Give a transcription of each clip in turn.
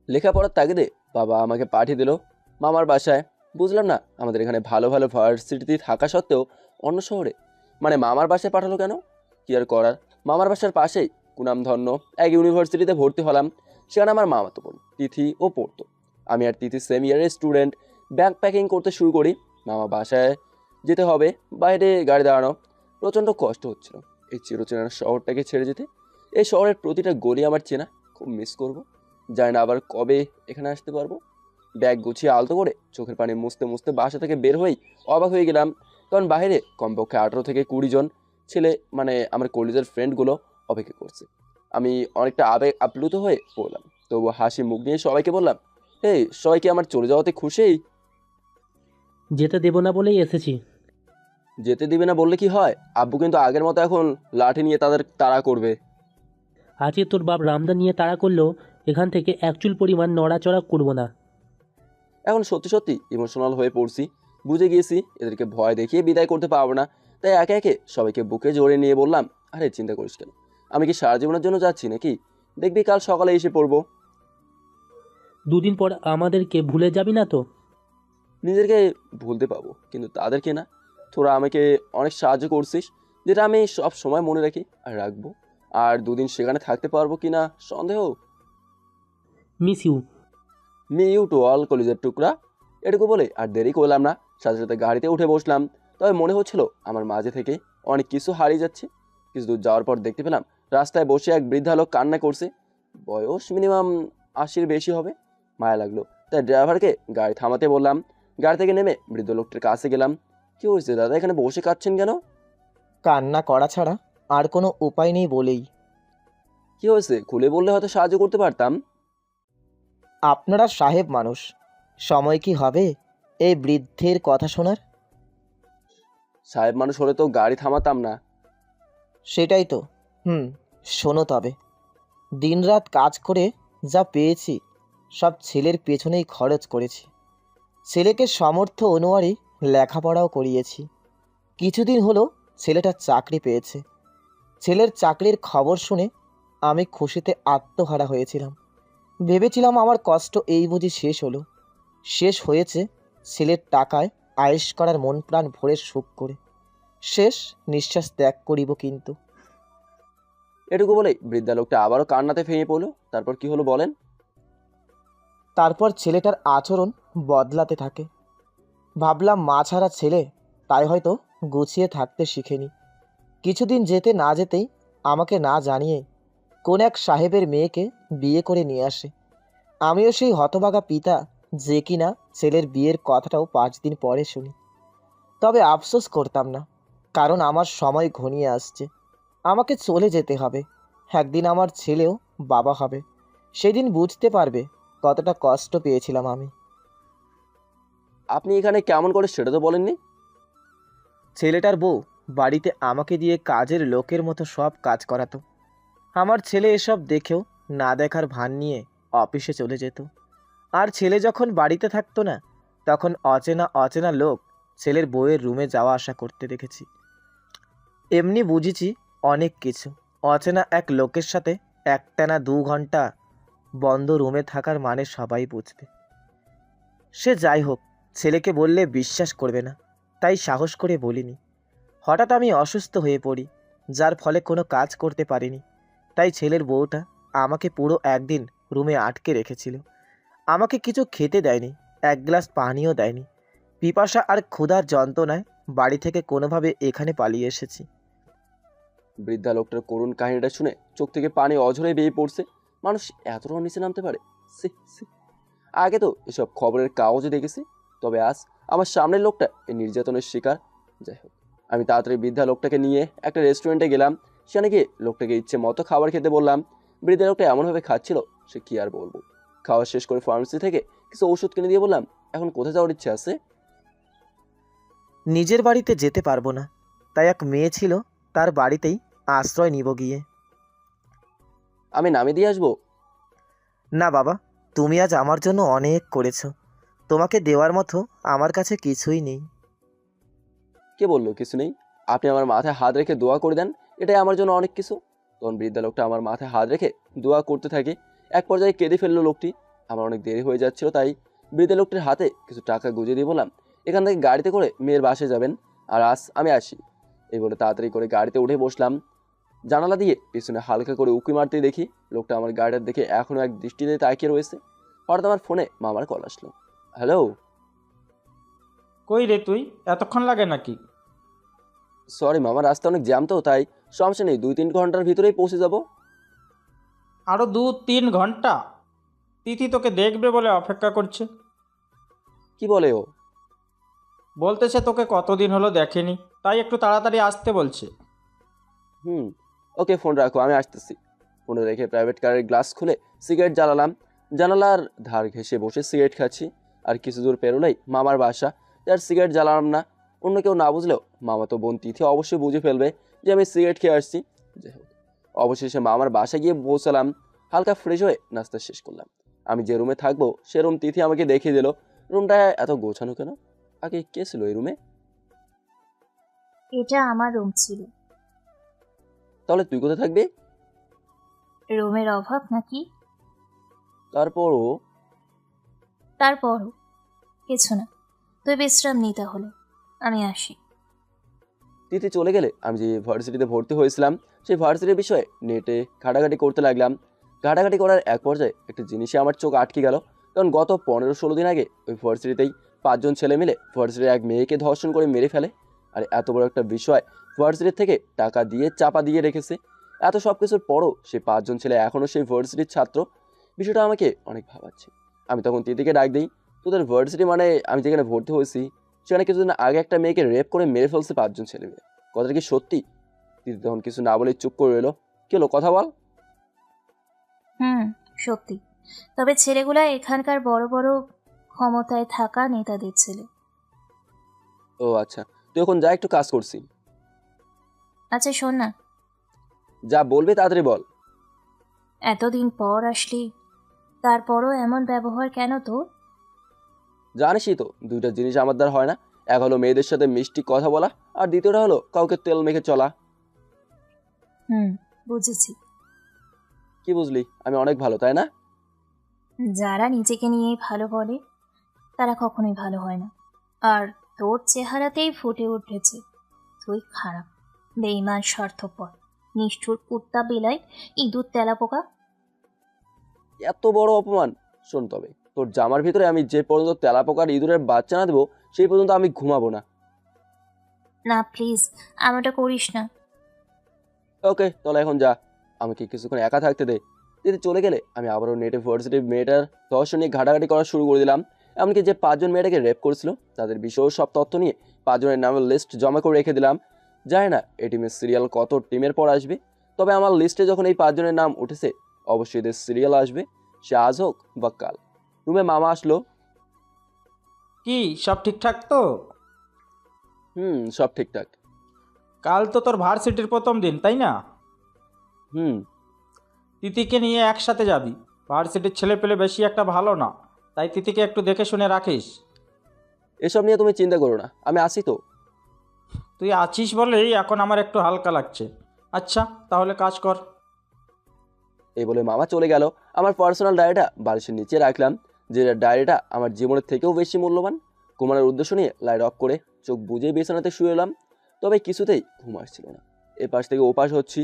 লেখাপড়ার তাগিদে বাবা আমাকে পাঠিয়ে দিল মামার বাসায়। বুঝলাম না, আমাদের এখানে ভালো ভালো ভার্সিটি থাকা সত্ত্বেও অন্য শহরে, মানে মামার বাসায় পাঠালো কেন? কি আর করার, মামার বাসার পাশেই কুনামধন্য এক ইউনিভার্সিটিতে ভর্তি হলাম। সেখানে আমার মামাতো বোন তিথি ও পড়তো। আমি আর তিথি সেম ইয়ারের স্টুডেন্ট। ব্যাগ প্যাকিং করতে শুরু করি। মামা বাসায় যেতে হবে, বাইরে গাড়ি দাঁড়ানো, প্রচণ্ড কষ্ট হচ্ছিল এই চিরচেনা শহরটাকে ছেড়ে যেতে। এই শহরের প্রতিটা গলি আমার চেনা, খুব মিস করব। জানি না আবার কবে এখানে আসতে পারবো। ব্যাগ গুছিয়ে আলতো করে চোখের পানি মুছতে মুছতে বাসা থেকে বের হয়েই অবাক হয়ে গেলাম, কারণ বাইরে কমপক্ষে 18 থেকে 20 জন ছেলে, মানে আমার কলেজের ফ্রেন্ডগুলো অপেক্ষা করছে। আমি অনেকটা আবেগ আপ্লুত হয়ে পড়লাম, তবু হাসি মুখ নিয়ে সবাইকে বললাম, এই সবাই কি আমার চলে যাওয়াতে খুশি? যেতে দেব না বলেই এসেছি। যেতে দিবে না বললে কি হয়? আব্বু কিন্তু আগের মতো এখন লাঠি নিয়ে তাদের তাড়া করবে। আজকে তোর বাপ রামদা নিয়ে তাড়া করলেও এখান থেকে এক চুল পরিমাণ নড়াচড়া করব না। এখন সত্যি সত্যি ইমোশনাল হয়ে পড়ছি। বুঝে গিয়েছি এদেরকে ভয় দেখিয়ে বিদায় করতে পারবো না। তাই একে একে সবাইকে বুকে জড়িয়ে নিয়ে বললাম, আরে চিন্তা করিস কেন, আমি কি সারা জীবনের জন্য যাচ্ছি নাকি? দেখবি কাল সকালে এসে পড়বো। দুদিন পর আমাদেরকে ভুলে যাবি না তো? নিজেকে ভুলতে পাবো, কিন্তু তাদেরকে না। তোরা আমাকে অনেক সাহায্য করছিস, যেটা আমি সব সময় মনে রাখি আর রাখবো। আর দুদিন সেখানে থাকতে পারবো কিনা সন্দেহ। Miss you. Me you too all কলিজের টুকরা। এটুকু বলে আর দেরি করলাম না, সাথে সাথে গাড়িতে উঠে বসলাম। তবে মনে হচ্ছিল আমার মাঝে থেকে অনেক কিছু হারিয়ে যাচ্ছে। কিছু দূর যাওয়ার পর দেখতে পেলাম রাস্তায় বসে এক বৃদ্ধা লোক কান্না করছে। বয়স মিনিমাম 80-র বেশি হবে। মায়া লাগলো, তাই ড্রাইভারকে গাড়ি থামাতে বললাম। গাড়ি থেকে নেমে বৃদ্ধ লোকটির কাছে গেলাম। কি হয়েছে দাদা, এখানে বসে কাঁদছেন কেন? কান্না করা ছাড়া আর কোনো উপায় নেই বলেই। কি হয়েছে খুলে বললে হয়তো সাহায্য করতে পারতাম। আপনারা সাহেব মানুষ, সময় কি হবে এই বৃদ্ধের কথা শোনার? সাহেব মানুষ হলে তো গাড়ি থামাতাম না। সেটাই তো। শোনো তবে, দিনরাত কাজ করে যা পেয়েছি সব ছেলের পেছনেই খরচ করেছি। ছেলেকে সমর্থ অনুযায়ী লেখাপড়াও করিয়েছি। কিছুদিন হলো ছেলেটা চাকরি পেয়েছে। ছেলের চাকরির খবর শুনে আমি খুশিতে আত্মহারা হয়েছিলাম। ভেবেছিলাম আমার কষ্ট এই বুঝি শেষ হলো। শেষ হয়েছে ছেলের টাকায় আয়েশ করার মন প্রাণ ভরে সুখ করে। শেষ নিঃশ্বাস ত্যাগ করিব কিন্তু। এটুকু বলেই বৃদ্ধা লোকটা আবারও কান্নাতে ভেঙে পড়লো। তারপর কি হলো বলেন। তারপর ছেলেটার আচরণ বদলাতে থাকে। ভাবলাম মা ছাড়া ছেলে, তাই হয়তো গুছিয়ে থাকতে শিখেনি। কিছুদিন যেতে না যেতেই আমাকে না জানিয়ে কোন এক সাহেবের মেয়েকে বিয়ে করে নিয়ে আসে। আমিও সেই হতভাগা পিতা যে কিনা ছেলের বিয়ের কথাটাও 5 দিন পরে শুনি। তবে আফসোস করতাম না, কারণ আমার সময় ঘনিয়ে আসছে। আমাকে চলে যেতে হবে। একদিন আমার ছেলেও বাবা হবে। সেদিন বুঝতে পারবে কতটা কষ্ট পেয়েছিলাম আমি। আপনি এখানে কেমন করে সেটা তো বলেননি। ছেলেটার বউ বাড়িতে আমাকে দিয়ে কাজের লোকের মতো সব কাজ করাতো। আমার ছেলে এসব দেখেও না দেখার ভান নিয়ে অফিসে চলে যেত। আর ছেলে যখন বাড়িতে থাকতো না, তখন অচেনা অচেনা লোক ছেলের বউয়ের রুমে যাওয়া আসা করতে দেখেছি। এমনি বুঝেছি অনেক কিছু। অচেনা এক লোকের সাথে একটানা 2 ঘন্টা বন্ধ রুমে থাকার মানে সবাই বুঝবে। সে যাই হোক, ছেলেকে বললে বিশ্বাস করবে না, তাই সাহস করে বলিনি। হঠাৎ আমি অসুস্থ হয়ে পড়ি, যার ফলে কোনো কাজ করতে পারিনি। তাই ছেলের বউটা আমাকে পুরো একদিন রুমে আটকে রেখেছিল। আমাকে কিছু খেতে দেয়নি, এক গ্লাস পানিও দেয়নি। পিপাসা আর ক্ষুধার যন্ত্রণায় বাড়ি থেকে কোনোভাবে এখানে পালিয়ে এসেছি। বৃদ্ধা লোকটার করুণ কাহিনীটা শুনে চোখ থেকে পানি অঝরে বেয়ে পড়ছে। মানুষ এতটাও নিচে নামতে পারে? সি সি। আগে তো এসব খবরের কাগজে দেখেছি, তবে আজ আমার সামনের লোকটা এই নির্যাতনের শিকার। যাই হোক, আমি তাড়াতাড়ি বৃদ্ধা লোকটাকে নিয়ে একটা রেস্টুরেন্টে গেলাম। সেখানে গিয়ে লোকটাকে ইচ্ছে মতো খাবার খেতে বললাম। বৃদ্ধা লোকটা এমনভাবে খাচ্ছিল, সে কি আর বলবো। খাওয়া শেষ করে ফার্মেসি থেকে কিছু ওষুধ কিনে দিয়ে বললাম, এখন কোথায় যাওয়ার ইচ্ছে আছে? নিজের বাড়িতে যেতে পারবো না, তাই এক মেয়ে ছিল, তার বাড়িতেই আশ্রয় নিব গিয়ে। আমি নামে দিয়ে আসবো? না বাবা, তুমি আজ আমার জন্য অনেক করেছো। তোমাকে দেওয়ার মতো আমার কাছে কিছুই নেই। কে বললো কিছু নেই? আপনি আমার মাথায় হাত রেখে দোয়া করে দেন, এটাই আমার জন্য অনেক কিছু। তখন বৃদ্ধা লোকটা আমার মাথায় হাত রেখে দোয়া করতে থাকে। এক পর্যায়ে কেঁদে ফেললো লোকটি। আমার অনেক দেরি হয়ে যাচ্ছিল, তাই বৃদ্ধ লোকটির হাতে কিছু টাকা গুঁজে দিয়ে বললাম, এখান থেকে গাড়িতে করে মেয়ের বাসায় যাবেন, আর আমি আসি। এই বলে তাড়াতাড়ি করে গাড়িতে উঠে বসলাম। জানালা দিয়ে পিছনে হালকা করে উঁকি মারতেই দেখি লোকটা আমার গাড়িটার দেখে এখনো এক দৃষ্টিতে তাকিয়ে রয়েছে। হঠাৎ আমার ফোনে মামার কল আসলো। হ্যালো। কই রে তুই, এতক্ষণ লাগে নাকি? সরি মামা, রাস্তা অনেক জ্যাম তো, তাই সমস্যা নেই, 2-3 ঘন্টার ভিতরেই পৌঁছে যাব। আরও 2-3 ঘন্টা? তিথি তোকে দেখবে বলে অপেক্ষা করছে। কি বলে ও? বলতেছে তোকে কতদিন হলো দেখেনি, তাই একটু তাড়াতাড়ি আসতে বলছে। হুম, ওকে, ফোন রাখো, আমি আসতেছি। ফোনে রেখে প্রাইভেট কারের গ্লাস খুলে সিগারেট জ্বালালাম। জানালার ধার ঘেঁষে বসে সিগারেট খাচ্ছি। আর কিছু দূর পেরোলেই মামার বাসা। আর সিগারেট জ্বালালাম না। অন্য কেউ না বুঝলেও মামা তো বোন তিথি অবশ্যই বুঝে ফেলবে যে আমি সিগারেট খেয়ে আসছি। যাই হোক, অবশেষে মামার বাসায় গিয়ে পৌঁছালাম। হালকা ফ্রেশ হয়ে নাস্তা শেষ করলাম। আমি যে রুমে থাকবো সে রুম তিথি আমাকে দেখিয়ে দিল। রুমটা এত গোছানো কেন? আগে কে ছিল এই রুমে? এটা আমার রুম ছিল। তাহলে তুই কোথায় থাকবি? রুমের অভাব নাকি? তারপরও তারপরও কিছু না, তুই বিশ্রাম নিতে হলে আমি আসি। তিথি চলে গেলে আমি যে ভার্সিটিতে ভর্তি হয়েছিলাম সেই ভার্সিটির বিষয়ে নেটে ঘাটাঘাটি করতে লাগলাম। ঘাটাঘাটি করার এক পর্যায়ে একটা জিনিসে আমার চোখ আটকে গেল। কারণ গত 15-16 দিন আগে ওই ভার্সিটিতেই 5 জন ছেলে মিলে ভার্সিটির এক মেয়েকে ধর্ষণ করে মেরে ফেলে। আর এত বড় একটা বিষয় ভার্সিটির থেকে টাকা দিয়ে চাপা দিয়ে রেখেছে। এত সব কিছুর পরও সেই 5 জন ছেলে এখনও সেই ভার্সিটির ছাত্র। বিষয়টা আমাকে অনেক ভাবাচ্ছে। আমি তখন তিথিকে ডাক দিই, তোদের ভার্সিটি মানে আমি যেখানে ভর্তি হয়েছি সেখানে কিছুদিন আগে একটা মেয়েকে রেপ করে মেরে ফেলছে 5 জন ছেলে মিলে। কথাটা কি সত্যি? তিথি তখন কিছু না বলে চুপ করে রইলো। কি হলো, কথা বল। সত্যি। তবে ছেলেগুলা এখানকার বড় বড় ক্ষমতায় থাকা নেতাদের ছেলে। ও আচ্ছা, তুই এখন যা, একটু কাজ করছি। আচ্ছা শোন না, যা বলবি তাড়াতাড়ি বল। এতদিন পর আসলি, তারপরও এমন ব্যবহার কেন তোর? জানিসই তো, দুইটা জিনিস আমার দ্বারা হয় না। এক হলো মেয়েদের সাথে মিষ্টি কথা বলা, আর দ্বিতীয়টা হলো কাউকে তেল মেখে চলা। বুঝেছি। কি বুঝলি? আমি অনেক ভালো, তাই না? যারা নিজেকে নিয়ে ভালো বলে তারা কখনোই ভালো হয় না। আর তোর চেহারাতেই ফুটে উঠেছে তুই খারাপ, বেঈমান, স্বার্থপর, নিষ্ঠুর, কুত্তা, বিলাই, ইঁদুর, তেলাপোকা। এত বড় অপমান! শোন, তবে তোর জামার ভিতরে আমি যে পর্যন্ত তেলাপোকার ইঁদুরের বাচ্চা না দেবো সেই পর্যন্ত আমি ঘুমাবো না। না প্লিজ, এমনটা করিস না। ওকে, তাহলে এখন যা, আমাকে কিছুক্ষণ একা থাকতে দে। যদি চলে গেলে আমি আবারও নেটে ভার্সিটির মেয়েটার ধর্ষণ নিয়ে ঘাটাঘাটি করা শুরু করে দিলাম। এমনকি যে 5 জন মেয়েটাকে রেপ করেছিল তাদের বিষয়েও সব তথ্য নিয়ে 5 জনের নামের লিস্ট জমা করে রেখে দিলাম। জানি না এই টিমের সিরিয়াল কত টিমের পর আসবে, তবে আমার লিস্টে যখন এই 5 জনের নাম উঠেছে অবশ্যই এদের সিরিয়াল আসবে, সে আজ হোক বা কাল। রুমে মামা আসলো। কি সব ঠিকঠাক তো? সব ঠিকঠাক। কাল তো তোর ভার্সিটির প্রথম দিন, তাই না? হুম। তিথিকে নিয়ে একসাথে যাবি। ভার্সিটির ছেলে পেলে বেশি একটা ভালো না, তাই তিথিকে একটু দেখে শুনে রাখিস। এসব নিয়ে তুমি চিন্তা করো না, আমি আসি তো। তুই আছিস বলেই এখন আমার একটু হালকা লাগছে। আচ্ছা তাহলে কাজ কর। এই বলে মামা চলে গেল। আমার পার্সোনাল ডায়েরিটা বালিশের নিচে রাখলাম, যে ডায়েরিটা আমার জীবনের থেকেও বেশি মূল্যবান। ঘুমানোর উদ্দেশ্য নিয়ে লাইট অফ করে চোখ বুজে বিছানাতে শুয়ে এলাম। তবে কিছুতেই ঘুম আসছিল না। এপাশ থেকে ওপাশ হচ্ছি,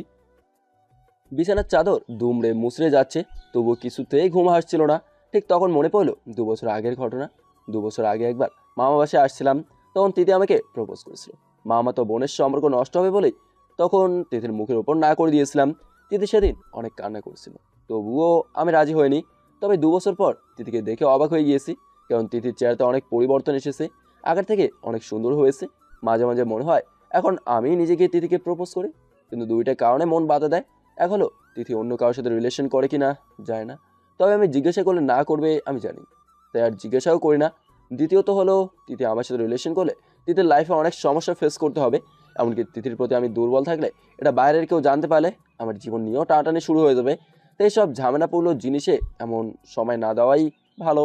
বিছানার চাদর দুমড়ে মুচড়ে যাচ্ছে, তবুও কিছুতেই ঘুম আসছিল না। ঠিক তখন মনে পড়লো 2 বছর আগের ঘটনা। 2 বছর আগে একবার মামা বাসায় আসছিলাম, তখন তিথি আমাকে প্রপোজ করেছিল। মামা তো বোনের সম্পর্ক নষ্ট হবে বলেই তখন তিথির মুখের উপর না করে দিয়েছিলাম। তিথি সেদিন অনেক কান্না করেছিল, তবুও আমি রাজি হইনি। তবে 2 বছর পর তিথিকে দেখে অবাক হয়ে গিয়েছি, কারণ তিথির চেহারাতে অনেক পরিবর্তন এসেছে, আগের থেকে অনেক সুন্দর হয়েছে। মাঝে মাঝে মনে হয় এখন আমি নিজেকে তিথিকে প্রপোজ করি, কিন্তু দুইটা কারণে মন বাধা দেয়। এক হলো তিথি অন্য কারোর সাথে রিলেশন করে কি না যায় না, তবে আমি জিজ্ঞাসা করলে না করবে আমি জানি, তাই আর জিজ্ঞাসাও করি না। দ্বিতীয়ত হলো তিথি আমার সাথে রিলেশন করলে তিথির লাইফে অনেক সমস্যা ফেস করতে হবে। এমনকি তিথির প্রতি আমি দুর্বল থাকলে এটা বাইরের কেউ জানতে পারলে আমার জীবন নিয়েও টানাটানি শুরু হয়ে যাবে। তাই সব ঝামেলাপূর্ণ জিনিসে এমন সময় না দেওয়াই ভালো।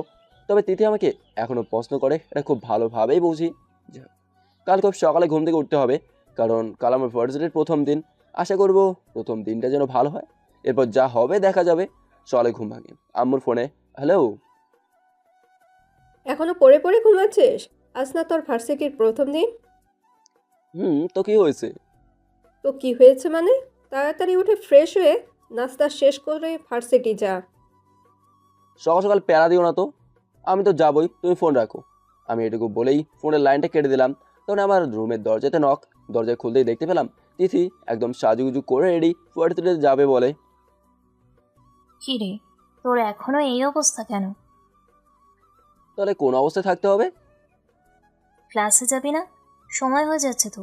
তবে তিথি আমাকে এখনও প্রশ্ন করে, এটা খুব ভালোভাবেই বুঝি। যাই হোক, কাল খুব সকালে ঘুম থেকে উঠতে হবে, কারণ কাল আমার ভার্সিটির প্রথম দিন। আশা করব প্রথম দিনটা যেন ভালো হয়, এরপর যা হবে দেখা যাবে। সকালে ঘুম ভাঙি, আম্মুর ফোনে, হ্যালো এখনো পড়ে পড়ে ঘুমাচ্ছিস? আজ না তোর ভার্সিটির প্রথম দিন? তো কি হয়েছে? তো কি হয়েছে মানে? তাড়াতাড়ি উঠে ফ্রেশ হয়ে নাস্তা শেষ করে ভার্সিটি যা। সকাল সকাল প্যারা দিও না তো। আমি তো যাবই, তুমি ফোন রাখো। আমি এটুকু বলেই ফোনের লাইনটা কেটে দিলাম। তখন আমার রুমের দরজাতে নক। দরজায় খুলতেই দেখতে পেলাম তিথি একদম সাজুগুজু করে রেডি ভার্সিটিতে যাবে বলে। কি রে, তোর এখনো এই অবস্থা কেন? তাহলে কোন অবস্থায় থাকতে হবে? ক্লাসে যাবি না? সময় হয়ে যাচ্ছে তো।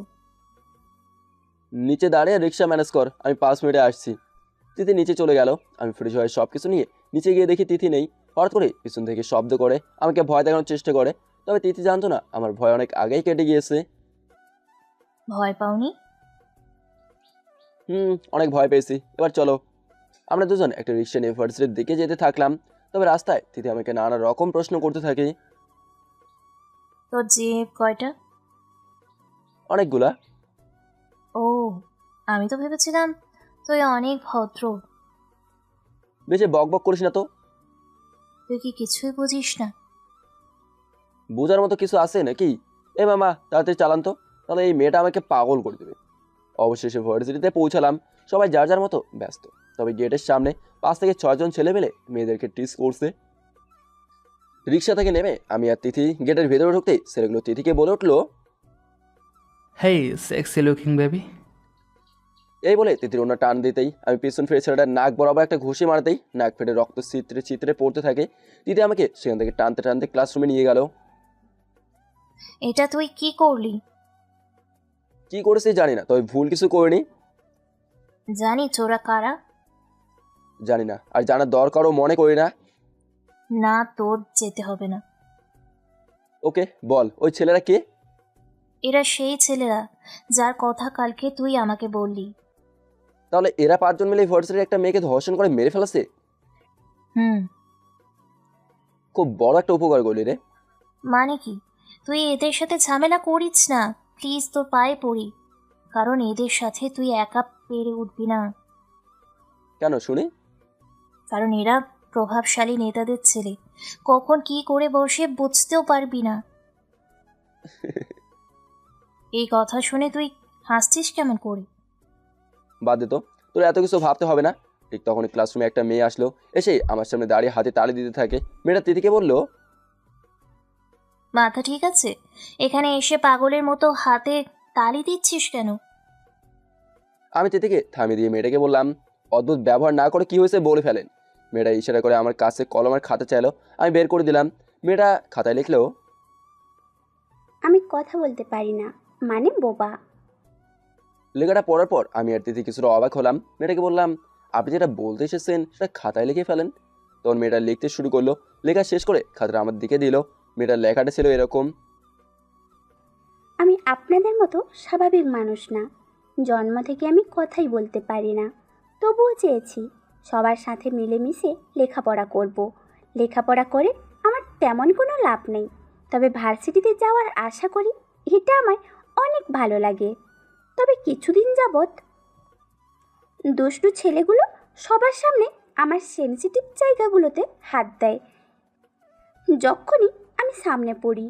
নিচে দাঁড়িয়ে রিক্সা ম্যানেজ কর, আমি 5 মিনিটে আসছি। তিথি নিচে চলে গেল। আমি ফ্রেশ হয়ে সব কিছু নিয়ে নিচে গিয়ে দেখি তিথি নেই। হঠাৎ করে পিছন থেকে শব্দ করে আমাকে ভয় দেখানোর চেষ্টা করে। তবে তিথি জানতো না আমার ভয় অনেক আগেই কেটে গিয়েছে। ভয় পাওনি? অনেক ভয় পেয়েছি। এবার চলো। আমরা দুজন একটা রিক্সা নিয়ে ভার্সিটির দিকে যেতে থাকলাম। তবে রাস্তায় তিথি আমাকে নানা রকম প্রশ্ন করতে থাকে। তোর জিপ কয়টা? অনেকগুলা। ও, আমি তো ভেবেছিলাম তুই অনেক ভদ্র। বেশি বক বক করিস না তো। তুই কি কিছুই বুঝিস না? বোঝার মতো কিছু আছে নাকি? এ মামা তাড়াতাড়ি চালান তো, তাহলে এই মেয়েটা আমাকে পাগল করে দেবে। অবশেষে ভার্সিটিতে পৌঁছালাম। সবাই যার যার মতো ব্যস্ত। তবে গেটের সামনে 5 থেকে 6 জন ছেলে মেলে মেয়েদেরকে টিস করছে। রিক্সা থেকে নেমে আমি আর তিথি গেটের ভেতরে ঢুকতেই ছেলেগুলো তিথিকে বলে উঠলো, Hey, sexy looking baby. এই বলে তিথির ওনা টান দিতেই আমি পিছন ফিরে ছেলেটার নাক বরাবর একটা ঘুষি মারতেই নাক ফেটে রক্ত চিত্রে চিত্রে পড়তে থাকে। তিথি আমাকে সেখান থেকে টানতে টানতে ক্লাসরুমে নিয়ে গেল। এটা তুই কি করলি? কি করেছি জানি না, তবে ভুল কিছু করিনি। জানি তোরা কারা। জানি না, আর জানার দরকারও মনে করি না। না, তোর যেতে হবে না। ওকে বল, ওই ছেলেরা কে? এরা সেই ছেলেরা যার কথা কালকে তুই আমাকে বললি। তাহলে এরা 5 জন মিলে ভার্সিটির একটা মেয়েকে ধর্ষণ করে মেরে ফেলেছে। হুম। খুব বড় একটা উপকার করলি রে। মানে কি? তুই এদের সাথে ঝামেলা করিস না প্লিজ, তোর পায়ে পড়ি। কারণ এদের সাথে তুই একা পেরে উঠবি না। কেন শুনি? কারণ এরা প্রভাবশালী নেতাদের ছেলে। কখন কি করে বসে বুঝতেও পারবি না। এই কথা শুনে তুই হাসছিস কেমন করে? বাদ দে তো, তোর এত কিছু ভাবতে হবে না। ঠিক তখনই ক্লাসরুমে একটা মেয়ে আসলো। এসে আমার সামনে দাঁড়িয়ে হাতে তালি দিতে থাকে। মেয়েটা তিথিকে বলল, মাথা ঠিক আছে? এখানে এসে পাগলের মতো হাতে তালি দিচ্ছিস কেন? আমি তিথিকে থামিয়ে দিয়ে মেয়েটাকে বললাম, অদ্ভুত ব্যবহার না করে কি হয়েছে বলে ফেলেন। মেয়েটা ইশারা করে আমার কাছে কলমের খাতা চাইলো। আমি বের করে দিলাম। মেয়েটা খাতায় লিখলো, আমি কথা বলতে পারি না, মানে বোবা। লেখাটা পড়ার পর আমি আর তিথি কিছুটা অবাক হলাম। মেয়েটাকে বললাম, আপনি যেটা বলতে এসেছেন সেটা খাতায় লিখে ফেলেন। তখন মেয়েটা লিখতে শুরু করলো। লেখা শেষ করে খাতাটা আমার দিকে দিল। মেয়েটার লেখাটা ছিল এরকম, আমি আপনাদের মতো স্বাভাবিক মানুষ না। জন্ম থেকে আমি কথাই বলতে পারি না, তবুও চেয়েছি সবার সাথে মিলেমিশে লেখাপড়া করব। লেখাপড়া করে আমার তেমন কোনো লাভ নেই, তবে ভার্সিটিতে যাওয়ার আশা করি। এটা আমার অনেক ভালো লাগে। তবে কিছুদিন যাবৎ দুষ্টু ছেলেগুলো সবার সামনে আমার সেনসিটিভ জায়গাগুলোতে হাত দেয়। যখনই আমি সামনে পড়ি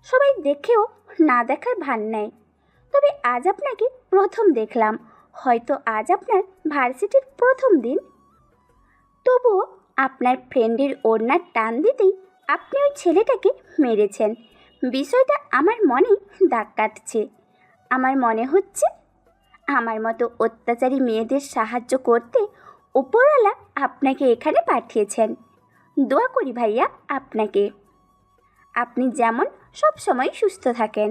সবাই দেখেও না দেখার ভান নেয়। তবে আজ আপনাকে প্রথম দেখলাম, হয়তো আজ আপনার ভার্সিটির প্রথম দিন। তবুও আপনার ফ্রেন্ডের ওড়নার টান দিতেই আপনি ওই ছেলেটাকে মেরেছেন। বিষয়টা আমার মনে দাগ কাটছে। আমার মনে হচ্ছে আমার মতো অত্যাচারী মেয়েদের সাহায্য করতে উপরওয়ালা আপনাকে এখানে পাঠিয়েছেন। দোয়া করি ভাইয়া আপনাকে। আপনি যেমন সব সময় সুস্থ থাকেন।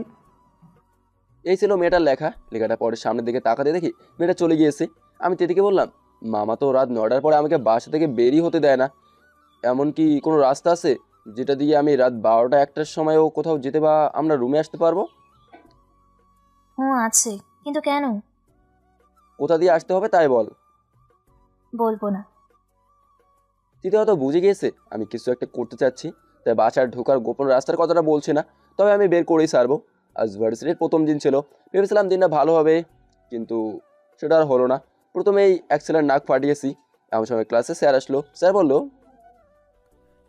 এই ছিল মেয়েটার লেখা। লেখাটা পরে সামনের দিকে তাকাতে দেখি মেয়েটা চলে গিয়েছে। আমি তিথিকে বললাম, মামা তো রাত 9টার পরে আমাকে বাসা থেকে বেরিয়ে হতে দেয় না। এমন কি কোনো রাস্তা আছে যেটা দিয়ে আমি রাত 12টা 1টার সময়ও কোথাও যেতে বা আমরা রুমে আসতে পারবো? হুঁ আছে, কিন্তু কেন? কোথা দিয়ে আসতে হবে তাই বল। বলবো না। তিথি হয়তো বুঝে গিয়েছে আমি কিছু একটা করতে চাচ্ছি, তাই বাসার ঢোকার গোপন রাস্তার কথাটা বলছি না। তবে আমি বের করেই ছাড়বো। আজ ভার্সিটির প্রথম দিন ছিল। ভেবেছিলাম দিনটা ভালো হবে, কিন্তু সেটা আর হলো না। প্রথমেই এক ছেলের নাক ফাটিয়েছি। এমন সময় ক্লাসে স্যার আসলো। স্যার বলল,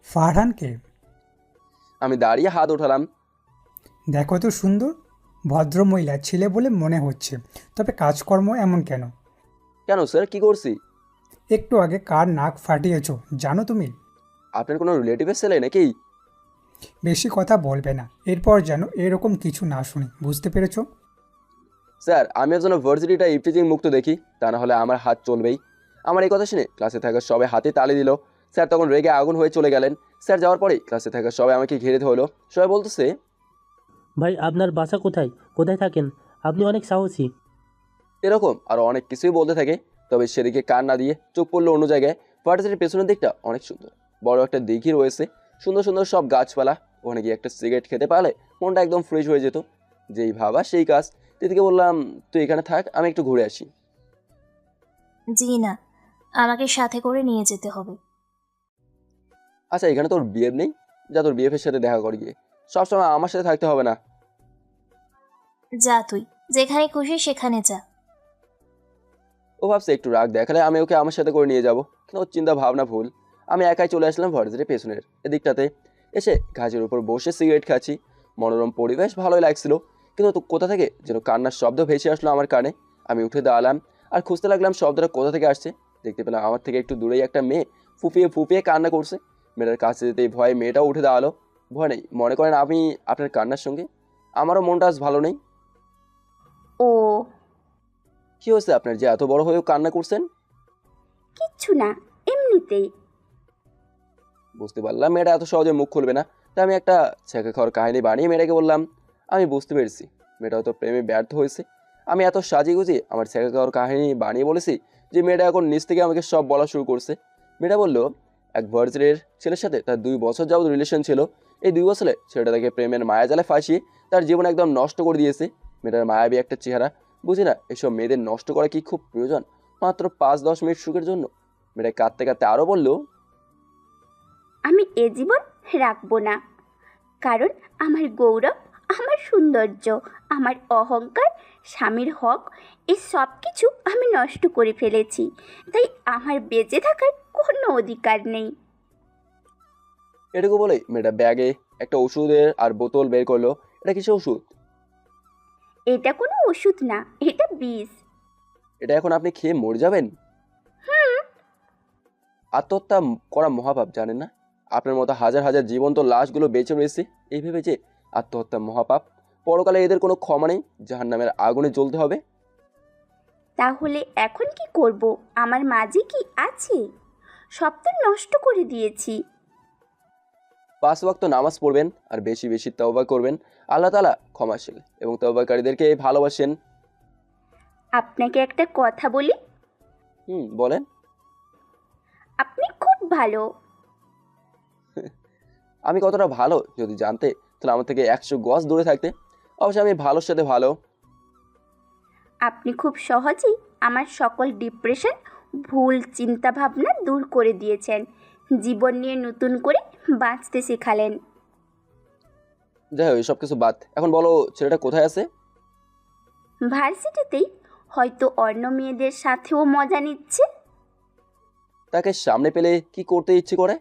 ফারহানকে? আমি দাঁড়িয়ে হাত উঠালাম। দেখো তো সুন্দর, ভদ্রমহিলা ছেলে বলে মনে হচ্ছে, তবে কাজকর্ম এমন কেন? কেন স্যার, কি করছি? একটু আগে কার নাক ফাটিয়েছো জানো তুমি? আপনার কোনো রিলেটিভের ছেলে নাকি? বেশি কথা বলবে না, এরপর যেন এরকম কিছু না শুনি, বুঝতে পেরেছো? স্যার, আমি যেন ভার্সিটিটা ইফটিজিং মুক্ত দেখি, তা না হলে আমার হাত চলবেই। আমার এই কথা শুনে ক্লাসে থাকা সবাই হাতে তালি দিল। স্যার তখন রেগে আগুন হয়ে চলে গেলেন। স্যার যাওয়ার পরেই ক্লাসে থাকা সবাই আমাকে ঘিরে ধরলো। সবাই বলতেছে, ভাই আপনার বাসা কোথায়? কোথায় থাকেন? আপনি অনেক সাহসী। এরকম আরও অনেক কিছুই বলতে থাকে। তবে সেদিকে কান না দিয়ে চোখ পড়লো অন্য জায়গায়। ভার্সিটির পেছনের দিকটা অনেক সুন্দর, বড় একটা দিঘি রয়েছে, সুন্দর সুন্দর সব গাছপালা। ওখানে গিয়ে একটা সিগারেট খেতে পারলে মনটা একদম ফ্রেশ হয়ে যেত। যেই ভাবা সেই কাজ। দিদিকে বললাম, তুই এখানে থাক, আমি একটু ঘুরে আসি। জি না, আমাকে সাথে করে নিয়ে যেতে হবে। আচ্ছা, এখানে তোর বিএফ নেই? যা তোর বিএফের সাথে দেখা কর গিয়ে, সবসময় আমার সাথে থাকতে হবে না। যা তুই, যেখানে খুশি সেখানে যা। ও ভাবছে একটু রাগ দেখালে আমি ওকে আমার সাথে করে নিয়ে যাব, কিন্তু ওর চিন্তা ভাবনা ভুল। আমি একাই চলে আসলাম ভার্সিটির পেছনের এদিকটাতে। এসে গাছের উপর বসে সিগারেট খাচ্ছি। মনোরম পরিবেশ, ভালোই লাগছিল। কিন্তু তো কোথা থেকে যেন কান্নার শব্দ ভেসে আসলো আমার কানে। আমি উঠে দাঁড়ালাম আর খুঁজতে লাগলাম শব্দটা কোথা থেকে আসছে। দেখতে পেলাম আমার থেকে একটু দূরেই একটা মেয়ে ফুপিয়ে ফুপিয়ে কান্না করছে। মেয়েটার কাছে যেতেই ভয়ে মেয়েটাও উঠে দাঁড়ালো। ভয় নেই, মনে করেন আমি আপনার কান্নার সঙ্গে আমারও মনটা আজ ভালো নেই। ও, কি হয়েছে আপনার যে এত বড় হয়েও কান্না করছেন? কিচ্ছু না, এমনিতেই। বুঝতে পারলাম মেয়েটা এত সহজে মুখ খুলবে না। তাই আমি একটা ছেঁকে খাওয়ার কাহিনী বানিয়ে মেয়েটাকে বললাম, আমি বুঝতে পেরেছি মেয়েটা হয়তো প্রেমে ব্যর্থ হয়েছে। আমি এত সাজিয়ে গুজিয়ে আমার ছেঁকে খাওয়ার কাহিনী বানিয়ে বলেছি যে মেয়েটা এখন নিজ থেকে আমাকে সব বলা শুরু করছে। মেয়েটা বলল, এক ভার্জিনের ছেলের সাথে তার 2 বছর যাবত রিলেশন ছিল। এই 2 বছরে ছেলেটা তাকে প্রেমের মায়াজালে ফাঁসিয়ে তার জীবন একদম নষ্ট করে দিয়েছে। মেয়েটার মায়াবী একটা চেহারা, বুঝি না এসব মেয়েদের নষ্ট করা কি খুব প্রয়োজন মাত্র 5-10 মিনিট সুখের জন্য? মেয়েটা কাঁদতে কাঁদতে আরও বলল, আমি এ জীবন রাখবো না, কারণ আমার গৌরব, আমার সৌন্দর্য, আমার অহংকার, স্বামীর হক, এই সব কিছু আমি নষ্ট করে ফেলেছি। তাই আমার বেঁচে থাকার কোনো অধিকার নেই। এটুকু বলেই মেয়েটা ব্যাগে একটা ওষুধের আর বোতল বের করলো। এটা কিছু ওষুধ? এটা কোনো ওষুধ না, এটা বিষ। এটা এখন আপনি খেয়ে মরে যাবেন? আত্মহত্যা করা মহাপাপ, জানেন না? আপনার মতো হাজার হাজার জীবন্ত লাশগুলো বেঁচে রয়েছে এই ভেবে যে আত্মহত্যা মহাপাপ। পরকালে এদের কোনো ক্ষমা নেই, জাহান্নামের আগুনে জ্বলতে হবে। তাহলে এখন কি করব? আমার মাঝে কি আছে? সব তো নষ্ট করে দিয়েছি। 5 ওয়াক্ত নামাজ পড়বেন আর বেশি বেশি তওবা করবেন। আল্লাহ তাআলা ক্ষমাশীল এবং তওবাকারীদেরকে ভালোবাসেন। আপনাকে একটা কথা বলি, বলেন। আপনি খুব ভালো। আমি কতটা ভালো যদি জানতে, তাহলে আমার থেকে 100 গজ দূরে থাকতে। অবশ্যই আমি ভালোর সাথে ভালো। আপনি খুব সহজেই আমার সকল ডিপ্রেশন, ভুল চিন্তা ভাবনা দূর করে দিয়েছেন। জীবন নিয়ে নতুন করে বাঁচতে শেখালেন। যাই হোক, সব কিছু বাদ, এখন বলো ছেলেটা কোথায় আছে? ভার্সিটিতেই, হয়তো অন্য মেয়েদের সাথেও মজা নিচ্ছে। তাকে সামনে পেলে কি করতে ইচ্ছে করে?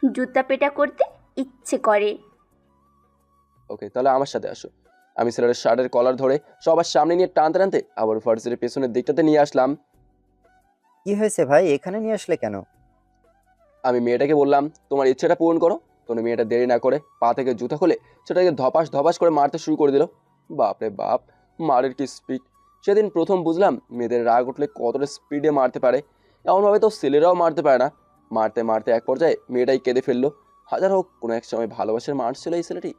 জুতা পেটা করতে ইচ্ছে করে। ওকে, তাহলে আমার সাথে আসো। আমি ছেলেটার শার্টের কলার ধরে সবার সামনে নিয়ে টানতে টানতে আবার ভার্সিটির পেছনের দিকটাতে নিয়ে আসলাম। কি হয়েছে ভাই, এখানে নিয়ে আসলে কেন? আমি মেয়েটাকে বললাম, তোমার ইচ্ছেটা পূরণ করো। তখন মেয়েটা দেরি না করে পা থেকে জুতা খুলে সেটাকে ধপাস ধপাস করে মারতে শুরু করে দিল। বাপরে বাপ, মারের কি স্পিড! সেদিন প্রথম বুঝলাম মেয়েদের রাগ উঠলে কতটা স্পিডে মারতে পারে। এমনভাবে তো ছেলেরাও মারতে পারে না। মারতে মারতে এক পর্যায়ে মেয়েটাই কেঁদে ফেললো। হাজার হোক, কোনো এক সময় ভালোবাসার মানুষ ছিল এই ছেলেটি।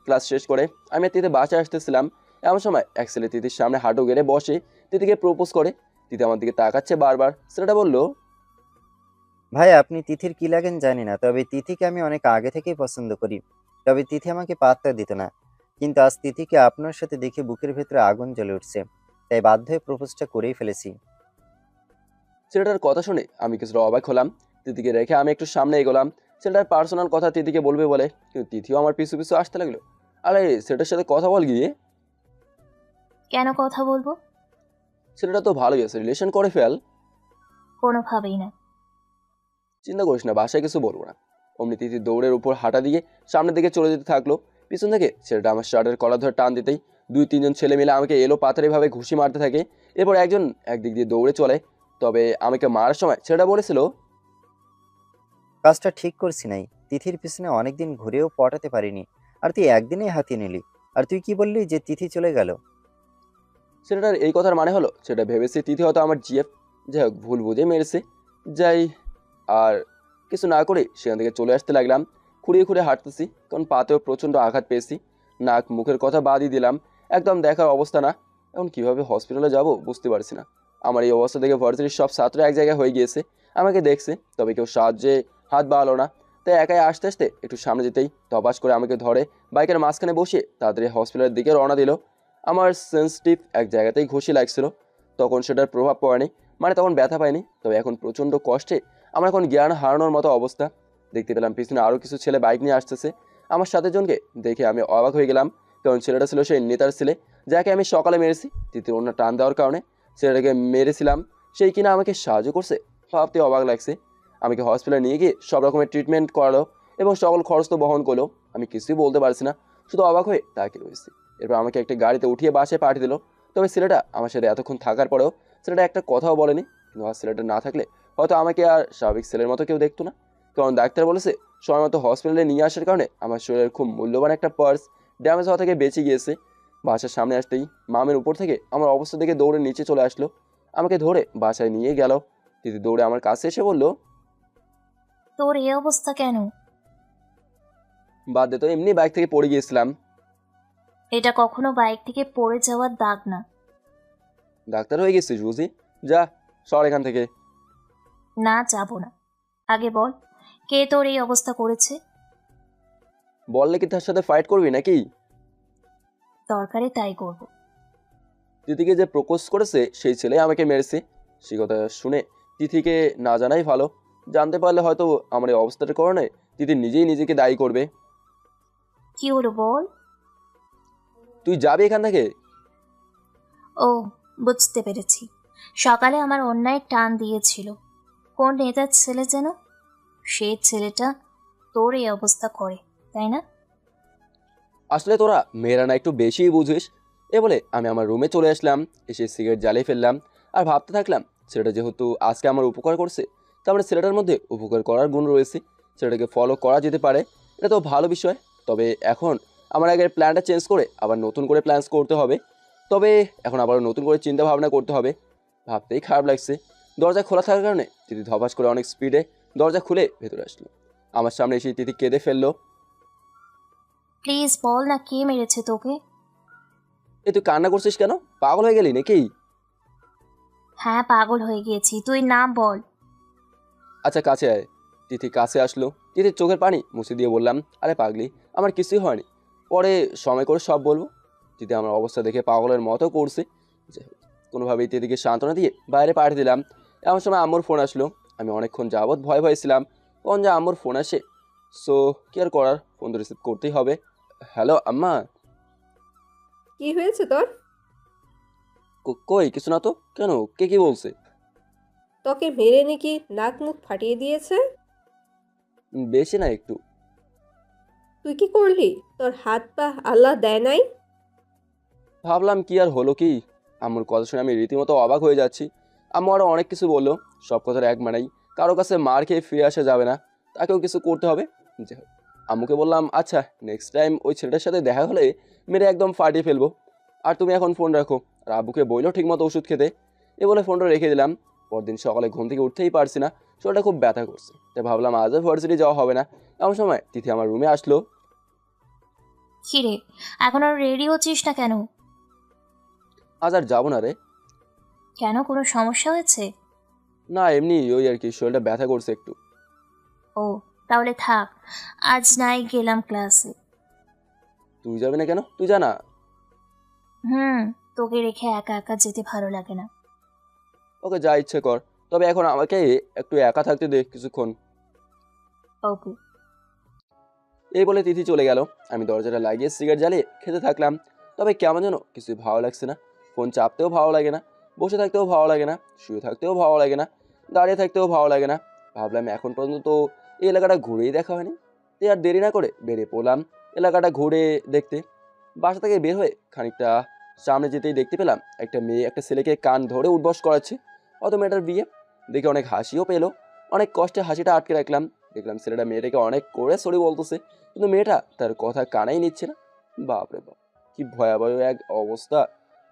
ক্লাস শেষ করে আমি আর তিথি বাসায় আসতেছিলাম। এমন সময় এক ছেলে তিথির সামনে হাঁটু গেড়ে বসে তিথিকে প্রপোজ করে। তিথি আমার দিকে তাকাচ্ছে বারবার। ছেলেটা বলল, ভাই আপনি তিথির কি লাগেন জানি না, তবে তিথিকে আমি অনেক আগে থেকেই পছন্দ করি। তবে তিথি আমাকে পাত্তা দিত না, কিন্তু আজ তিথিকে আপনার সাথে দেখে বুকের ভেতরে আগুন জ্বলে উঠছে, তাই বাধ্য হয়ে প্রপোজটা করেই ফেলেছি। ছেলেটার কথা শুনে আমি কিছুটা অবাক হলাম। তিথিকে রেখে আমি একটু সামনে এগোলাম। ছেলেটার পার্সোনাল কথা তিথিকে বলবে বলে, কিন্তু তিথিও আমার পিছু পিছু আসতে লাগলো। আরে ছেলেটার সাথে কথা বল গিয়ে। কেন কথা বলবো? ছেলেটা তো ভালোই আছে, রিলেশন করে ফেল। কোনোভাবেই না। চিন্তা করিস না, বাসায় কিছু বলবো না। অমনি তিথি দৌড়ের উপর হাঁটা দিয়ে সামনের দিকে চলে যেতে থাকলো। পিছন থেকে ছেলেটা আমার শার্টের কলার ধরে টান দিতেই 2-3 জন ছেলে মিলে আমাকে এলো পাতারিভাবে ঘুষি মারতে থাকে। এরপর একজন একদিক দিয়ে দৌড়ে চলে। তবে আমাকে মারার সময় ছেলেটা বলেছিল, কাজটা ঠিক করছি নাই। তিথির পিছনে অনেকদিন ঘুরেও পটাতে পারিনি, আর তুই একদিনেই হাতিয়ে নিলি। আর তুই কি বললি যে তিথি চলে গেল? ছেলেটার এই কথার মানে হলো সেটা ভেবেছে তিথি হয়তো আমার জিএফ। যাই হোক, ভুল বুঝে মেরেছে। যাই, আর কিছু না করে সেখান থেকে চলে আসতে লাগলাম। খুঁড়িয়ে খুঁড়িয়ে হাঁটতেছি, কারণ পাতেও প্রচণ্ড আঘাত পেয়েছি। নাক মুখের কথা বাদই দিলাম, একদম দেখার অবস্থা না। এখন কীভাবে হসপিটালে যাব বুঝতে পারছি না। আমার এই অবস্থা দেখে ভার্সিটির সব ছাত্র এক জায়গায় হয়ে গিয়েছে, আমাকে দেখছে, তবে কেউ সাহায্যে হাত বাড়ালো না। তাই একাই আসতে আসতে একটু সামনে যেতেই ধপাস করে আমাকে ধরে বাইকের মাঝখানে বসিয়ে তাড়াতাড়ি হসপিটালের দিকে রওনা দিল। আমার সেন্সিটিভ এক জায়গাতেই ঘুষি লাগছিল, তখন সেটার প্রভাব পড়েনি, মানে তখন ব্যথা পায়নি। তবে এখন প্রচণ্ড কষ্টে আমার এখন জ্ঞান হারানোর মতো অবস্থা। দেখতে পেলাম পিছনে আরও কিছু ছেলে বাইক নিয়ে আসতেছে। আমার সাথে জনকে দেখে আমি অবাক হয়ে গেলাম, কারণ ছেলেটা ছিল সেই নেতার ছেলে যাকে আমি সকালে মেরেছি। তৃতীয় অন্য টান দেওয়ার কারণে ছেলেটাকে মেরেছিলাম, সেই কিনা আমাকে সাহায্য করছে। ভাবতে অবাক লাগছে। আমাকে হসপিটালে নিয়ে গিয়ে সব রকমের ট্রিটমেন্ট করালো এবং সকল খরচ তো বহন করলো। আমি কিছুই বলতে পারছি না, শুধু অবাক হয়ে তাকিয়ে রয়েছি। এরপর আমাকে একটা গাড়িতে উঠিয়ে বাসায় পাঠিয়ে দিল। তবে ছেলেটা আমার সাথে এতক্ষণ থাকার পরেও ছেলেটা একটা কথাও বলেনি। কিন্তু আর ছেলেটা না থাকলে হয়তো আমাকে আর স্বাভাবিক ছেলের মতো কেউ দেখতো না, কারণ ডাক্তার বলেছে সময় মতো হসপিটালে নিয়ে আসার কারণে আমার শরীরের খুব মূল্যবান একটা পার্স ড্যামেজ হওয়া থেকে বেঁচে গিয়েছে। বাসার সামনে আসতেই মামের উপর থেকে আমার অবস্থা দেখে দৌড়ে নিচে চলে আসলো, আমাকে ধরে বাসায় নিয়ে গেল। দিদি দৌড়ে আমার কাছে এসে বলল, তোর এই অবস্থা কেন? বাদ দে তো, এমনি বাইক থেকে পড়ে গিয়েছিলাম। এটা কখনো বাইক থেকে পড়ে যাওয়ার দাগ না। ডাক্তার হয়ে গেছিস বুঝি, যা সর এখান থেকে। না, যাব না। আগে বল, কে তোর এই অবস্থা করেছে? বললে কি তার সাথে ফাইট করবি নাকি? দরকারে তাই করব। তিথিকে যে প্রপোজ করেছে সেই ছেলে আমাকে মেরেছে। সে কথা শুনে তিথিকে না জানাই ভালো, জানতে পারলে হয়তো আমার এই অবস্থাটার কারণে তিথি নিজেই নিজেকে দায়ী করবে। কি হলো বল? তুই যাবি এখান থেকে? ও, বুঝতে পেরেছি। সকালে আমার অন্যায় টান দিয়েছিল কোন নেতার ছেলে যেন, সেই ছেলেটা তোর এই অবস্থা করে, তাই না? আসলে তোরা মেয়েরা না একটু বেশিই বুঝিস। এ বলে আমি আমার রুমে চলে আসলাম, এসে সিগারেট জ্বালিয়ে ফেললাম। আর ভাবতে থাকলাম, ছেলেটা যেহেতু আজকে আমার উপকার করছে, তারপরে ছেলেটার মধ্যে উপকার করার গুণ রয়েছে, ছেলেটাকে ফলো করা যেতে পারে। এটা তো ভালো বিষয়। তবে এখন আমার আগের প্ল্যানটা চেঞ্জ করে আবার নতুন করে প্ল্যান্স করতে হবে। তবে এখন আবার নতুন করে চিন্তা ভাবনা করতে হবে। ভাবতেই খারাপ লাগছে। দরজা খোলা থাকার কারণে তিথি ধপাস করে অনেক স্পিডে দরজা খুলে ভেতরে আসলো। আমার সামনে এসে তিথি কেঁদে ফেললো। প্লিজ বল না, কে মেরেছে তোকে? এ তুই কান্না করছিস কেন? পাগল হয়ে গেলি নাকি? হ্যাঁ, পাগল হয়ে গিয়েছি। তুই নাম বল। আচ্ছা কাছে আয়। তিথি কাছে আসলো। তিথির চোখের পানি মুছে দিয়ে বললাম, আরে পাগলি, আমার কিছুই হয়নি, পরে সময় করে সব বলবো। তিথি আমার অবস্থা দেখে পাগলের মতো করছে। যাই হোক, কোনোভাবেই তিথিকে সান্ত্বনা দিয়ে বাইরে পাঠিয়ে দিলাম। এমন সময় আম্মুর ফোন আসলো। আমি অনেকক্ষণ যাবৎ ভয় ভয়ে ছিলাম কখন যে আম্মুর ফোন আসে। সো কি আর করার, ফোন তো রিসিভ করতেই হবে। হ্যালো আম্মা। কি হয়েছে তোর? কই কিছু না তো। কেন, কে কি বলছে? তোকে মেরে নাকি নাক মুখ ফাটিয়ে দিয়েছে? বেশি না, একটু। তুই কি করলি? তোর হাত পা আল্লাহ দেয় নাই? ভাবলাম কি আর হলো কি, আম্মুর কথা শুনে আমি রীতিমতো অবাক হয়ে যাচ্ছি। আম্মু আরও অনেক কিছু বললো, সব কথার এক মানেই কারো কাছে মার খেয়ে ফিরে আসা যাবে না, তাকেও কিছু করতে হবে। যাই হোক, আম্মুকে বললাম, আচ্ছা নেক্সট টাইম ওই ছেলেটার সাথে দেখা হলে মেরে একদম ফাটিয়ে ফেলবো। আর তুমি এখন ফোন রাখো। আর আব্বুকে বইলো ঠিকমতো ওষুধ খেতে। এ বলে ফোনটা রেখে দিলাম। পরদিন সকালে ঘুম থেকে উঠতেই পারছি না, শরীরটা খুব ব্যথা করছে। তাই ভাবলাম আজও ভার্সিটি যাওয়া হবে না। এমন সময় তিথি আমার রুমে আসলো। কিরে, এখন আর রেডি হচ্ছিস না কেন? আজ আর যাবো না রে। কেন, কোনো সমস্যা হয়েছে? না এমনি, ওই আর কি, শরীরটা ব্যথা করছে একটু। ও, তাহলে থাক, আজ নাই গেলাম ক্লাসে। তুই যাবি না কেন? তুই যা না। তোকে রেখে একা একা যেতে ভালো লাগে না। ওকে, যা ইচ্ছে কর, তবে এখন আমাকে একটু একা থাকতে দে কিছুক্ষণ। ওকে। এই বলে তিথি চলে গেল। আমি দরজাটা লাগিয়ে সিগারেট জ্বালিয়ে খেতে থাকলাম। তবে কেমন যেন কিছুই ভালো লাগছে না। ফোন চাপতেও ভালো লাগে না, বসে থাকতেও ভালো লাগে না, শুয়ে থাকতেও ভালো লাগে না, দাঁড়িয়ে থাকতেও ভালো লাগে না। ভাবলাম এখন পর্যন্ত তো এই এলাকাটা ঘুরেই দেখা হয়নি। তাই আর দেরি না করে বেরিয়ে পড়লাম এলাকাটা ঘুরে দেখতে। বাসা থেকে বের হয়ে খানিকটা সামনে যেতেই দেখতে পেলাম একটা মেয়ে একটা ছেলেকে কান ধরে উঠবস করাচ্ছে। অত মেয়েটার বিয়ে দেখে অনেক হাসিও পেলো। অনেক কষ্টে হাসিটা আটকে রাখলাম। দেখলাম ছেলেটা মেয়েটাকে অনেক করে সরি বলতেছে, কিন্তু মেয়েটা তার কথা কানেই নিচ্ছে না। বাপরে বাপ, কি ভয়াবহ এক অবস্থা।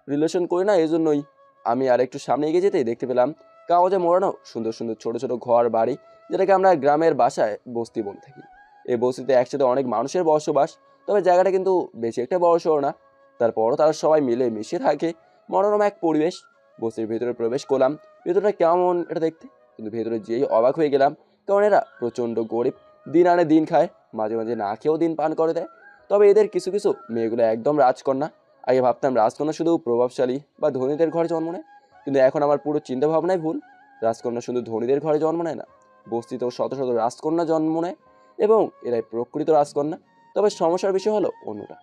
রিলেশন করি না, এই জন্যই। আমি আর একটু সামনে এগিয়ে যেতেই দেখতে পেলাম কাগজে মোড়ানো সুন্দর সুন্দর ছোট ছোট ঘর বাড়ি, যেটাকে আমরা গ্রামের বাসায় বস্তি বলে থাকি। এই বস্তিতে একসাথে অনেক মানুষের বসবাস, তবে জায়গাটা কিন্তু বেশি একটা বড় সড়ো না। তারপরও তারা সবাই মিলে মিশে থাকে, মনোরম এক পরিবেশ। বস্তির ভেতরে প্রবেশ করলাম। ভেতরটা কেমন এটা দেখতে, কিন্তু ভেতরে যেই অবাক হয়ে গেলাম, কারণ এরা প্রচণ্ড গরিব, দিন আনে দিন খায়, মাঝে মাঝে না খেয়েও দিন পান করে দেয়। তবে এদের কিছু কিছু মেয়েগুলো একদম রাজকন্যা। আগে ভাবতাম রাজকন্যা শুধু প্রভাবশালী বা ধনীদের ঘরে জন্ম নেয়, কিন্তু এখন আমার পুরো চিন্তা ভাবনাই ভুল। রাজকন্যা শুধু ধনীদের ঘরে জন্ম নেয় না, বস্তিতেও শত শত রাজকন্যা জন্ম নেয়, এবং এরাই প্রকৃত রাজকন্যা। তবে সমস্যার বিষয় হলো অন্যটা।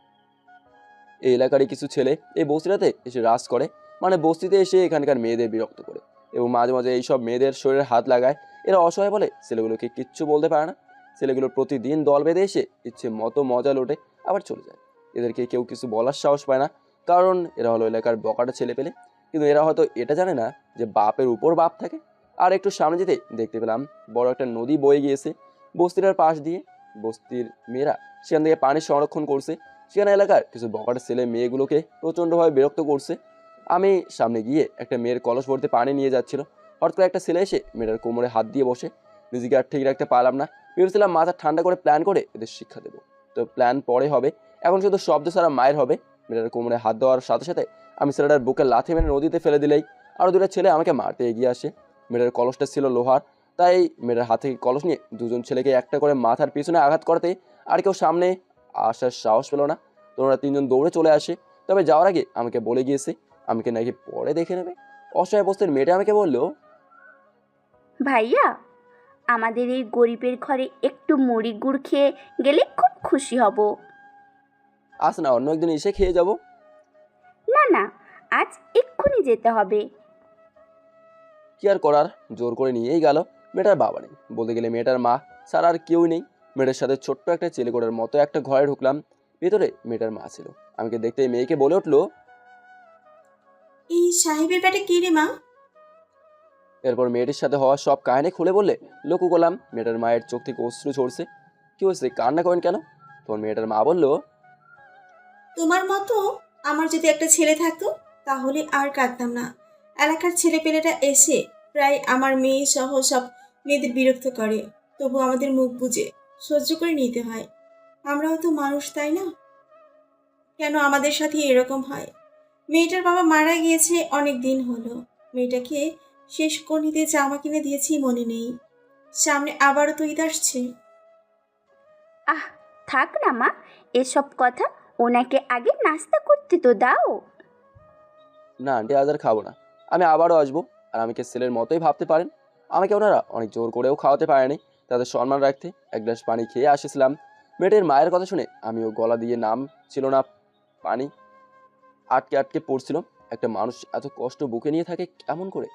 এই এলাকারই কিছু ছেলে এই বস্তিটাতে এসে রাজ করে, মানে বস্তিতে এসে এখানকার মেয়েদের বিরক্ত করে, এবং মাঝে মাঝে এইসব মেয়েদের শরীরে হাত লাগায়। এরা অসহায় বলে ছেলেগুলোকে কিচ্ছু বলতে পারে না। ছেলেগুলো প্রতিদিন দল বেঁধে এসে ইচ্ছে মতো মজা লোটে, আবার চলে যায়। এদেরকে কেউ কিছু বলার সাহস পায় না, কারণ এরা হলো এলাকার বকাটা ছেলে পেলে। কিন্তু এরা হয়তো এটা জানে না যে বাপের উপর বাপ থাকে। আর একটু সামনে যেতে দেখতে পেলাম বড় একটা নদী বয়ে গিয়েছে বস্তিটার পাশ দিয়ে। বস্তির মেয়েরা সেখান থেকে পানি সংরক্ষণ করছে। সেখানে এলাকার কিছু বকাটা ছেলে মেয়েগুলোকে প্রচণ্ডভাবে বিরক্ত করছে। আমি সামনে গিয়ে একটা মেয়ের কলস ভর্তি পানি নিয়ে যাচ্ছিল। হঠাৎ করে একটা ছেলে এসে মেয়েটার কোমরে হাত দিয়ে বসে। নিজেকে আর ঠিক রাখতে পারলাম না। ভেবেছিলাম মাথা ঠান্ডা করে প্ল্যান করে এদের শিক্ষা দেবো, তো প্ল্যান পরে হবে। এখন শুধু শব্দ ছাড়া মায়ের হবে। মেয়েটার কোমরে হাত দেওয়ার সাথে সাথে আমি ছেলেটার বুকে লাথি মেরে নদীতে ফেলে দিলেই আরও দুটো ছেলে আমাকে মারতে এগিয়ে আসে। মেয়েটার কলসটা ছিল লোহার, তাই মেয়েটার হাত থেকে কলস নিয়ে দুজন ছেলেকে একটা করে মাথার পিছনে আঘাত করতে আর কেউ সামনে আসার সাহস পেল না। তোমরা তিনজন দৌড়ে চলে আসে। তবে যাওয়ার আগে আমাকে বলে গিয়েছে আমাকে নাকি পরে দেখে নেবে। অসহায় অবস্থার মেয়েটা আমাকে বললো, ভাইয়া, আমাদের এই গরিবের ঘরে একটু মুড়ি গুড় খেয়ে গেলে খুব খুশি হব। আস না, অন্য একদিন এসে খেয়ে যাব। না না, আজ এক্ষুনি যেতে হবে। কি আর করার, জোর করে নিয়েই গেল। মেয়েটার বাবা নেই, বলতে গেলে মেয়েটার মা ছাড়া আর কেউ নেই। মেয়েটার সাথে ছোট্ট একটা ছেলেকোটার মতো একটা ঘরে ঢুকলাম। ভেতরে মেয়েটার মা ছিল। আমাকে দেখতে মেয়েকে বলে উঠলো, এই সাহেবের ব্যাটা কে রে মা? এরপর মেয়েটির সাথে হওয়া সব কাহিনী খুলে বললে লক্ষ্য করলাম মেয়েটার মায়ের চোখ থেকে অশ্রু ঝরছে। কি হয়েছে, কান্না করেন কেন? তখন মেয়েটার মা বলল, তোমার মতো আমার যদি একটা ছেলে থাকতো তাহলে আর কাঁদতাম না। এলাকার ছেলেপেলেরা এসে প্রায় আমার মেয়ে সহ সব মেয়েদের বিরক্ত করে, তবু আমাদের মুখ বুজে সহ্য করে নিতে হয়। আমরাও তো মানুষ, তাই না? কেন আমাদের সাথে এরকম হয়? মেয়েটার বাবা মারা গিয়েছে অনেক দিন হলো। মেয়েটাকে শেষ কর্ণিতে জামা কিনে দিয়েছি মনে নেই। সামনে আবারও তো ঈদ আসছে। আহ, থাক না মা এসব কথা, ওনাকে আগে নাস্তা করতে তো দাও। না আন্টি, আজ আর খাবো না, আমি আবারও আসবো। আর আমাকে ছেলের মতোই ভাবতে পারেন। আমাকে ওনারা অনেক জোর করেও খাওয়াতে পারেনি, তাদের সম্মান রাখতে এক গ্লাস পানি খেয়ে আসেছিলাম। মেয়েটির মায়ের কথা শুনে আমিও গলা দিয়ে নাম ছিল না, পানি আটকে আটকে পড়ছিল। একটা মানুষ এত কষ্ট বুকে নিয়ে থাকে কেমন করে?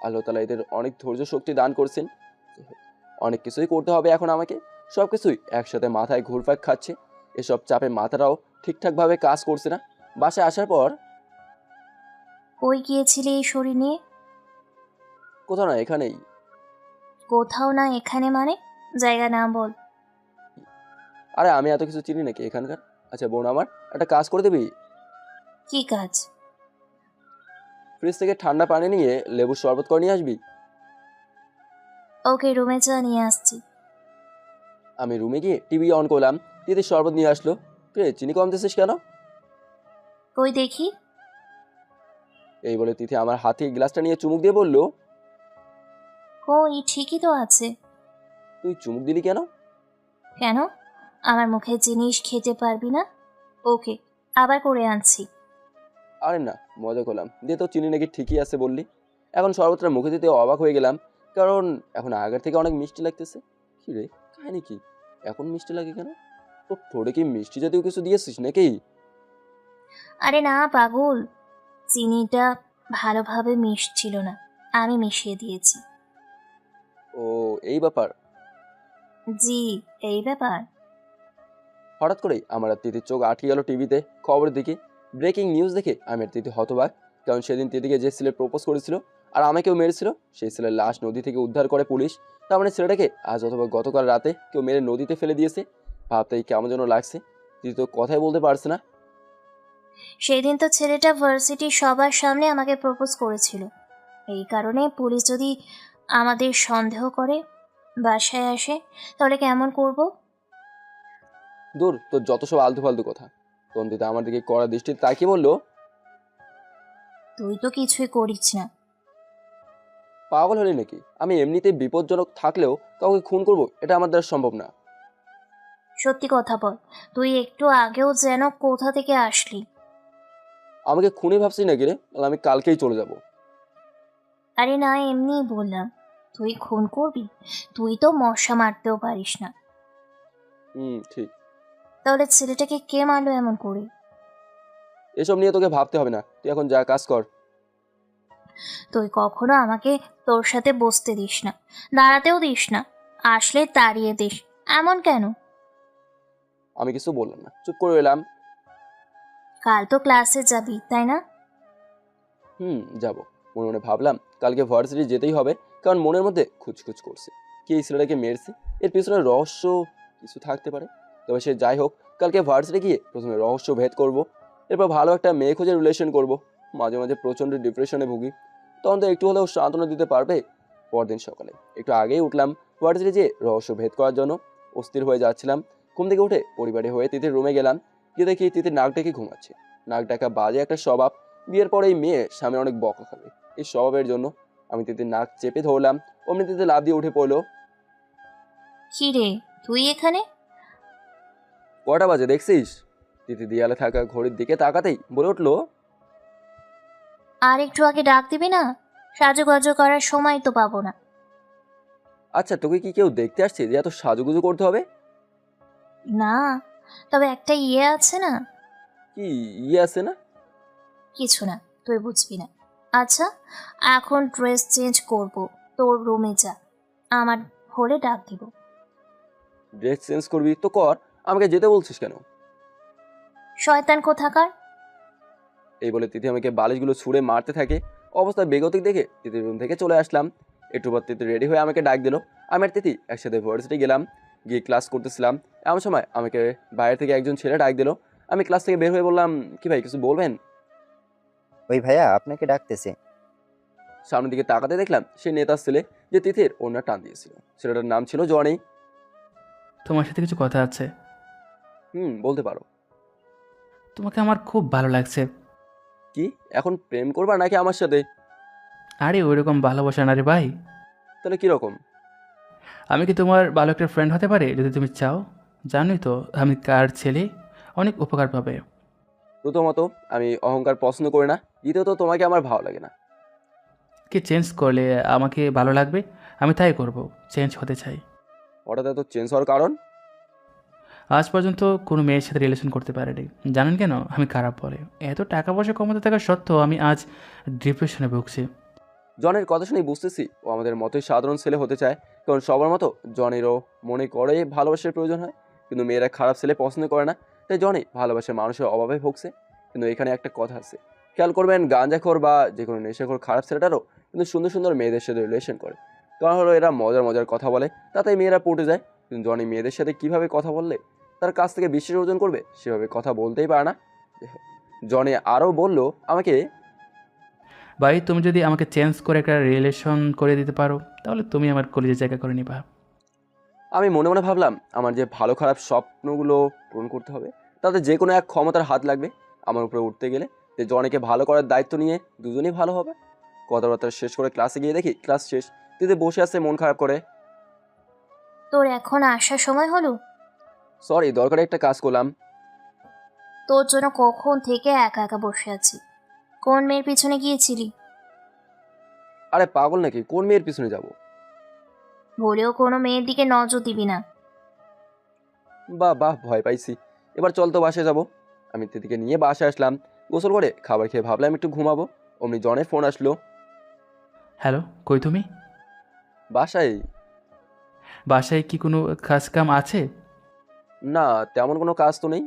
আল্লাহ তাআলা এদের অনেক ধৈর্য শক্তি দান করছেন। অনেক কিছুই করতে হবে এখন আমাকে, সব কিছুই একসাথে মাথায় ঘুরপাক খাচ্ছে। এসব চাপে মাথাটাও ঠিকঠাকভাবে কাজ করছে না। বাসায় আসার পর, কই গিয়েছিলে এই শরীর নিয়ে? কোথাও না, এখানেই। কোথাও না এখানে মানে? জায়গা না বল। আরে আমি এত কিছু চিনি নাকি এখানকার? আচ্ছা বোন আমার, একটা কাজ করে দিবি? কি কাজ? ফ্রিজ থেকে ঠান্ডা পানি নিয়ে লেবুর শরবত করে নিয়ে আসবি। ওকে, রুমে যা, নিয়ে আসছি। আমি রুমে গিয়ে টিভি অন করলাম। দিদি শরবত নিয়ে আসলো। রে, চিনি কম দিছিস কেন? কই দেখি। এই বলে তিথি আমার হাতে গ্লাসটা নিয়ে চুমুক দিয়ে বলল, কই, ঠিকই তো আছে। তুই চুমুক দিলি কেন? কেন? আমার মুখের জিনিস খেতে পারবি না? ওকে, আবার করে আনছি। আরে না, মজা করলাম। দিয়ে তো চিনি নাকি ঠিকই আছে বললি। এখন শরবতটা মুখে দিতে অবাক হয়ে গেলাম, কারণ এখন আগের থেকে অনেক মিষ্টি লাগতেছে। কি রে, কাহিনি কি? এখন মিষ্টি লাগে কেন? তো ঠোঁটে কি মিষ্টি জাতীয় কিছু দিয়েছিস নাকি? আরে না পাগল, চিনিটা ভালোভাবে মিশছিল না, আমি মিশিয়ে দিয়েছি। ও, এই ব্যাপার। জি, এই ব্যাপার। হঠাৎ করেই আমার আর তিথির চোখ আটকে গেল টিভিতে খবরের দিকে। ব্রেকিং নিউজ দেখে আমি আর তিথি হতবাক, কারণ সেদিন তিথিকে যে ছেলে প্রপোজ করেছিল আর আমাকেও মেরেছিল, সেই ছেলের লাশ নদী থেকে উদ্ধার করে পুলিশ। তার মানে ছেলেটাকে আজ অথবা গতকাল রাতে কেউ মেরে নদীতে ফেলে দিয়েছে। ভাবতেই কেমন যেন লাগছে। তিথি তো কথাই বলতে পারছে না। সেদিন তো ছেলেটা ভার্সিটির সবার সামনে আমাকে প্রপোজ করেছিল। এই কারণে পুলিশ যদি আমাদের সন্দেহ করে বাসায় আসে, তাহলে কেমন করব? দূর, তোর যত সব আলতু ফালতু কথা। তন্দিতা আমার দিকে কড়া দৃষ্টিতে তাকিয়ে বলল, তুই তো কিছুই করিস না। পাগল হলি নাকি? আমি এমনিতে বিপজ্জনক থাকলেও কাউকে খুন করব এটা আমার দ্বারা সম্ভব না। সত্যি কথা বল, তুই একটু আগেও যেন কোথা থেকে আসলি। আমাকে খুনি ভাবছিস নাকি রে? তাহলে আমি কালকেই চলে যাব। আরে না, এমনিই বললাম। তুই খুন করবি? তুই তো মশা মারতেও পারিস না। ঠিক। তাহলে ছেলেটাকে কে মারলো এমন করে? এসব নিয়ে তোকে ভাবতে হবে না, তুই এখন যা কাজ কর। তুই কখনো আমাকে তোর সাথে বসতে দিস না, দাঁড়াতেও দিস না, আসলে তাড়িয়ে দিস। এমন কেন? আমি কিছু বললাম না, চুপ করে এলাম। কাল তো ক্লাসে যাবি, তাই না? যাব। মনে মনে ভাবলাম কালকে ভার্সিটি যেতেই হবে, কারণ মনের মধ্যে খুঁজখুজ করছে কি এই ছেলেটাকে মেরেছে, এর পিছনে রহস্য কিছু থাকতে পারে। তবে সে যাই হোক, কালকে ভার্সিটি গিয়ে প্রথমে রহস্য ভেদ করব, এরপর ভালো একটা মেয়ে খুঁজে রিলেশন করব। মাঝে মাঝে প্রচণ্ড ডিপ্রেশনে ভুগি, তখন তো একটু হলেও সান্ত্বনা দিতে পারবে। পরদিন সকালে একটু আগেই উঠলাম ভার্সিটি যেয়ে রহস্য ভেদ করার জন্য। অস্থির হয়ে যাচ্ছিলাম। ঘুম থেকে উঠে পরিবারে হয়ে তিথির রুমে গেলাম। গিয়ে দেখি তিথির নাক ডেকে ঘুমাচ্ছে। নাক ডাকা বাজে একটা স্বভাব। বিয়ের পরে এই মেয়ে স্বামী অনেক বকা খাবে এই স্বভাবের জন্য। আমি তিথির নাক চেপে ধরলাম, অমনি তিথি লাফ দিয়ে উঠে পড়লো। কি রে, তুই এখানে? কটা বাজে দেখছিস? তিথি দেয়ালে থাকা ঘড়ির দিকে তাকাতেই বলে উঠলো, আর একটু আগে ডাক দিবি না? সাজুগুজু করার সময় তো পাবো না। আচ্ছা তোকে কি কেউ দেখতে আসছে যে এত সাজুগুজু করতে হবে? না, তবে একটা ইয়ে আছে না। কি ইয়ে আছে না? কিছু না, তুই বুঝবি না। আচ্ছা, এখন ড্রেস চেঞ্জ করব, তোর রুমে যা, আমার হলে ডাক দিব। ড্রেস চেঞ্জ করবি তো কর, আমাকে যেতে বলছিস কেন? শয়তান কোথাকার! এই বলে তিথি আমাকে বালিশগুলো ছুঁড়ে মারতে থাকে। অবস্থা বেগতিক দেখে তিথির রুম থেকে চলে আসলাম। একটু পর তিথি রেডি হয়ে আমাকে ডাক দিল। আমি আর তিথি একসাথে ভার্সিটি গেলাম। গিয়ে ক্লাস করতেছিলাম, এমন সময় আমাকে বাইরে থেকে একজন ছেলে ডাক দিল। আমি ক্লাস থেকে বের হয়ে বললাম, কি ভাই কিছু বলবেন? ওই ভাইয়া আপনাকে ডাকতেছে। সামনের দিকে তাকাতে দেখলাম সে নেতার ছেলে যে তিথির ওনার টান দিয়েছিল। ছেলেটার নাম ছিল জনি। তোমার সাথে কিছু কথা আছে। বলতে পারো। তোমাকে আমার খুব ভালো লাগছে। কি এখন প্রেম করবা নাকি আমার সাথে? আরে ওইরকম ভালোবাসা না রে ভাই। তাহলে কিরকম? আমি কি তোমার ভালো একটা ফ্রেন্ড হতে পারি যদি তুমি চাও? জানোই তো আমি কার ছেলে, অনেক উপকার পাবে। প্রথমত আমি অহংকার পছন্দ করি না, দ্বিতীয়ত তোমাকে আমার ভালো লাগে না। কি চেঞ্জ করলে আমাকে ভালো লাগবে, আমি তাই করব। চেঞ্জ হতে চাই। হঠাৎ এত চেঞ্জ হওয়ার কারণ? আজ পর্যন্ত কোনো মেয়ের সাথে রিলেশন করতে পারিনি। জানেন কেন? আমি খারাপ বলে। এত টাকা পয়সা কমাতে থাকা সত্ত্বেও আমি আজ ডিপ্রেশনে ভুগছি। জনের কথা শুনে বুঝতেছি ও আমাদের মতোই সাধারণ ছেলে হতে চায়, কারণ সবার মতো জনেরও মনে করে ভালোবাসার প্রয়োজন হয়, কিন্তু মেয়েরা খারাপ ছেলে পছন্দ করে না। তাই জনি ভালোবাসার মানুষের অভাবে ভুগছে। কিন্তু এখানে একটা কথা আছে, খেয়াল করবেন, গাঁজাখোর বা যে কোনো নেশাখোর খারাপ ছেলেটারও কিন্তু সুন্দর সুন্দর মেয়েদের সাথে রিলেশন করে। কারণ হলো এরা মজার মজার কথা বলে, তাতে মেয়েরা পটে যায়। কিন্তু জনি মেয়েদের সাথে কিভাবে কথা বললে তার কাছ থেকে বিশ্বাস অর্জন করবে, সেভাবে কথা বলতেই পারে না। জনি আরও বলল আমাকে, ভাই তুমি যদি আমাকে চেঞ্জ করে একটা রিলেশন করে দিতে পারো তাহলে তুমি আমার কলেজে জায়গা করে নিবা। আমি মনে মনে ভাবলাম আমার যে ভালো খারাপ স্বপ্নগুলো পূরণ করতে হবে, তাতে যে কোনো এক ক্ষমতার হাত লাগবে আমার উপরে উঠতে গেলে। যে জনেকে ভালো করার দায়িত্ব নিয়ে দুজনেই ভালো হবে। কথাবার্তা শেষ করে ক্লাসে গিয়ে দেখি ক্লাস শেষ। তিথি বসে আছে মন খারাপ করে। তোর এখন আসার সময় হলো? সরি, দরকারি একটা কাজ করলাম। তোর জন্য কখন থেকে একা একা বসে আছি। কোন মেয়ের পিছনে গিয়েছিলি? আরে পাগল নাকি, কোন মেয়ের পিছনে যাব? বলেও কোনো মেয়ের দিকে নজর দিবি না। বাহ বাহ, ভয় পাইছি। এবার চল তো বাসায় যাব। আমি তিথিকে নিয়ে বাসায় আসলাম। গোসল করে খাবার খেয়ে ভাবলাম একটু ঘুমাবো, অমনি জনের ফোন আসলো। হ্যালো, কই তুমি? বাসায়। বাসায় কি কোনো কাজ কাম আছে? না, তেমন কোনো কাজ তো নেই।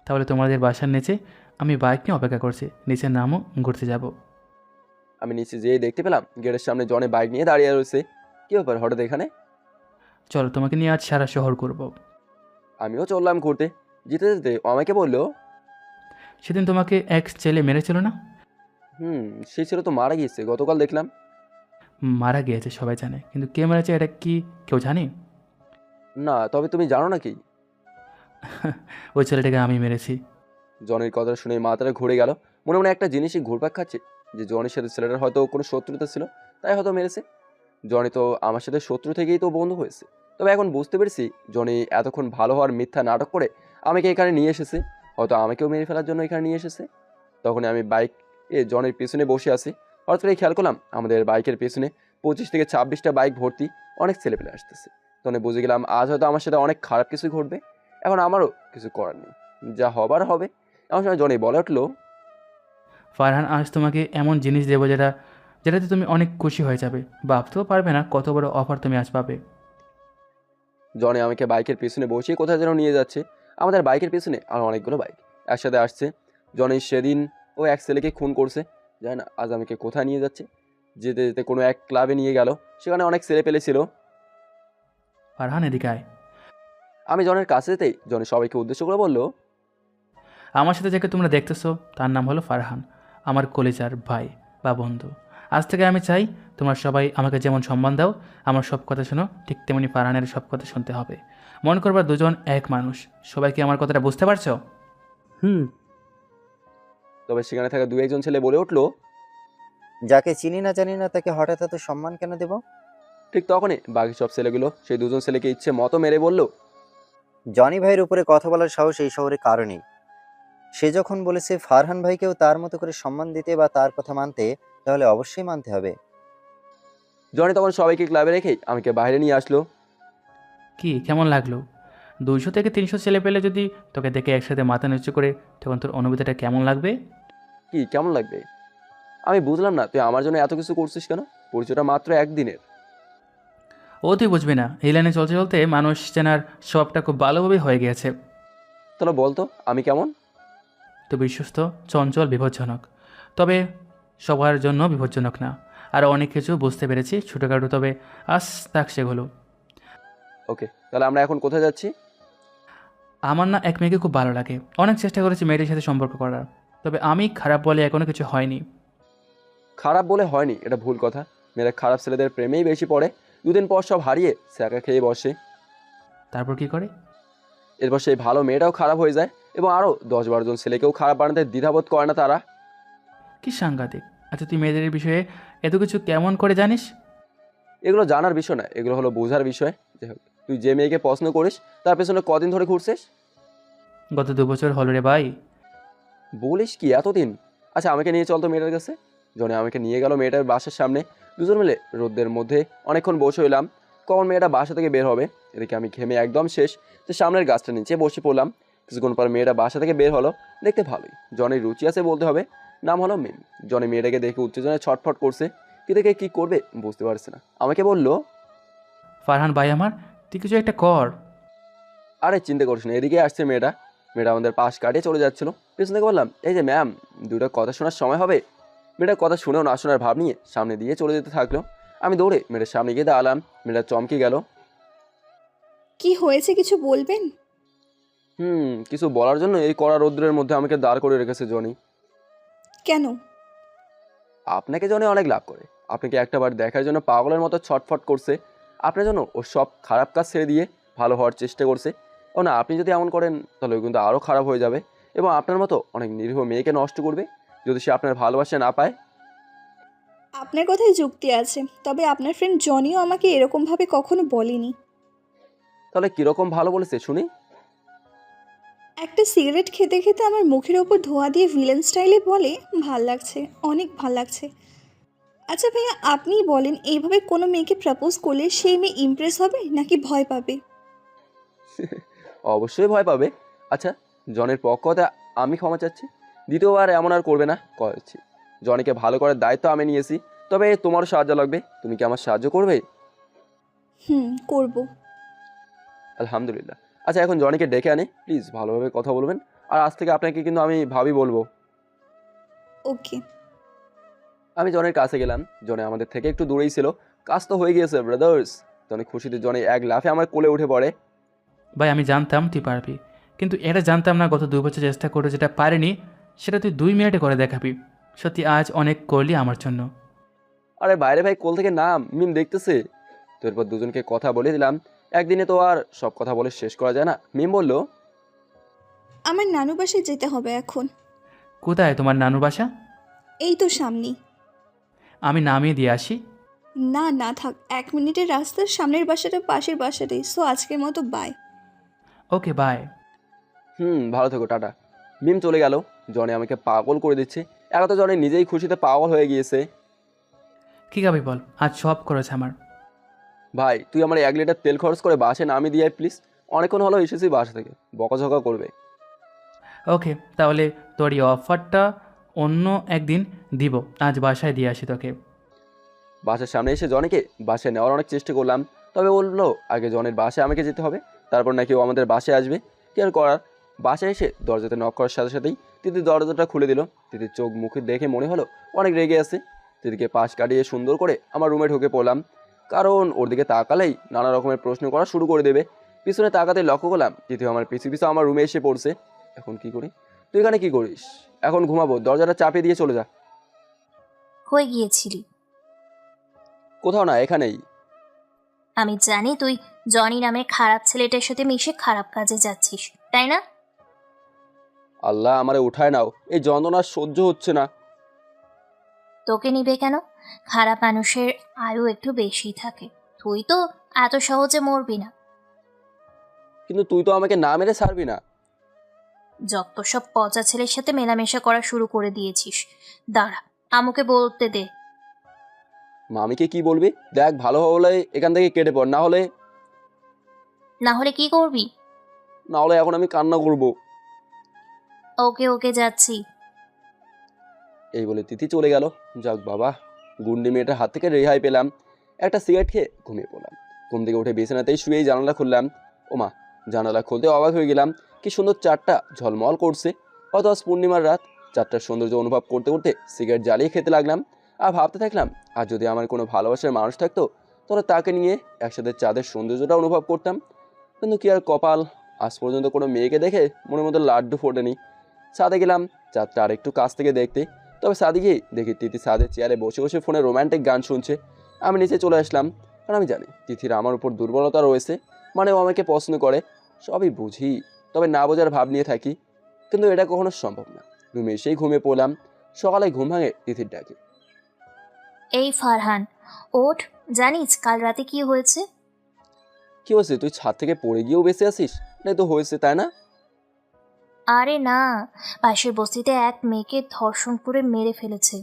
তাহলে তোমাদের বাসার নিচে আমি বাইক নিয়ে অপেক্ষা করছি, নিচে নামও, ঘুরতে যাব। আমি নিচে যেয়ে দেখতে পেলাম গেটের সামনে জনে বাইক নিয়ে দাঁড়িয়ে রয়েছে। কি ব্যাপার হঠাৎ এখানে? চলো তোমাকে নিয়ে আজ সারা শহর করব। আমিও চললাম ঘুরতে। যেতে যেতে ও আমাকে বললো, সেদিন তোমাকে এক ছেলে মেরেছিল না? সেই ছেলে তো মারা গিয়েছে, গতকাল দেখলাম। মারা গিয়েছে সবাই জানে, কিন্তু কে মেরেছে এটা কি কেউ জানে? না, তবে তুমি জানো নাকি? ওই ছেলেটাকে আমি মেরেছি। জনের কথা শুনে মাথাটা ঘুরে গেল। মনে মনে একটা জিনিসই ঘুরপাক খাচ্ছে যে জনের সাথে ছেলেটার হয়তো কোনো শত্রুতা ছিল, তাই হয়তো মেরেছে। জনি তো আমার সাথে শত্রু থেকেই তো বন্ধু হয়েছে। তবে এখন বুঝতে পেরেছি জনি এতক্ষণ ভালো হওয়ার মিথ্যা নাটক করে আমাকে এখানে নিয়ে এসেছে, হয়তো আমাকেও মেরে ফেলার জন্য এখানে নিয়ে এসেছে। তখনই আমি বাইক জনের পেছনে বসে আছি। হঠাৎ করে খেয়াল করলাম আমাদের বাইকের পেছনে 25 থেকে 26টা বাইক ভর্তি অনেক ছেলেপেলে আসতেছে। তখন বুঝে গেলাম আজ হয়তো আমার সাথে অনেক খারাপ কিছু ঘটবে। এখন আমারও কিছু করার নেই, যা হবার হবে। এমন সময় জনি বলে উঠলো, ফারহান, আজ তোমাকে এমন জিনিস দেবো যেটাতে তুমি অনেক খুশি হয়ে যাবে। ভাবতেও পারবে না কত বড় অফার তুমি আজ পাবে। জনি আমাকে বাইকের পেছনে বসিয়ে কোথায় যেন নিয়ে যাচ্ছে। আমাদের বাইকের পেছনে আর অনেকগুলো বাইক একসাথে আসছে। জনি সেদিন ও এক ছেলেকে খুন করছে, জানি না আজ আমাকে কোথায় নিয়ে যাচ্ছে। যেতে যেতে কোনো এক ক্লাবে নিয়ে গেল, সেখানে অনেক ছেলে পেলে ছিল। ফারহান, এদিকে আয়। আমি জনের কাছে যেতেই জনি সবাইকে উদ্দেশ্য করে বলল, আমার সাথে যাকে তোমরা দেখতেছো তার নাম হলো ফারহান, আমার কলিজার ভাই বা বন্ধু। আজ থেকে আমি চাই তোমরা সবাই আমাকে যেমন সম্মান দাও, আমার সব কথা শোনো, ঠিক তেমনি ফারহানের সব কথা শুনতে হবে। মনে করবা দুজন এক মানুষ। সবাই কি আমার কথাটা বুঝতে পারছো? হুম। তবে সেখানে থাকা দু একজন ছেলে বলে উঠলো, যাকে চিনি না জানি না তাকে হঠাৎ এত সম্মান কেন দেব? ঠিক তখনই বাকি সব ছেলেগুলো সেই দুজন ছেলেকে ইচ্ছে মতো মেরে বলল, জনি ভাইয়ের উপরে কথা বলার সাহস এই শহরে কারো নেই। সে যখন বলেছে ফারহান ভাইকেও তার মতো করে সম্মান দিতে বা তার কথা মানতে, তাহলে অবশ্যই মানতে হবে। জনি তখন সবাইকে ক্লাবে রেখেই আমাকে বাইরে নিয়ে আসলো। কি কেমন লাগলো? 200 থেকে 300 ছেলে পেলে যদি তোকে দেখে একসাথে মাথা নিচু করে, তখন তোর অনুভূতিটা কেমন লাগবে? কি কেমন লাগবে? আমি বুঝলাম না, তুই আমার জন্য এত কিছু করছিস কেন? পরিচয়টা মাত্র একদিনের। ও তুই বুঝবি না, এই লাইনে চলতে চলতে মানুষ চেনার সবটা খুব ভালোভাবেই হয়ে গিয়েছে। তাহলে বলতো আমি কেমন? তো বিশ্বস্ত, চঞ্চল, বিপজ্জনক, তবে সবার জন্য বিপজ্জনক না। আর অনেক কিছু বুঝতে পেরেছি, ছোটোখাটো, তবে আজ তাক সেগুলো। ওকে, তাহলে আমরা এখন কোথায় যাচ্ছি? আমার না এক মেয়েকে খুব ভালো লাগে, অনেক চেষ্টা করেছি মেয়েটির সাথে সম্পর্ক করার, তবে আমি খারাপ বলে এখনও কিছু হয়নি। খারাপ বলে হয়নি এটা ভুল কথা। মেয়েরা খারাপ ছেলেদের প্রেমেই বেশি পড়ে, দুদিন পর সব হারিয়ে স্যাকা খেয়ে বসে। তারপর কি করে? এরপর সেই ভালো মেয়েটাও খারাপ হয়ে যায় এবং আরও 10-12 জন ছেলেকেও খারাপ বানাতে দ্বিধাবোধ করে না তারা। কি সাংঘাতিক! আচ্ছা, তুই মেয়েদের বিষয়ে এত কিছু কেমন করে জানিস? এগুলো জানার বিষয় না, এগুলো হলো বোঝার বিষয়। যাই হোক, তুই যে মেয়েকে পছন্দ করিস তার পেছনে কদিন ধরে ঘুরছিস? গত 2 বছর হলো রে ভাই। বলিস কি, এতদিন? আচ্ছা আমাকে নিয়ে চল তো মেয়েটার কাছে। জনে আমাকে নিয়ে গেল মেয়েটার বাসার সামনে। দুজন মিলে রোদের মধ্যে অনেকক্ষণ বসে হইলাম, কখন মেয়েটা বাসা থেকে বের হবে। এদিকে আমি ঘেমে একদম শেষ, তো সামনের গাছটা নিচে বসে পড়লাম। কিছুক্ষণ পর মেয়েটা বাসা থেকে বের হলো, দেখতে ভালোই, জনের রুচি আছে বলতে হবে। নাম হলো মিম। জনে মেয়েটাকে দেখে উত্তেজনায় ছটফট করছে, কি দেখে কি করবে বুঝতে পারছে না। আমাকে বলল, ফারহান ভাই আমার, তুই কিছু একটা কর। আরে চিন্তা করিস না, এদিকে আসছে মেয়েটা। মেয়েটা আমাদের পাশ কাটিয়ে চলে যাচ্ছিল। পেছন থেকে বললাম, এই যে ম্যাম, দুটো কথা শোনার সময় হবে। মেয়েটার কথা শুনেও না শোনার ভাব নিয়ে সামনে দিয়ে চলে যেতে থাকলো। আমি দৌড়ে মেয়েটার সামনে গিয়ে দাঁড়ালাম। মেয়েটা চমকে গেল। কি হয়েছে, কিছু বলবেন? কিছু বলার জন্য এই কড়া রৌদ্রের মধ্যে আমাকে দাঁড় করে রেখেছে জনি। কেন? আপনাকে জনি অনেক লাভ করে, আপনাকে একটাবার দেখার জন্য পাগলের মতো ছটফট করছে। আপনার জন্য ও সব খারাপ কাজ ছেড়ে দিয়ে ভালো হওয়ার চেষ্টা করছে। ও না, আপনি যদি এমন করেন তাহলে ও কিন্তু আরও খারাপ হয়ে যাবে এবং আপনার মতো অনেক নিরীহ মেয়েকে নষ্ট করবে যদি সে আপনার ভালোবাসা না পায়। আপনার কথায় যুক্তি আছে, তবে আপনার ফ্রেন্ড জনিও আমাকে এরকমভাবে কখনো বলেনি। তাহলে কীরকম ভালো বলেছে শুনি? একটা সিগারেট খেতে খেতে আমার মুখের ওপর ধোঁয়া দিয়ে ভিলেন স্টাইলে বলে, ভাল লাগছে, অনেক ভাল লাগছে। আচ্ছা ভাইয়া, আপনিই বলেন, এইভাবে কোনো মেয়েকে প্রপোজ করলে সেই মেয়ে ইমপ্রেস হবে নাকি ভয় পাবে? অবশ্যই ভয় পাবে। আচ্ছা, জনের পক্ষতে আমি ক্ষমা চাচ্ছি, দ্বিতীয়বার এমন আর করবে না করেছি। জনিকে ভালো করার দায়িত্ব আমি নিয়েছি, তবে তোমারও সাহায্য লাগবে। তুমি কি আমার সাহায্য করবে? করব। আলহামদুলিল্লাহ। আচ্ছা এখন জনিকে ডেকে আনি প্লিজ, ভালোভাবে কথা বলবেন। আর আজ থেকে আপনাকে কিন্তু আমি ভাবি বলবো। ওকে। আমি জনের কাছে গেলাম। জনে আমাদের থেকে একটু দূরেই ছিল। কাজ তো হয়ে গিয়েছে ব্রাদার্স। জনে খুশিতে জনে এক লাফে আমার কোলে উঠে পড়ে। ভাই আমি জানতাম তুই পারবি, কিন্তু এটা জানতাম না গত 2 বছর চেষ্টা করে যেটা পারিনি সেটা তুই 2 মিনিটে করে দেখাবি। সত্যি আজ অনেক করলি আমার জন্য। আরে বাইরে ভাই, কোল থেকে নাম, মিম দেখতেছে। তো এরপর দুজনকে কথা বলে দিলাম। একদিনে তো আর সব কথা বলে শেষ করা যায় না। মিম বলল, আমার নানু বাসায় যেতে হবে এখন। কোথায় তোমার নানুর বাসা? এই তো সামনেই। আমি নামিয়ে দিয়ে আসি। না না থাক, 1 মিনিটের রাস্তার সামনের বাসাটা পাশের বাসাটাই। সো আজকের মতো বাই। Okay bye. ভালো থেকো, টাটা। মিম চলে গেল। জনে আমাকে পাগল করে দিচ্ছে। এখন তো জনে নিজেই খুশিতে পাগল হয়ে গিয়েছে। কী খাবি বল, আজ সব করেছে আমার। ভাই তুই আমার 1 লিটার তেল খরচ করে বাসে নামিয়ে দিয়ে প্লিজ। অনেকক্ষণ হলো এসেছি বাসা থেকে, বকাঝকা করবে। ওকে তাহলে তোর এই অফারটা অন্য একদিন দিব, আজ বাসায় দিয়ে আসি তোকে। বাসার সামনে এসে জনেকে বাসায় নেওয়ার অনেক চেষ্টা করলাম, তবে বললো আগে জনের বাসায় আমাকে যেতে হবে, তারপর নাকি ও আমাদের বাসায় আসবে। কি আর করার। বাসায় এসে দরজাতে নক করার সাথে সাথেই তিথি দরজাটা খুলে দিল। তিথির চোখ মুখে দেখে মনে হলো অনেক রেগে আছে। তিথিকে পাশ কাটিয়ে সুন্দর করে আমার রুমে ঢুকে পড়লাম, কারণ ওর দিকে তাকালেই নানা রকমের প্রশ্ন করা শুরু করে দেবে। পিছনে তাকাতে লক্ষ্য করলাম তিথি আমার পিছু পিছু আমার রুমে এসে পড়ছে। এখন কি করি? তুই এখানে কি করিস? এখন ঘুমাবো, দরজাটা চাপিয়ে দিয়ে চলে যা। হয়ে গিয়েছিলি? কোথাও না, এখানেই। আমি জানি তুই জনি নামে খারাপ ছেলেটার সাথে মিশে খারাপ কাজে যাচ্ছিস, তাই না? আল্লাহ আমারে উঠায় নাও, এই যন্ত্রণা সহ্য হচ্ছে না। তোকে নিবে কেন? খারাপ মানুষের আয়ু একটু বেশি থাকে। তুই তো এত সহজে মরবি না। কিন্তু তুই তো আমাকে না মেরে ছাড়বি না। যত সব পচা ছেলের সাথে মেলামেশা করা শুরু করে দিয়েছিস। দাঁড়া, আমাকে বলতে দে। মামিকে কি বলবি? দেখ ভালো হলে এখান থেকে কেটে পড়, না হলে কি করবি? না হলে এখন আমি কান্না করব। ওকে ওকে যাচ্ছি। এই বলে তিথি চলে গেল। যাক বাবা, গুন্ডি মেয়েটার হাত থেকে রেহাই পেলাম। একটা সিগারেট খেয়ে ঘুমিয়ে পড়লাম। ঘুম থেকে উঠে বিছানাতেই শুয়েই জানালা খুললাম। ওমা, জানালা খুলতে অবাক হয়ে গেলাম, কি সুন্দর চাঁদটা ঝলমল করছে। হয়তো আজ পূর্ণিমার রাত। চাঁদটার সৌন্দর্য অনুভব করতে করতে সিগারেট জ্বালিয়ে খেতে লাগলাম। আর ভাবতে থাকলাম, আর যদি আমার কোনো ভালোবাসার মানুষ থাকতো তাহলে তাকে নিয়ে একসাথে চাঁদের সৌন্দর্যটা অনুভব করতাম। কিন্তু কি আর কপাল, আজ পর্যন্ত কোনো মেয়েকে দেখে মনের মতো লাড্ডু ফোটেনি। ছাদে গেলাম চাঁদটা আরেকটু কাছ থেকে দেখতে। তবে ছাদে গিয়ে দেখি তিথি ছাদের চেয়ারে বসে বসে ফোনে রোম্যান্টিক গান শুনছে। আমি নিচে চলে আসলাম, কারণ আমি জানি তিথির আমার উপর দুর্বলতা রয়েছে, মানে ও আমাকে পছন্দ করে। সবই বুঝি, তবে না বোঝার ভাব নিয়ে থাকি। কিন্তু এটা কখনো সম্ভব না। রুমে এসেই ঘুমিয়ে পড়লাম। সকালে ঘুম ভাঙে তিথির ডাকে। এই ফারহান, ওঠ। জানিস কাল রাতে কি হয়েছে? কি হয়েছে? তুই ছাদ থেকে পড়ে গিয়েও বেঁচে আসিস? না তো হয়েছে, তাই না? আরে না, পাশের বস্তিতে এক মেয়েকে ধর্ষণ করে মেরে ফেলেছে।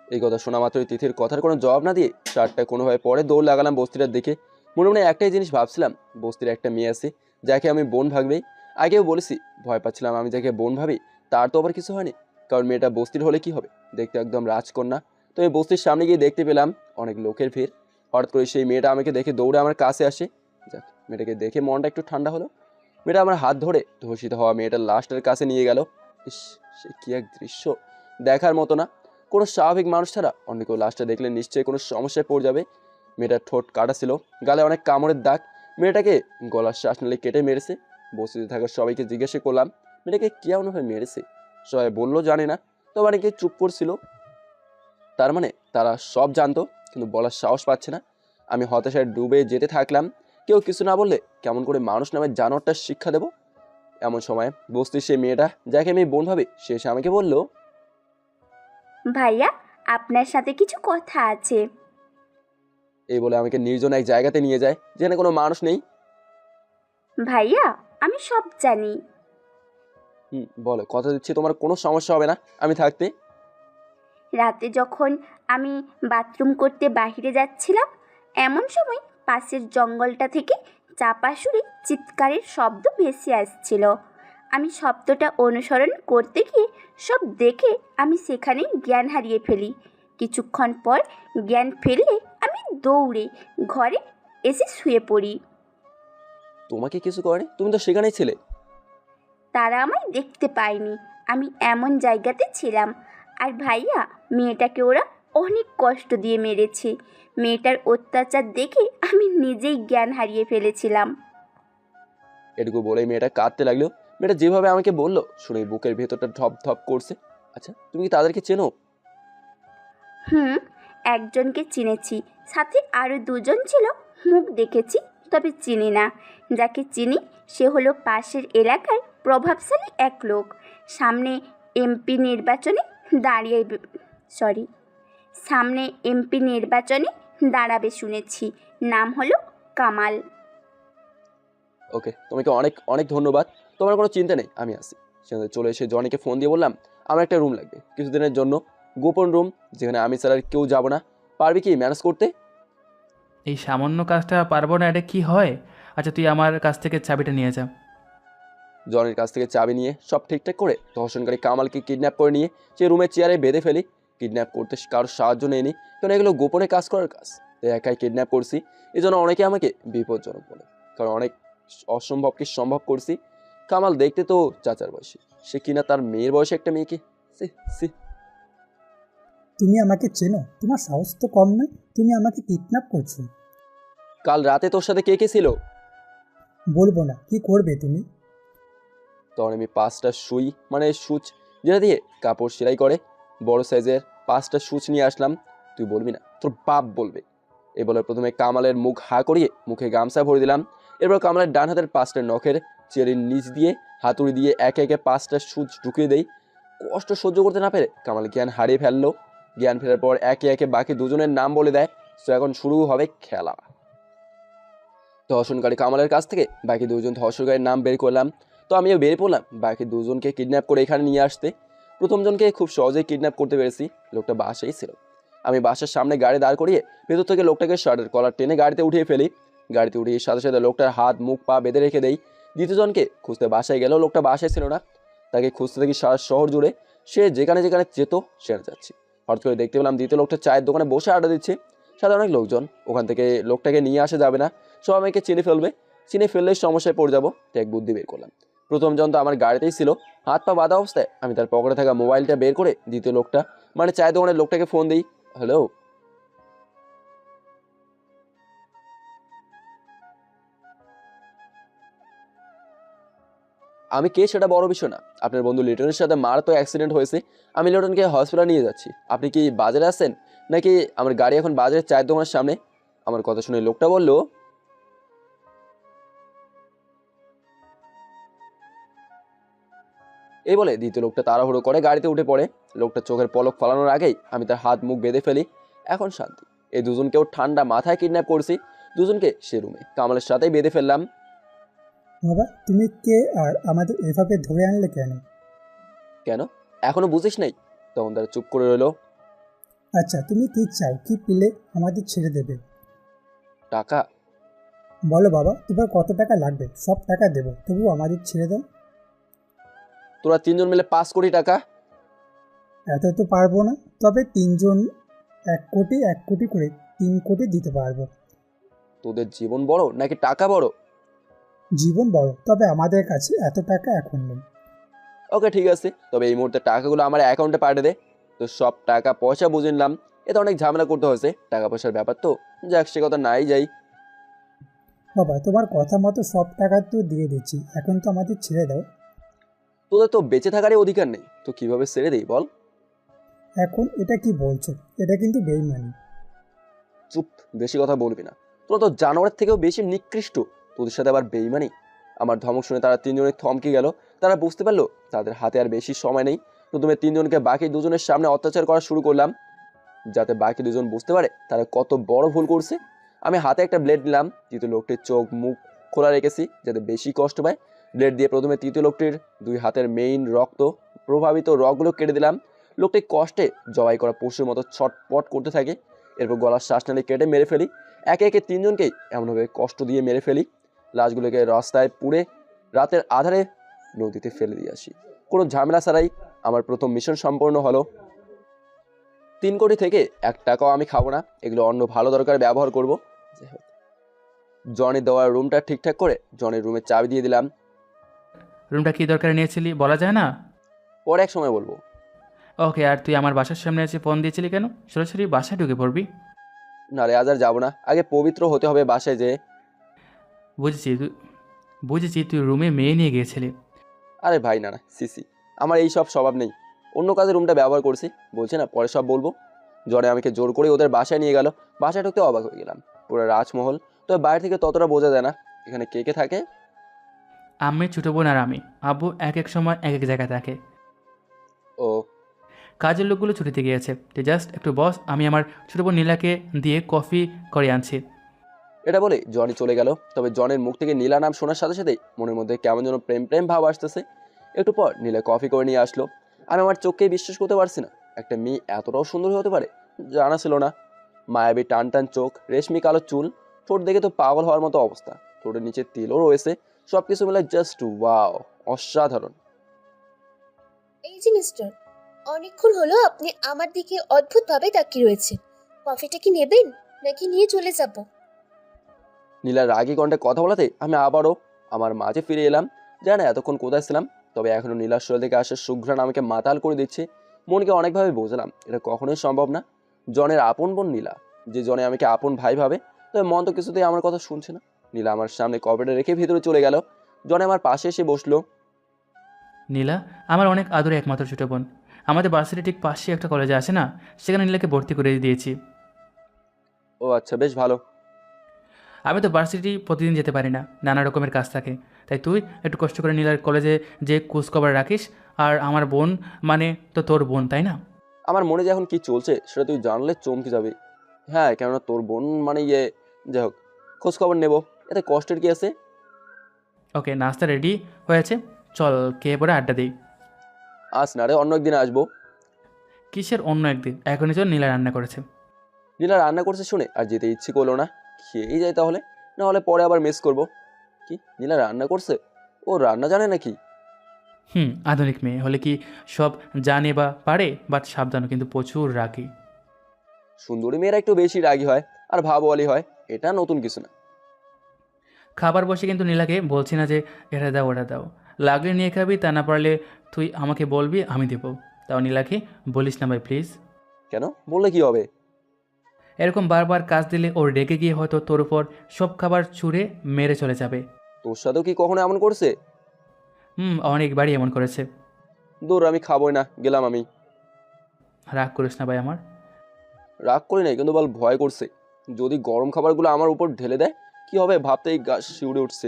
এই কথা শোনা মাত্রই তিথির কথার কোনো জবাব না দিয়ে শার্টটায় কোনোভাবে পরে দৌড় লাগালাম বস্তিটার দিকে। মনে মনে একটাই জিনিস ভাবছিলাম, বস্তির একটা মেয়ে আছে যাকে আমি বোন ভাববেই। আগেও বলেছি ভয় পাচ্ছিলাম আমি যাকে বোন ভাবি তার তো আবার কিছু হয়নি, কারণ মেয়েটা বস্তির হলে কি হবে, দেখতে একদম রাজকন্যা। তো এই বস্তির সামনে গিয়ে দেখতে পেলাম অনেক লোকের ভিড়। হঠাৎ করে সেই মেয়েটা আমাকে দেখে দৌড়ে আমার কাছে আসে। যাক, মেয়েটাকে দেখে মনটা একটু ঠান্ডা হলো। মেয়েটা আমার হাত ধরে ধর্ষিত হওয়া মেয়েটার লাশটার কাছে নিয়ে গেল। ইস, সে কি এক দৃশ্য, দেখার মতো না। কোনো স্বাভাবিক মানুষ ছাড়া অন্য কেউ লাশটা দেখলে নিশ্চয়ই কোনো সমস্যায় পড়ে যাবে। মেয়েটার ঠোঁট কাটা ছিল, গালে অনেক কামড়ের দাগ। মেয়েটাকে গলার শ্বাস নালে কেটে মেরেছে। বস্তিতে থাকা সবাইকে জিজ্ঞাসা করলাম মেয়েটাকে কে এমনভাবে মেরেছে। সবাই বললো জানি না, তবে অনেকে চুপ করছিল। তার মানে তারা সব জানতো, কিন্তু বলার সাহস পাচ্ছে না। আমি হতাশায় ডুবে যেতে থাকলাম। কেউ কিছু না বললে কেমন করে মানুষ নামের জানোয়ারটা শিক্ষা দেব। এমন সময় বস্তির সে মেয়েটা যাকে আমি বোন ভাবি সে এসে আমাকে বলল, ভাইয়া আপনার সাথে কিছু কথা আছে। এই বলে আমাকে নির্জন এক জায়গাতে নিয়ে যায় যেখানে কোনো মানুষ নেই। ভাইয়া আমি সব জানি। বলো, কথা দিচ্ছি তোমার কোনো সমস্যা হবে না আমি থাকতে। রাতে যখন আমি বাথরুম করতে বাইরে যাচ্ছিলাম, এমন সময় পাশের জঙ্গলটা থেকে চাপা সুরে চিৎকারের শব্দ ভেসে আসছিল। আমি শব্দটা অনুসরণ করতে গিয়ে সব দেখে আমি সেখানেই জ্ঞান হারিয়ে ফেলি। কিছুক্ষণ পর জ্ঞান ফেললে আমি দৌড়ে ঘরে এসে শুয়ে পড়ি। তোমাকে কিছু করেনি? তুমি তো সেখানেই ছিলে। তারা আমায় দেখতে পায়নি, আমি এমন জায়গাতে ছিলাম। আর ভাইয়া, মেয়েটাকে ওরা অনেক কষ্ট দিয়ে মেরেছে। মেয়েটার অত্যাচার দেখে আমি নিজেই জ্ঞান হারিয়ে ফেলেছিলাম। এটুকু বলেই মেয়েটা কাঁদতে লাগলো। মেয়েটা যেভাবে আমাকে বললো শুনে বুকের ভেতরটা ধপ ধপ করছে। আচ্ছা, তুমি কি তাদেরকে চেনো? হুম, একজনকে চিনেছি, সাথে আরও দুজন ছিল। মুখ দেখেছি, তবে চিনি না। যাকে চিনি সে হলো পাশের এলাকার প্রভাবশালী এক লোক। সামনে এমপি নির্বাচনে দাঁড়িয়ে সামনে এমপি নির্বাচনে দাঁড়াবে শুনেছি। নাম হলো কামাল। ওকে, তোমাকে অনেক অনেক ধন্যবাদ। তোমার কোনো চিন্তা নেই, আমি আসি। সেখানে চলে এসে জনিকে ফোন দিয়ে বললাম আমার একটা রুম লাগবে কিছুদিনের জন্য, গোপন রুম, যেখানে আমি ছাড়া আর কেউ যাবো না। পারবি কি ম্যানেজ করতে? এই সামান্য কাজটা পারবো না, এটা কি হয়? আচ্ছা, তুই আমার কাছ থেকে চাবিটা নিয়ে যা। জনের কাছ থেকে চাবি নিয়ে সব ঠিকঠাক করে ধর্ষণকারী কামালকে কিডন্যাপ করে নিয়ে সে রুমের চেয়ারে বেঁধে ফেলি। কিডন্যাপ করতে কারোর সাহায্য নেয়নি, কারণ এগুলো গোপনে কাজ করার কাজ। তাই একাই কিডন্যাপ করছি। এই জন্য অনেকে আমাকে বিপজ্জনক বলে, কারণ অনেক অসম্ভবকে সম্ভব করছি। কামাল দেখতে তো চাচার বয়সী, সে কিনা তার মেয়ের বয়সে একটা মেয়েকে। সি সি তুমি আমাকে চেনো? তোমার সাহস তো কম নয়, তুমি আমাকে কিডন্যাপ করছো। কাল রাতে তোর সাথে কে কে ছিল? বলবো না, কি করবে তুমি? তখন আমি 5টা সুই মানে সুচ যেটা দিয়ে কাপড় সেলাই করে, বড় সাইজের 5টা সুচ নিয়ে আসলাম। তুই বলবি না, তোর বাপ বলবে। এ বলে প্রথমে কামালের মুখ হা করিয়ে মুখে গামছা ভরে দিলাম। এরপর কামালের ডান হাতের 5টা নখের চেরির নিচ দিয়ে হাতুড়ি দিয়ে একে একে 5টা সুচ ঢুকিয়ে দেই। কষ্ট সহ্য করতে না পেরে কামাল জ্ঞান হারিয়ে ফেললো। জ্ঞান ফেরার পর একে একে বাকি দুজনের নাম বলে দেয়। তো এখন শুরু হবে খেলা। ধর্ষণকারী কামালের কাছ থেকে বাকি দুজন ধর্ষণকারীর নাম বের করলাম। তো আমিও বের পড়লাম বাকি দুজনকে কিডন্যাপ করে এখানে নিয়ে আসতে। প্রথমজনকে খুব সহজেই কিডন্যাপ করতে পেরেছি, লোকটা বাসায় ছিল। আমি বাসার সামনে গাড়ি দাঁড় করিয়ে ভেতর থেকে লোকটাকে শার্টের কলার টেনে গাড়িতে উঠিয়ে ফেলি। গাড়িতে উঠিয়ে সাথে সাথে লোকটার হাত মুখ পা বেঁধে রেখে দেই। দ্বিতীয়জনকে খুঁজতে বাসায় গেলেও লোকটা বাসায় ছিল না। তাকে খুঁজতে থাকি সারা শহর জুড়ে। সে যেখানে যেখানে যেত সেখানে যাচ্ছি। হঠাৎ করে দেখতে পেলাম দ্বিতীয় লোকটা চায়ের দোকানে বসে আড্ডা দিচ্ছে। সাথে অনেক লোকজন। ওখান থেকে লোকটাকে নিয়ে আসা যাবে না, সব আমাকে চিনে ফেলবে। চিনে ফেললেই সমস্যায় পড়ে যাবো। এক বুদ্ধি বের করলাম। প্রথমজন তো আমার গাড়িতেই ছিল, হাত পা বাঁধা অবস্থায়। আমি তার পকেটে থাকা মোবাইলটা বের করে দ্বিতীয় লোকটা মানে চায়ের দোকানের লোকটাকে ফোন দিই। হ্যালো, আমি কে সেটা বড় বিষয় না। আপনার বন্ধু লিটনের সাথে মারাত্মক অ্যাক্সিডেন্ট হয়েছে। আমি লিটনকে হসপিটাল নিয়ে যাচ্ছি। আপনি কি বাজারে আছেন নাকি? আমার গাড়ি এখন বাজারের চায়ের দোকানের সামনে। আমার কথা শুনে লোকটা বলল, এই বলে দ্বিতীয় লোকটা তাড়াহুড়ো করে গাড়িতে উঠে পড়ে। লোকটা চোখের পলক ফালানোর আগেই আমি তার হাত মুখ বেঁধে ফেলি। এখন শান্তি। এই দুজনকেও ঠান্ডা মাথায় কিডন্যাপ করছি। দুজনকে সে রুমে কামালের সাথেই বেঁধে ফেললাম। বাবা, তুমি কে আর আমাদের এভাবে ধরে আনলে কেন? কেন এখনো বুঝিস নাই? তখন তারা চুপ করে রইলো। আচ্ছা, তুমি কি চাও? কি পেলে আমাদের ছেড়ে দেবে? টাকা। বলো বাবা, তোমার কত টাকা লাগবে? সব টাকা দেবো, তবু আমাদের ছেড়ে দাও। তোরা তিনজন মিলে 5 কোটি টাকা। এত তো পারবো না, তবে তিনজন 1 কোটি করে 3 কোটি দিতে পারবো। তোদের জীবন বড় নাকি টাকা বড়? জীবন বড়, তবে আমাদের কাছে এত টাকা এখন নেই। ওকে ঠিক আছে, তবে এই মুহূর্তে টাকাগুলো আমার অ্যাকাউন্টে পাঠিয়ে দে। তো সব টাকা পয়সা বুঝে নিলাম। এতে অনেক ঝামেলা করতে হয়েছে, টাকা পয়সার ব্যাপার তো। যাক, সে কথা নাই যাই। বাবা, তোমার কথা মতো সব টাকা তো দিয়ে দিচ্ছি, এখন তো আমাদের ছেড়ে দাও। তোদের তো বেঁচে থাকারই অধিকার নেই, তো কিভাবে ছেড়ে দিই বল? এখন এটা কি বলছো? এটা কিন্তু বেইমানি। চুপ, বেশি কথা বলবি না। তোরা তো জানোয়ারের থেকেও বেশি নিকৃষ্ট, তোদের সাথে আবার বেইমানি। আমার ধমক শুনে তারা তিনজনে থমকে গেল। তারা বুঝতে পারলো তাদের হাতে আর বেশি সময় নেই। প্রথমে তিনজনকে বাকি দুজনের সামনে অত্যাচার করা শুরু করলাম, যাতে বাকি দুজন বুঝতে পারে তারা কত বড় ভুল করছে। আমি হাতে একটা ব্লেড নিলাম। তৃতীয় লোকটির চোখ মুখ খোলা রেখেছি যাতে বেশি কষ্ট পায়। ব্লেড দিয়ে প্রথমে তৃতীয় লোকটির 2 হাতের মেইন রক্ত প্রভাবিত রগগুলো কেটে দিলাম। লোকটি কষ্টে জবাই করা পশুর মতো ছটপট করতে থাকে। এরপর গলার শ্বাসনালী কেটে মেরে ফেলি। একে একে তিনজনকেই এমনভাবে কষ্ট দিয়ে মেরে ফেলি। লাশগুলোকে রাস্তায় পুড়ে রাতের আধারে নদীতে ফেলে দিয়ে আসি। কোনো ঝামেলা ছাড়াই আমার প্রথম মিশন সম্পন্ন হলো। 3 কোটি থেকে 1 টাকাও আমি খাবো না, এগুলো অন্য ভালো দরকার ব্যবহার করব। যাই হোক, জনের দেওয়া রুমটা ঠিকঠাক করে জনের রুমের চাবি দিয়ে দিলাম। রুমটা কী দরকারে নিয়েছিলি বলা যায় না? পরে এক সময় বলবো। ওকে, আর তুই আমার বাসার সামনে এসে ফোন দিয়েছিলি কেন? সরাসরি বাসায় ঢুকে পড়বি। না রে, আজ আর যাবো না, আগে পবিত্র হতে হবে বাসায় যে। বুঝেছি তুই রুমে মেয়ে নিয়ে গিয়েছিলি। আরে ভাই না না, সিসি, আমার এই সব স্বভাব নেই। অন্য কাজে রুমটা ব্যবহার করছি, বলছি না পরে সব বলবো। জনে আমাকে জোর করে ওদের বাসায় নিয়ে গেল। বাসায় ঢুকতে অবাক হয়ে গেলাম, পুরো রাজমহল। তবে বাইরে থেকে ততটা বোঝা যায় না এখানে কে কে থাকে। আমি ছোটো বোন আর আমি, আব্বু এক এক সময় এক এক জায়গায় থাকে। ও, কাজের লোকগুলো ছুটিতে গিয়েছে, তুই জাস্ট একটু বস, আমি আমার ছোটো বোন নীলাকে দিয়ে কফি করে আনছি। এটা বলে জনি চলে গেল। তবে জনের মুখ থেকে নীলা নাম শোনার সাথে সাথেই মনের মধ্যে কেমন যেন প্রেম প্রেম ভাব আসতেছে। একটু পর নীলা কফি করে নিয়ে আসলো। আমি আমার চোখকেই বিশ্বাস করতে পারছি না, একটা মেয়ে এতটাও সুন্দর হতে পারে জানা ছিল না। মায়াবী টান টান চোখ, রেশমি কালো চুল, ঠোঁট দেখে তো পাগল হওয়ার মতো অবস্থা। ঠোঁটের নিচে তিলও রয়েছে। সবকিছু মিলে জাস্ট ওয়াও, অসাধারণ। এই যে মিস্টার, অনেকক্ষণ হলো আপনি আমার দিকে অদ্ভুতভাবে তাকিয়ে রয়েছেন। কফিটা কি নেবেন নাকি নিয়ে চলে যাব? নীলার রাগী কণ্ঠে কথা বলাতে আমি আবারও আমার মাঝে ফিরে এলাম। জানি না এতক্ষণ কোথায় ছিলাম, তবে এখনো নীলার শরীর থেকে আসা সুঘ্রাণ আমাকে মাতাল করে দিচ্ছে। মনকে অনেকভাবে বোঝালাম এটা কখনোই সম্ভব না। জনের আপন বোন নীলা, যে জনে আমাকে আপন ভাই ভাবে, তবে মন তো কিছুতেই আমার কথা শুনছে না। নীলা আমার সামনে কফিটা রেখে ভিতরে চলে গেল। জনে আমার পাশে এসে বসলো। নীলা আমার অনেক আদরে একমাত্র ছোটো বোন। আমাদের ভার্সিটি ঠিক পাশে একটা কলেজে আছে না, সেখানে নীলাকে ভর্তি করে দিয়েছি। ও আচ্ছা, বেশ ভালো। আমি তো ভার্সিটি প্রতিদিন যেতে পারি না, নানা রকমের কাজ থাকে। তাই তুই একটু কষ্ট করে নীলার কলেজে যে খোঁজখবর রাখিস। আর আমার বোন মানে তো তোর বোন, তাই না? আমার মনে যে এখন কি চলছে সেটা তুই জানলে চমকে যাবে। হ্যাঁ, কেননা তোর বোন মানে যাই হোক, খোঁজ খবর নেবো, এতে কষ্টের কি আছে। ওকে, নাস্তা রেডি হয়েছে, চল খেয়ে পরে আড্ডা দিই। আস না রে, অন্য একদিন আসবো। কিসের অন্য একদিন? এখনই চল, নীলা রান্না করেছে। নীলা রান্না করছে শুনে আর যেতে ইচ্ছে করলো না। খেয়েই যাই তাহলে, না হলে পরে আবার মিস করব। কি, নীলা রান্না করছে? ও রান্না জানে নাকি? আধুনিক মেয়ে হলে কি সব জানে বা পারে, বাট সাবধানও কিন্তু প্রচুর রাগী। সুন্দরী মেয়েরা একটু বেশি রাগী হয় আর ভাবওয়ালি হয়, এটা নতুন কিছু না। খাবার বসে কিন্তু নীলাকে বলছি না যে এটা দাও ওটা দাও, লাগলে নিয়ে খাবি, তা না পারলে তুই আমাকে বলবি, আমি দেবো। তাও নীলাকে বলিস না ভাই প্লিজ। কেন? বললে কি হবে? এরকম বারবার কাজ দিলে ওর রেগে গিয়ে হয়তো তোর উপর সব খাবার ছুঁড়ে মেরে চলে যাবে। তোর সাথেও কি কখনো এমন করছে? অনেকবারই এমন করেছে। দূর, আমি খাবোই না, গেলাম আমি। রাগ করিস না ভাই আমার। রাগ করি নাই, কিন্তু বল ভয় করছে। যদি গরম খাবারগুলো আমার উপর ঢেলে দেয় কি হবে ভাবতেই গা শিউরে উঠছে।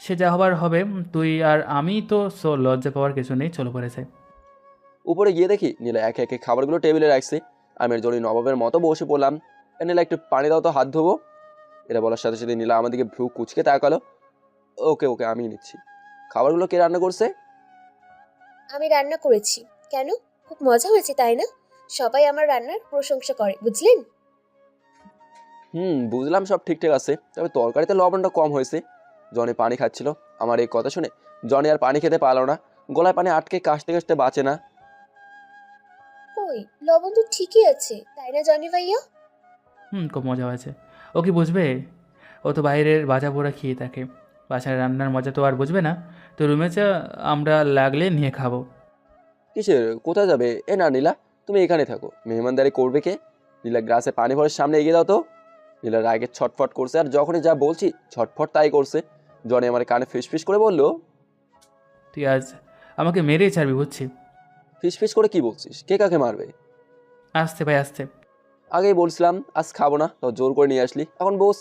সে যা হবার হবে, তুই আর আমি তো লজ্জা পাওয়ার কিছু নেই, চলো পড়েছে। উপরে গিয়ে দেখি নীলা একে একে খাবারগুলো টেবিলে রাখছে। আমি এর জন্য নবাবের মতো বসে পড়লাম। নীলা একটু পানি দাও তো, হাত ধোবো। এটা বলার সাথে সাথে নীলা আমার দিকে ভ্রু কুচকে তাকালো। ওকে ওকে, আমি নিচ্ছি। খাবারগুলো কে রান্না করছে? আমি রান্না করেছি। কেন? খুব মজা হয়েছে তাই না? সবাই আমার রান্নার প্রশংসা করে, বুঝলেন? বুঝলাম, সব ঠিকঠাক আছে, তবে তরকারিতে লবণটা কম হয়েছে। জনি পানি খাচ্ছিল। আমার এই কথা শুনে জনি আর পানি খেতে পারলো না। গলায় পানি আটকে কাশতে কাশতে বাঁচে না। কই, লবণ তো ঠিকই আছে, তাই না জনি ভাইয়া? খুব মজা হয়েছে। ও কি বুঝবে? ও তো বাইরের ভাজা পোড়া খেয়ে থাকে, বাসায় রান্নার মজা তো আর বুঝবে না। তো রুমে চা, আমরা লাগলে নিয়ে খাবো। কিসের? কোথায় যাবে? এ না নীলা, তুমি এখানে থাকো, মেহমানদারি করবে কে? নীলা গ্লাসে পানি ভরে সামনে এগিয়ে দাও তো। নীলা রাগে ছটফট করছে, আর যখনই যা বলছি ছটফট তাই করছে। জনি আমার কানে ফিসফিস করে বলল, তুই আজ আমাকে মেরেই ছাড়বি বুঝছি। ফিসফিস করে কি বলছিস? কে কাকে মারবে? আসতে ভাই আসতে। আগেই বলছিলাম আজ খাবো না, তো জোর করে নিয়ে আসলি, এখন বস।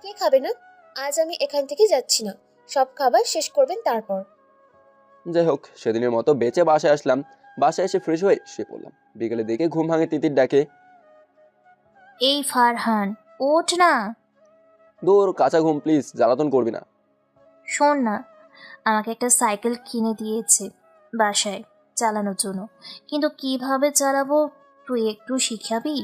কে খাবে না? আজ আমি এখান থেকে যাচ্ছি না, সব খাবার শেষ করবেন তারপর। যাই হোক, সেদিনের মতো বেঁচে বাসায় আসলাম। বাসায় এসে ফ্রেশ হয়ে শুয়ে পড়লাম। বিকেলে দেখে ঘুম ভাঙে তিতির ডাকে। এই ফারহান, ওঠ না। দূর, কাঁচা ঘুম, প্লিজ জ্বালাতন করবি না। শোন না, আমাকে একটা সাইকেল কিনে দিয়েছে বাসায় চালানোর জন্য, কিন্তু কিভাবে চালাবো তুই একটু শিখাবি?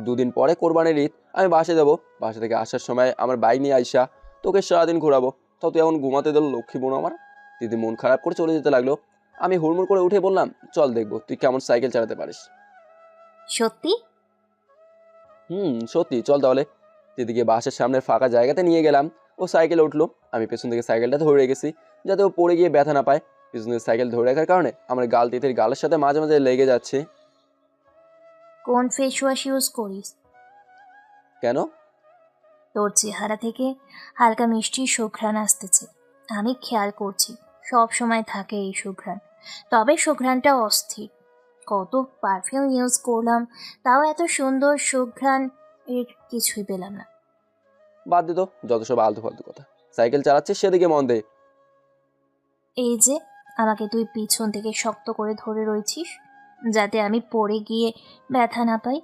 দুদিন পরে কোরবানির ঈদ, আমি বাসে যাবো। বাসা থেকে আসার সময় আমার বাইক নিয়ে আইসা তোকে সারাদিন ঘোরাবো। তাও তুই এখন ঘুমাতে দিল লক্ষ্মী বোন আমার। দিদি মন খারাপ করে চলে যেতে লাগলো। আমি হুড়মুড় করে উঠে বললাম, চল দেখবো তুই কেমন সাইকেল চালাতে পারিস। সত্যি? সত্যি, চল তাহলে। তিতিকে বাসের সামনের ফাঁকা জায়গাতে নিয়ে গেলাম। ও সাইকেলে উঠলো, আমি পেছন থেকে সাইকেলটা ধরে রেখেছি যাতে ও পড়ে গিয়ে ব্যথা না পায়। পেছন থেকে সাইকেল ধরে রাখার কারণে আমার গাল তিতির গালের সাথে মাঝে মাঝে লেগে যাচ্ছে। কোন ফেস ওয়াশ ইউজ করিস? কেন? তোর চেহারা থেকে হালকা মিষ্টি সুঘ্রাণ আসতেছে, আমি খেয়াল করছি। সব সময় থাকে এই সুঘ্রাণ, তবে সুঘ্রাণটা অস্থির। কত পারফিউম ইউজ করলাম, তাও এত সুন্দর সুঘ্রাণ এর কিছুই পেলাম না। বাদ দিত, যত সব আলতু ফালতু কথা। সাইকেল চালাচ্ছিস সেদিকে মন দে। এই যে আমাকে তুই পিছন থেকে শক্ত করে ধরে রয়েছিস যাতে আমি পড়ে গিয়ে ব্যথা না পাই।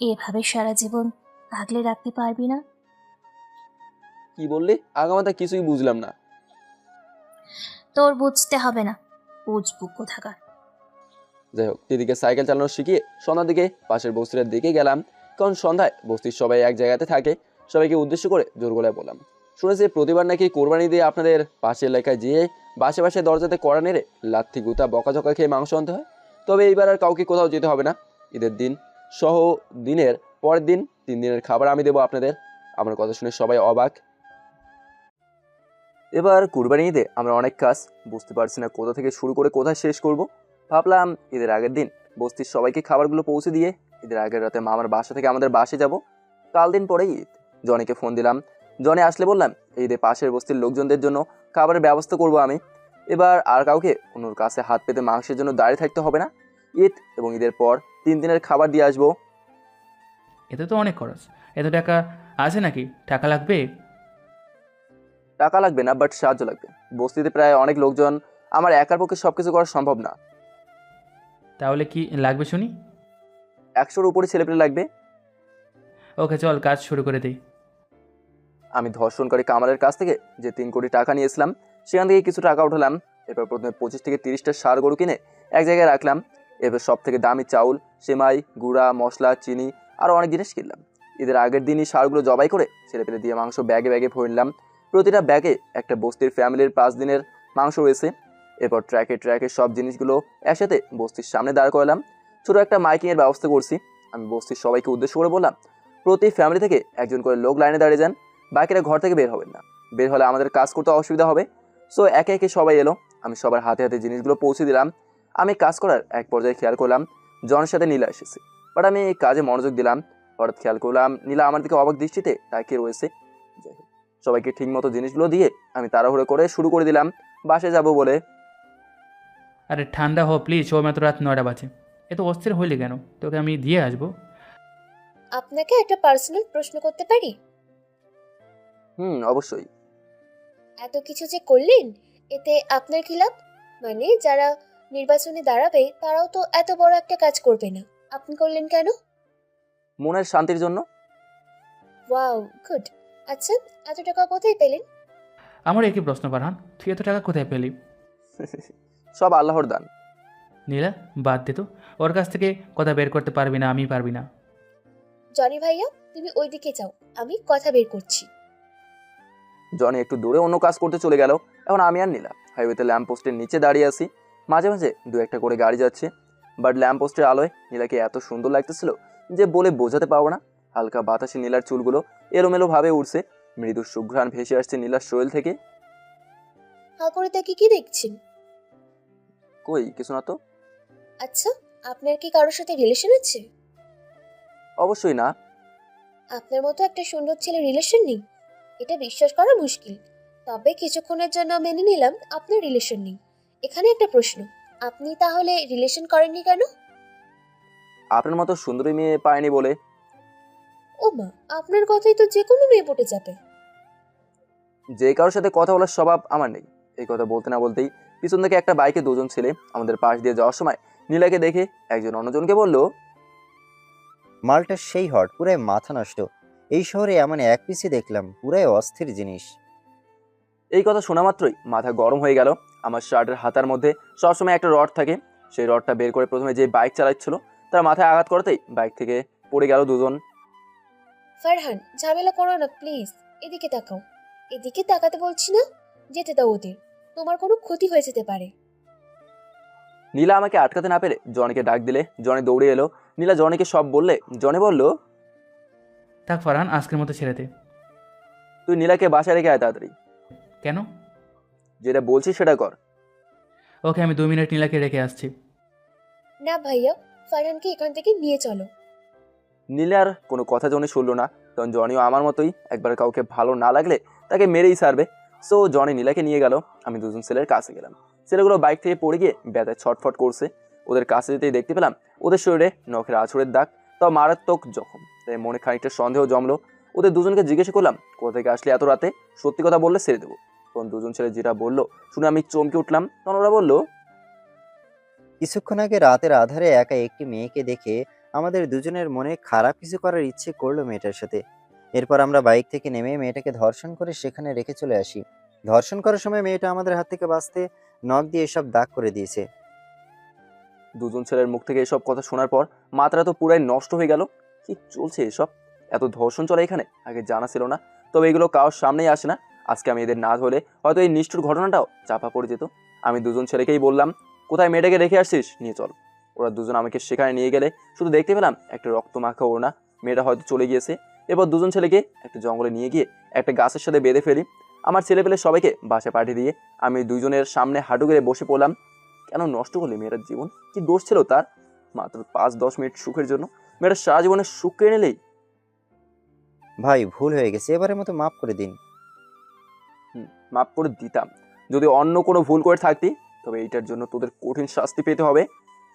এভাবে সারা জীবন আগলে রাখতে পারবি না? কি বললি? আগামাতা কিছুই বুঝলাম না। তোর বুঝতে হবে না, বুঝবো কোথাকার। যাই হোক, দিদিকে সাইকেল চালানো শিখিয়ে সন্ধ্যার দিকে পাশের বস্তির দিকে গেলাম, কারণ সন্ধ্যায় বস্তির সবাই এক জায়গাতে থাকে। সবাইকে উদ্দেশ্য করে জোর গলায় বললাম, শুনেছি প্রতিবার নাকি কোরবানি দিয়ে আপনাদের পাশের এলাকায় যেয়ে বাসে বাসে দরজাতে কড়া নেড়ে লাথি গুতা বকাঝকা খেয়ে মাংস আনতে হয়। তবে এইবার আর কাউকে কোথাও যেতে হবে না। ঈদের দিন সহ দিনের পরের দিন 3 দিনের খাবার আমি দেবো আপনাদের। আমার কথা শুনে সবাই অবাক। এবার কুরবানি ঈদে আমরা অনেক কাজ, বুঝতে পারছি না কোথা থেকে শুরু করে কোথায় শেষ করব। ভাবলাম ঈদের আগের দিন বস্তির সবাইকে খাবারগুলো পৌঁছে দিয়ে ঈদের আগের রাতে মামার বাসা থেকে আমাদের বাসে যাব। কাল দিন পরেই ঈদ। জনিকে ফোন দিলাম, জনি আসলে বললাম এই ঈদে পাশের বস্তির লোকজনদের জন্য খাবারের ব্যবস্থা করব আমি। এবার আর কাউকে অন্যর কাছে হাত পেতে মাংসের জন্য দাঁড়িয়ে থাকতে হবে না। ঈদ এবং ঈদের পর 3 দিনের খাবার দিয়ে আসবো। এতে তো অনেক খরচ। এত টাকা আছে নাকি? টাকা লাগবে? টাকা লাগবে না, বাট সাহায্য লাগবে। বস্তিতে প্রায় অনেক লোকজন, আমার একার পক্ষে সবকিছু করা সম্ভব না। তাহলে কি লাগবে শুনি? 100-র উপরে ছেলেপেলে লাগবে। ওকে চল, কাজ শুরু করে দিই। আমি ধর্ষণকারী কামালের কাছ থেকে যে 3 কোটি টাকা নিয়েছিলাম সেখান থেকে কিছু টাকা উঠালাম। এরপর প্রথমে 25 থেকে 30টা ষাঁড় গরু কিনে এক জায়গায় রাখলাম। এরপর সব থেকে দামি চাউল, সেমাই, গুঁড়া মশলা, চিনি আরও অনেক জিনিস কিনলাম। ঈদের আগের দিনই ষাঁড়গুলো জবাই করে ছেলেপেলে দিয়ে মাংস ব্যাগে ব্যাগে ভরে নিলাম। প্রতিটা ব্যাগে একটা বস্তির ফ্যামিলির 5 দিনের মাংস রয়েছে। এরপর ট্র্যাকে ট্র্যাকে সব জিনিসগুলো একসাথে বস্তির সামনে দাঁড় করালাম। ছোটো একটা মাইকিংয়ের ব্যবস্থা করছি। আমি বস্তির সবাইকে উদ্দেশ্য করে বললাম, প্রতি ফ্যামিলি থেকে একজন করে লোক লাইনে দাঁড়িয়ে যান, বাকিরা ঘর থেকে বের হবেন না। বের হলে আমাদের কাজ করতে অসুবিধা হবে। সো একে একে সবাই এলো। আমি সবার হাতে হাতে জিনিসগুলো পৌঁছে দিলাম। আমি কাজ করার এক পর্যায়ে খেয়াল করলাম জনের সাথে নীলা এসেছে, বাট আমি কাজে মনোযোগ দিলাম। হঠাৎ খেয়াল করলাম নীলা আমার দিকে অবাক দৃষ্টিতে তাকিয়ে রয়েছে। যাই হোক, সবাইকে ঠিক মতো জিনিসগুলো দিয়ে আমি তাড়াহুড়ো করে শুরু করে দিলাম বাসে যাব বলে। আরে ঠান্ডা হো প্লিজ, ও মাত্র রাত 9টা বাজে। এত অস্থির হইলে কেন? তোকে আমি দিয়ে আসবো। আপনাকে একটা পার্সোনাল প্রশ্ন করতে পারি? অবশ্যই। এত কিছু যে করলেন, এতে আপনার কি লাভ? মানে যারা নির্বাচনে দাঁড়াবে তারাও তো এত বড় একটা কাজ করবে না, আপনি করলেন কেন? মনের শান্তির জন্য। Wow, good. আচ্ছা, এত টাকা কোথায় পেলেন? আমার একই প্রশ্ন ফারহান, তুই এত টাকা কোথায় পেলি? সব আল্লাহর দান। নীলা বাদ দে তো, ওর কাছ থেকে কথা বের করতে পারবি না, আমি পারবি না। জনি ভাইয়া, তুমি ওইদিকে যাও, আমি কথা বের করছি। জনি একটু দূরে অন্য কাজ করতে চলে গেল। এখন আমি আর নীলা হাইওয়েতে ল্যাম্প পোস্টের নিচে দাঁড়িয়ে আছি। মাঝে মাঝে 2-1টা করে গাড়ি যাচ্ছে, বাট ল্যাম্প পোস্টের আলোয় নীলাকে এত সুন্দর লাগতেছিল যে বলে বোঝাতে পারবো না। হালকা বাতাসে নীলার চুলগুলো এলোমেলো ভাবে উঠছে, মৃদু সুঘ্রাণ ভেসে আসছে নীলার শরীর থেকে। হা করে তাকে কি দেখছেন? কই কিছু না তো। আচ্ছা, আপনার কি কারোর সাথে রিলেশন আছে? অবশ্যই না। আপনার মতো একটা সুন্দর ছেলে রিলেশন নেই? এটা বিশ্বাস করা মুশকিল। তবে কিছুক্ষণের জন্য মেনে নিলাম আপনার রিলেশন নেই। এখানে একটা প্রশ্ন, আপনি তাহলে রিলেশন করেননি কেন? আপনার মতো সুন্দরী মেয়ে পায়নি বলে। ও মা, আপনার কথাই তো যে কোনো মেয়ে পটে যাবে। যে কারোর সাথে কথা বলার স্বভাব আমার নেই। এই কথা বলতে না বলতেই পিছন থেকে একটা বাইকে 2জন ছেলে আমাদের পাশ দিয়ে যাওয়ার সময় নীলাকে দেখে একজন অন্যজনকে বলল, মালটা সেই হট, পুরাই মাথা নষ্ট। এই শহরে এমন এক পিসি দেখলাম, পুরাই অস্থির জিনিস। এই কথা শোনা মাত্রই মাথা গরম হয়ে গেল। আমার শার্টের হাতার মধ্যে সবসময় একটা রড থাকে, সেই রডটা বের করে প্রথমে যে বাইক চালাচ্ছিল তার মাথায় আঘাত করতেই বাইক থেকে পড়ে গেল 2জন। ফারহান, ঝামেলা করো না প্লিজ, এদিকে তাকাও। এদিকে তাকাতে বলছি না, যেতে দাও ওদের, তোমার কোনো ক্ষতি হয়ে যেতে পারে। নীলা আমাকে আটকাতে না পেরে জনিকে ডাক দিলে জনি দৌড়ে এলো। নীলা জনিকে সব বললে জনি বলল, থাক ফারহান, আজকের মতো ছেড়ে দে। তুই নীলাকে বাসায় রেখে আয় তাড়াতাড়ি। কেন? যেটা বলছিস সেটা কর। ওকে, আমি 2 মিনিট নীলাকে রেখে আসছি। না ভাইয়া, ফারহানকে এখান থেকে নিয়ে চলো। নীলার কোনো কথা জনি শুনলো না, তখন জনিও আমার মতোই একবার কাউকে ভালো না লাগলে তাকে মেরেই ছাড়বে। সো জনি নীলাকে নিয়ে গেল। আমি দুজন ছেলের কাছে গেলাম। ছেলেগুলো বাইক থেকে পড়ে গিয়ে ব্যথায় ছটফট করছে। ওদের কাছে যেতেই দেখতে পেলাম ওদের শরীরে নখের আঁচড়ের দাগ, তাও মারাত্মক জখম। তাই মনে খানিকটা সন্দেহ জমলো। ওদের দুজনকে জিজ্ঞেস করলাম কোথা থেকে আসলে এত রাতে, সত্যি কথা বললে ছেড়ে দেবো। তখন দুজন ছেলে যেটা বললো শুনে আমি চমকে উঠলাম। তখন ওরা বললো, কিছুক্ষণ আগে রাতের আধারে একা একটি মেয়েকে দেখে আমাদের দুজনের মনে খারাপ কিছু করার ইচ্ছে করলো মেয়েটার সাথে। এরপর আমরা বাইক থেকে নেমে মেয়েটাকে ধর্ষণ করে সেখানে রেখে চলে আসি। ধর্ষণ করার সময় মেয়েটা আমাদের হাত থেকে বাঁচতে নখ দিয়ে এসব দাগ করে দিয়েছে। দুজন ছেলের মুখ থেকে এসব কথা শোনার পর মাথাটা তো পুরাই নষ্ট হয়ে গেল। কি চলছে এসব? এত ধর্ষণ চলে এখানে, আগে জানা ছিল না। তবে এগুলো কারোর সামনেই আসে না। আজকে আমি এদের না ধরলে হয়তো এই নিষ্ঠুর ঘটনাটাও চাপা পড়ে যেত। আমি দুজন ছেলেকেই বললাম, কোথায় মেয়েটাকে রেখে আসছিস, নিয়ে চল। ওরা দুজন আমাকে সেখানে নিয়ে গেলে শুধু দেখতে পেলাম একটা রক্তমাখা ওড়না। মেয়েটা হয়তো চলে গিয়েছে। এরপর দুজন ছেলেকে একটা জঙ্গলে নিয়ে গিয়ে একটা গাছের সাথে বেঁধে ফেলি। আমার ছেলেপেলে সবাইকে বাসায় পাঠিয়ে দিয়ে আমি দুইজনের সামনে হাঁটু গেড়ে বসে পড়লাম। কেন নষ্ট করলে মেয়েটার জীবন? কি দোষ ছিল তার? মাত্র 5-10 মিনিট সুখের জন্য মেয়েটা সারা জীবনের সুখ কেড়ে নিলেই। ভাই, ভুল হয়ে গেছে, এবারের মতো মাফ করে দিন। মাফ করে দিতাম যদি অন্য কোনো ভুল করে থাকতি, তবে এইটার জন্য তোদের কঠিন শাস্তি পেতে হবে।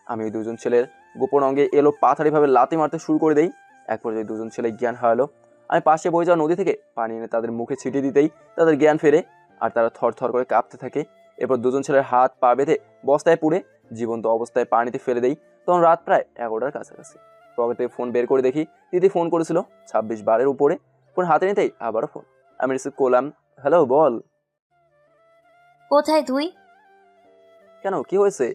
আমি ওই দুজন ছেলের গোপন অঙ্গে এলো পাথারিভাবে লাথি মারতে শুরু করে দেই। এক পর্যায়ে দুজন ছেলে জ্ঞান হারালো। আমি পাশে বয়ে যাওয়া নদী থেকে পানি এনে তাদের মুখে ছিটিয়ে দিতেই তাদের জ্ঞান ফেরে, আর তারা থর থর করে কাঁপতে থাকে। এরপর দুজন ছেলের হাত পা বেঁধে বস্তায় পুড়ে জীবন্ত অবস্থায় পানিতে ফেলে দেই। তখন রাত প্রায় 11টার কাছাকাছি। পকেট থেকে ফোন বের করে দেখি দিদি ফোন করেছিল 26 বারের উপরে। ফোন হাতে নিতেই আবারও ফোন। আমি রিসিভ করলাম। হ্যালো, বল। কোথায় তুই? কেন, কি হয়েছে?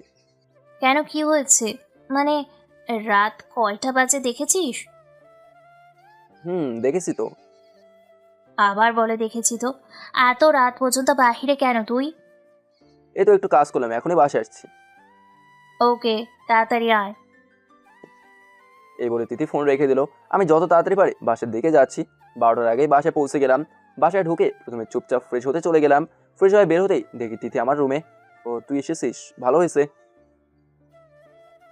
কেন কি হয়েছে মানে, রাত কয়টা বাজে দেখেছিস? দেখেছি তো। আবার বলে দেখেছি তো। এত রাত পর্যন্ত বাহিরে কেন তুই? এই তো একটু কাজ করলাম, এখনই বাসে আসছি। ওকে, তাড়াতাড়ি আয়। এই বলে তিথি ফোন রেখে দিল। আমি যত তাড়াতাড়ি পারি বাসার দিকে যাচ্ছি। 12টার আগেই বাসায় পৌঁছে গেলাম। বাসায় ঢুকে প্রথমে চুপচাপ ফ্রেশ হতে চলে গেলাম। ফ্রেশ হয়ে বের হতেই দেখি তিথি আমার রুমে। ও, তুই এসেছিস, ভালো হয়েছে।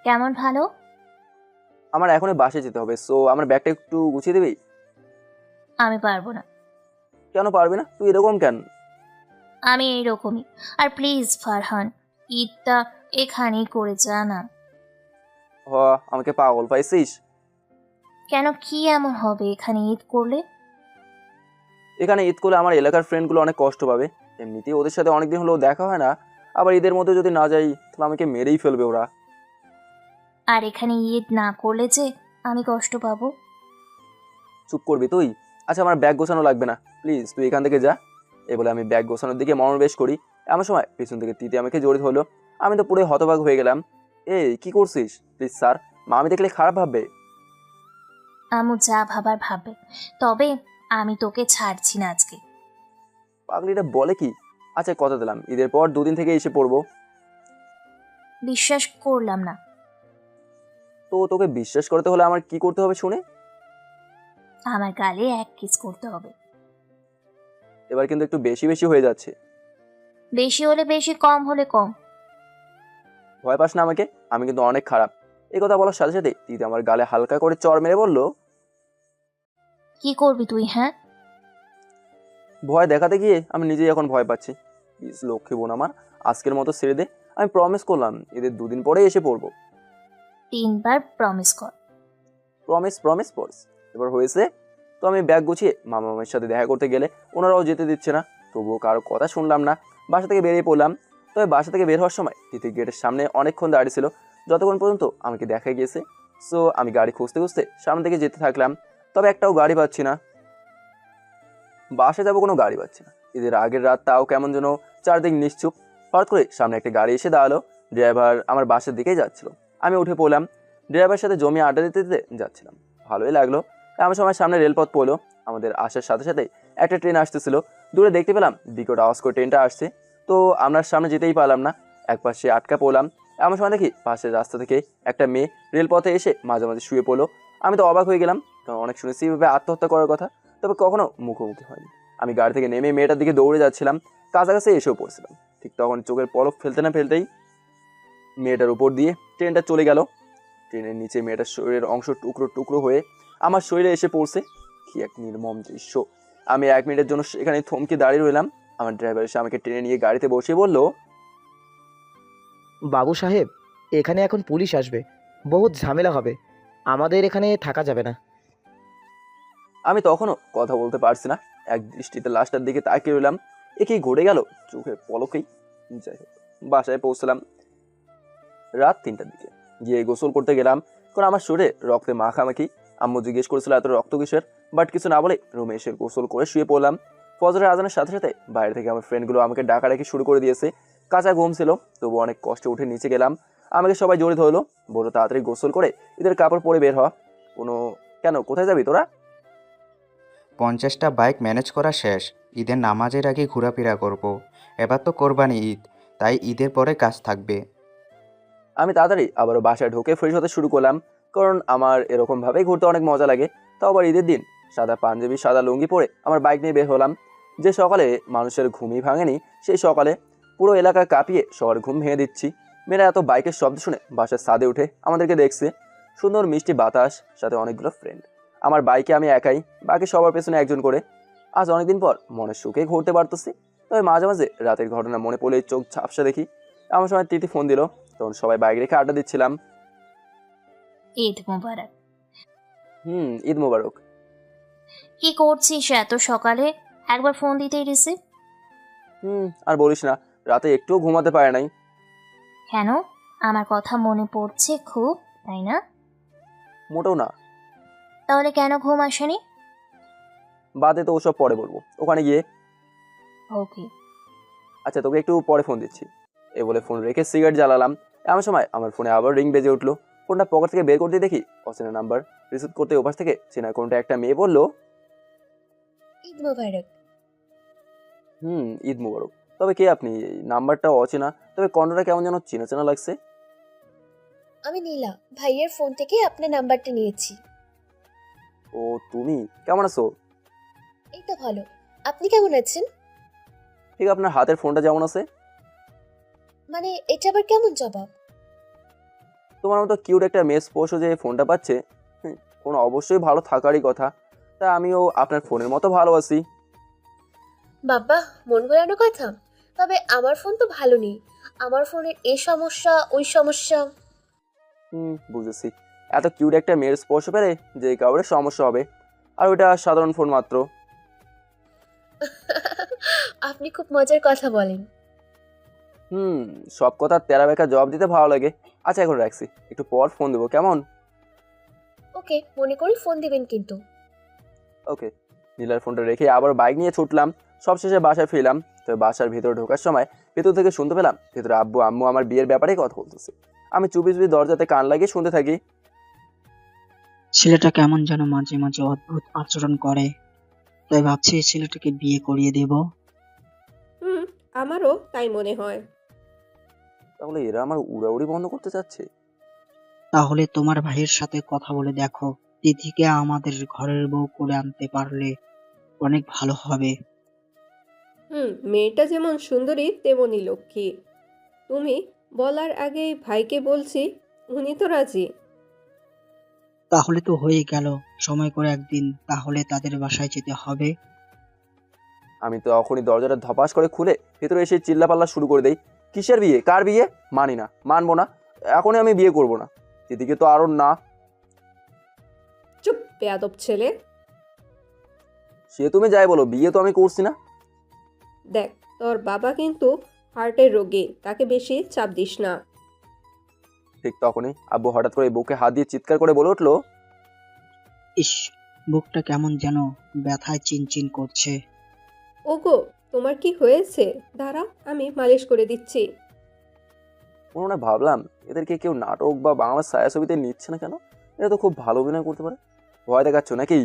কেমন ভালো? আমার এখনই বাসে যেতে হবে, সো আমার ব্যাগটা একটু গুছিয়ে দিবি? আমি পারবো না। কেন পারবি না? তুই এরকম কেন? আমি এইরকমই। আর প্লিজ ফারহান, ঈদটা এখানেই করে যা না। আমাকে পাগল পাইছিস? কেন, কি এমন হবে এখানে ঈদ করলে? এখানে ঈদ করলে আমার এলাকার ফ্রেন্ডগুলো অনেক কষ্ট পাবে। এমনিতেই ওদের সাথে অনেকদিন হলেও দেখা হয় না। আবার ঈদের মধ্যে যদি না যাই তাহলে আমাকে মেরেই ফেলবে ওরা। আর এখানে ঈদ না করলে যে আমি কষ্ট পাবো। চুপ করবি তুই? আচ্ছা, আমার ব্যাগ গোছানো লাগবে না, প্লিজ তুই এখান থেকে যা। এ বলে আমি ব্যাগ গোছানোর দিকে মনোনিবেশ করি। এমন সময় পিছন থেকে তিতি আমাকে জড়িত হলো। আমি তো পুরো হতবাক হয়ে গেলাম। এই, কি করছিস? প্লিজ স্যার, মা আমি দেখলে খারাপ ভাববে। আমু যা ভাবার ভাববে, তবে আমি তোকে ছাড়ছি না আজকে। পাগলিটা বলে কি? আচ্ছা, কথা দিলাম ঈদের পর 2 দিন থেকে এসে পড়বো। বিশ্বাস করলাম না। তো তোকে বিশ্বাস করতে হলে আমার কি করতে হবে শুনে? আমার গালে এক কিস করতে হবে। এবার কিন্তু একটু বেশি বেশি হয়ে যাচ্ছে। বেশি হলে বেশি, কম হলে কম। ভয় পাস না আমাকে, আমি কিন্তু অনেক খারাপ। এই কথা বলার সাথে সাথে দিদি আমার গালে হালকা করে চড় মেরে বলল, কি করবি তুই? হ্যাঁ, ভয় দেখাতে গিয়ে আমি নিজেই এখন ভয় পাচ্ছি। প্লিজ লক্ষ্মী বোন আমার, আজকের মতো ছেড়ে দে। আমি প্রমিস করলাম ঈদের 2 দিন পরে এসে পড়বো। 3 বার প্রমিস কর। প্রমিস প্রমিস পড়স। এবার হয়েছে তো। আমি ব্যাগ গুছিয়ে মামা মামির সাথে দেখা করতে গেলে ওনারাও যেতে দিচ্ছে না। তবুও কারো কথা শুনলাম না, বাসা থেকে বেরিয়ে পড়লাম। তবে বাসা থেকে বের হওয়ার সময় তিথি গেটের সামনে অনেকক্ষণ দাঁড়িয়ে ছিল, যতক্ষণ পর্যন্ত আমাকে দেখা গিয়েছে। সো আমি গাড়ি খুঁজতে খুঁজতে সামনে থেকে যেতে থাকলাম। তবে একটাও গাড়ি পাচ্ছি না। বাসে যাবো, কোনো গাড়ি পাচ্ছি না। ঈদের আগের রাত তাও কেমন যেন চারদিক নিশ্চুপ। হঠাৎ করে সামনে একটা গাড়ি এসে দাঁড়ালো। ড্রাইভার আমার বাসের দিকেই যাচ্ছিল। আমি উঠে পড়লাম। ড্রাইভারের সাথে জমিয়ে আড্ডা দিতে দিতে যাচ্ছিলাম, ভালোই লাগলো। এমন সময় সামনে রেলপথ পড়লো। আমাদের আসার সাথে সাথে একটা ট্রেন আসতেছিল। দূরে দেখতে পেলাম বিকট আওয়াজ করে ট্রেনটা আসছে। তো আমরা সামনে যেতেই পারলাম না, একপাশে আটকা পড়লাম। এমন সময় দেখি পাশের রাস্তা থেকে একটা মেয়ে রেলপথে এসে মাঝামাঝি শুয়ে পড়লো। আমি তো অবাক হয়ে গেলাম। কারণ অনেক শুনেছি এভাবে আত্মহত্যা করার কথা, তবে কখনো মুখোমুখি হয়নি। আমি গাড়ি থেকে নেমে মেয়েটার দিকে দৌড়ে যাচ্ছিলাম, কাছাকাছি এসেও পড়ছিলাম। ঠিক তখন চোখের পলক ফেলতে না ফেলতেই মেয়েটার উপর দিয়ে ট্রেনটা চলে গেল। ট্রেনের নিচে মেয়েটার শরীরের অংশ টুকরো টুকরো হয়ে আমার শরীরে এসে পড়ছে। কি এক নির্মম দৃশ্য! আমি 1 মিনিটের জন্য সেখানে থমকে দাঁড়িয়ে রইলাম। আমার ড্রাইভার এসে আমাকে ট্রেনে নিয়ে গাড়িতে বসিয়ে বলল, বাবু সাহেব, এখানে এখন পুলিশ আসবে, বহুত ঝামেলা হবে, আমাদের এখানে থাকা যাবে না। আমি তখনও কথা বলতে পারছি না, এক দৃষ্টিতে লাশটার দিকে তাকিয়ে রইলাম। এ কি ঘটে গেল চোখের পলকেই। যাই হোক, বাসায় পৌঁছলাম রাত 3টার দিকে। গিয়ে গোসল করতে গেলাম, কারণ আমার শরীরে রক্তে মাখামাখি। আম্মু জিজ্ঞেস করেছিল এত রক্ত কিসের, বাট কিছু না বলে রুমে এসে গোসল করে শুয়ে পড়লাম। ফজরের আজানের সাথে সাথে বাইরে থেকে আমার ফ্রেন্ডগুলো আমাকে ডাকাডাকি শুরু করে দিয়েছে। কাঁচা ঘুম ছিল, তবু অনেক কষ্টে উঠে নিচে গেলাম। আমাকে সবাই জড়িয়ে ধরলো, বললো তাড়াতাড়ি গোসল করে এদের কাপড় পরে বের হওয়া। কেন, কোথায় যাবি তোরা? 50টা বাইক ম্যানেজ করা শেষ, ঈদের নামাজের আগে ঘোরাফেরা করব। এবার তো কোরবানি ঈদ, তাই ঈদের পরে কাজ থাকবে। আমি তাড়াতাড়ি আবারও বাসায় ঢুকে ফ্রেশ হতে শুরু করলাম, কারণ আমার এরকমভাবেই ঘুরতে অনেক মজা লাগে। তাও আবার ঈদের দিন সাদা পাঞ্জাবি সাদা লুঙ্গি পরে আমার বাইক নিয়ে বের হলাম। যে সকালে মানুষের ঘুমই ভাঙেনি, সেই সকালে পুরো এলাকা কাঁপিয়ে সবার ঘুম ভেঙে দিচ্ছি। মেয়েরা এত বাইকের শব্দ শুনে বাসার ছাদে উঠে আমাদেরকে দেখছে। সুন্দর মিষ্টি বাতাস, সাথে অনেকগুলো ফ্রেন্ড। আমার বাইকে আমি একাই, বাকি সবার পেছনে একজন করে। আজ অনেকদিন পর মনের সুখে ঘুরতে পারতেছি। তবে মাঝে মাঝে রাতের ঘটনা মনে পড়লে চোখ ঝাপসা দেখি। আমার সময় তিথি ফোন দিল, তখন সবাই বাইক রেখে আড্ডা দিচ্ছিলাম। ঈদ মোবারক। ঈদ মোবারক। কি করছিস এত সকালে? একবার ফোন দিতেই রিসিভ। আর বলিস না, রাতে একটুও ঘুমাতে পারে নাই। কেন? আমার কথা মনে পড়ছে খুব, তাই না? মোটেও না। তাহলে কেন ঘুম আসেনি? বাদে তো ওসব পরে বলবো, ওখানে গিয়ে। ওকে। আচ্ছা, তোকে একটু পরে ফোন দিচ্ছি। এ বলে ফোন রেখে সিগারেট জ্বালালাম। এমন সময় আমার ফোনে আবার রিং বেজে উঠলো। ফোনটা পকেট থেকে বের করতে দেখি অচেনা নাম্বার। রিসিভ করতে ওপাশ থেকে চেনা কোনটা একটা মেয়ে বলল, ঈদ মোবারক। ঈদ মোবারক। তবে কে আপনি? এই নাম্বারটা অচেনা, তবে কণ্ঠটা কেমন যেন চেনা চেনা লাগছে। আমি নীলা, ভাইয়ের ফোন থেকে আপনার নাম্বারটা নিয়েছি। ও তুমি, কেমন আছো? এই তো ভালো, আপনি কেমন আছেন? ঠিক, আপনার হাতের ফোনটা যেমন আছে। মানে এটা আবার কেমন জবাব? তোমার মতো কিউট একটা মেয়ে স্পর্শ যে ফোনটা পাচ্ছে, কোনো অবশ্যই ভালো থাকারই কথা। তা আমিও আপনার ফোনের মতো ভালো আছি। বাবা, মন ভোলানো কথা। তবে আমার ফোন তো ভালো নেই, আমার ফোনের এই সমস্যা ওই সমস্যা। বুঝেছি। এত কিউট একটা মেয়ের স্পর্শ পেলে যে কাউরে সমস্যা হবে, আর ওইটা সাধারণ ফোন মাত্র। আপনি খুব মজার কথা বলেন। সব কথা তেরা বেকা জবাব দিতে ভালো লাগে। আচ্ছা, এখন রাখছি, একটু পর ফোন দেবো, কেমন? ওকে, মনে করি ফোন দিবেন কিন্তু। ওকে। নীলার ফোনটা রেখে আবার বাইক নিয়ে ছুটলাম। সব শেষে বাসায় ফিরলাম। তবে বাসার ভিতরে ঢোকার সময় ভেতর থেকে শুনতে পেলাম ভেতরে আব্বু আম্মু আমার বিয়ের ব্যাপারেই কথা বলতেছে। আমি চুপি চুপি দরজাতে কান লাগিয়ে শুনতে থাকি। ছেলেটা কেমন যেন মাঝে মাঝে অদ্ভুত আচরণ করে, তাই ভাবছি ছেলেটাকে বিয়ে করিয়ে দেব। আমারও তাই মনে হয়। তাহলে এরা আমার উড়াউড়ি বন্ধ করতে চাচ্ছে। তাহলে তোমার ভাইয়ের সাথে কথা বলে দেখো, তিথিকে আমাদের ঘরের বউ করে আনতে পারলে অনেক ভালো হবে। মেয়েটা যেমন সুন্দরী তেমনই লক্ষ্মী। তুমি বলার আগেই ভাইকে বলছি, উনি তো রাজি। তাহলে তো হয়ে গেল, সময় করে একদিন তাহলে তাদের বাসায় যেতে হবে। আমি তো এখনই দরজাটা ধপাস করে খুলে ভেতরে এসে চিল্লাপাল্লা শুরু করে দেই। কিসের বিয়ে? কার বিয়ে? মানি না, মানবো না, এখনই আমি বিয়ে করবো না। দিদিকে তো আরো না। চুপ বেয়াদব ছেলে। সে তুমি যাই বলো, বিয়ে তো আমি করছি না। দেখ, তোর বাবা কিন্তু হার্টের রোগী, তাকে বেশি চাপ দিস না। ঠিক তখনই আব্বু হঠাৎ করে বুকে হাত দিয়ে চিৎকার করে বলে উঠলো, ইস, বুকটা কেমন যেন ব্যথায় চিনচিন করছে। ওগো, তোমার কি হয়েছে? দাঁড়াও, আমি মালিশ করে দিচ্ছি। মনে মনে ভাবলাম, এদেরকে কেউ নাটক বা বাংলা ছায়াছবিতে নিচ্ছে না কেন? এরা তো খুব ভালো অভিনয় করতে পারে। ভয় দেখাচ্ছ নাকি?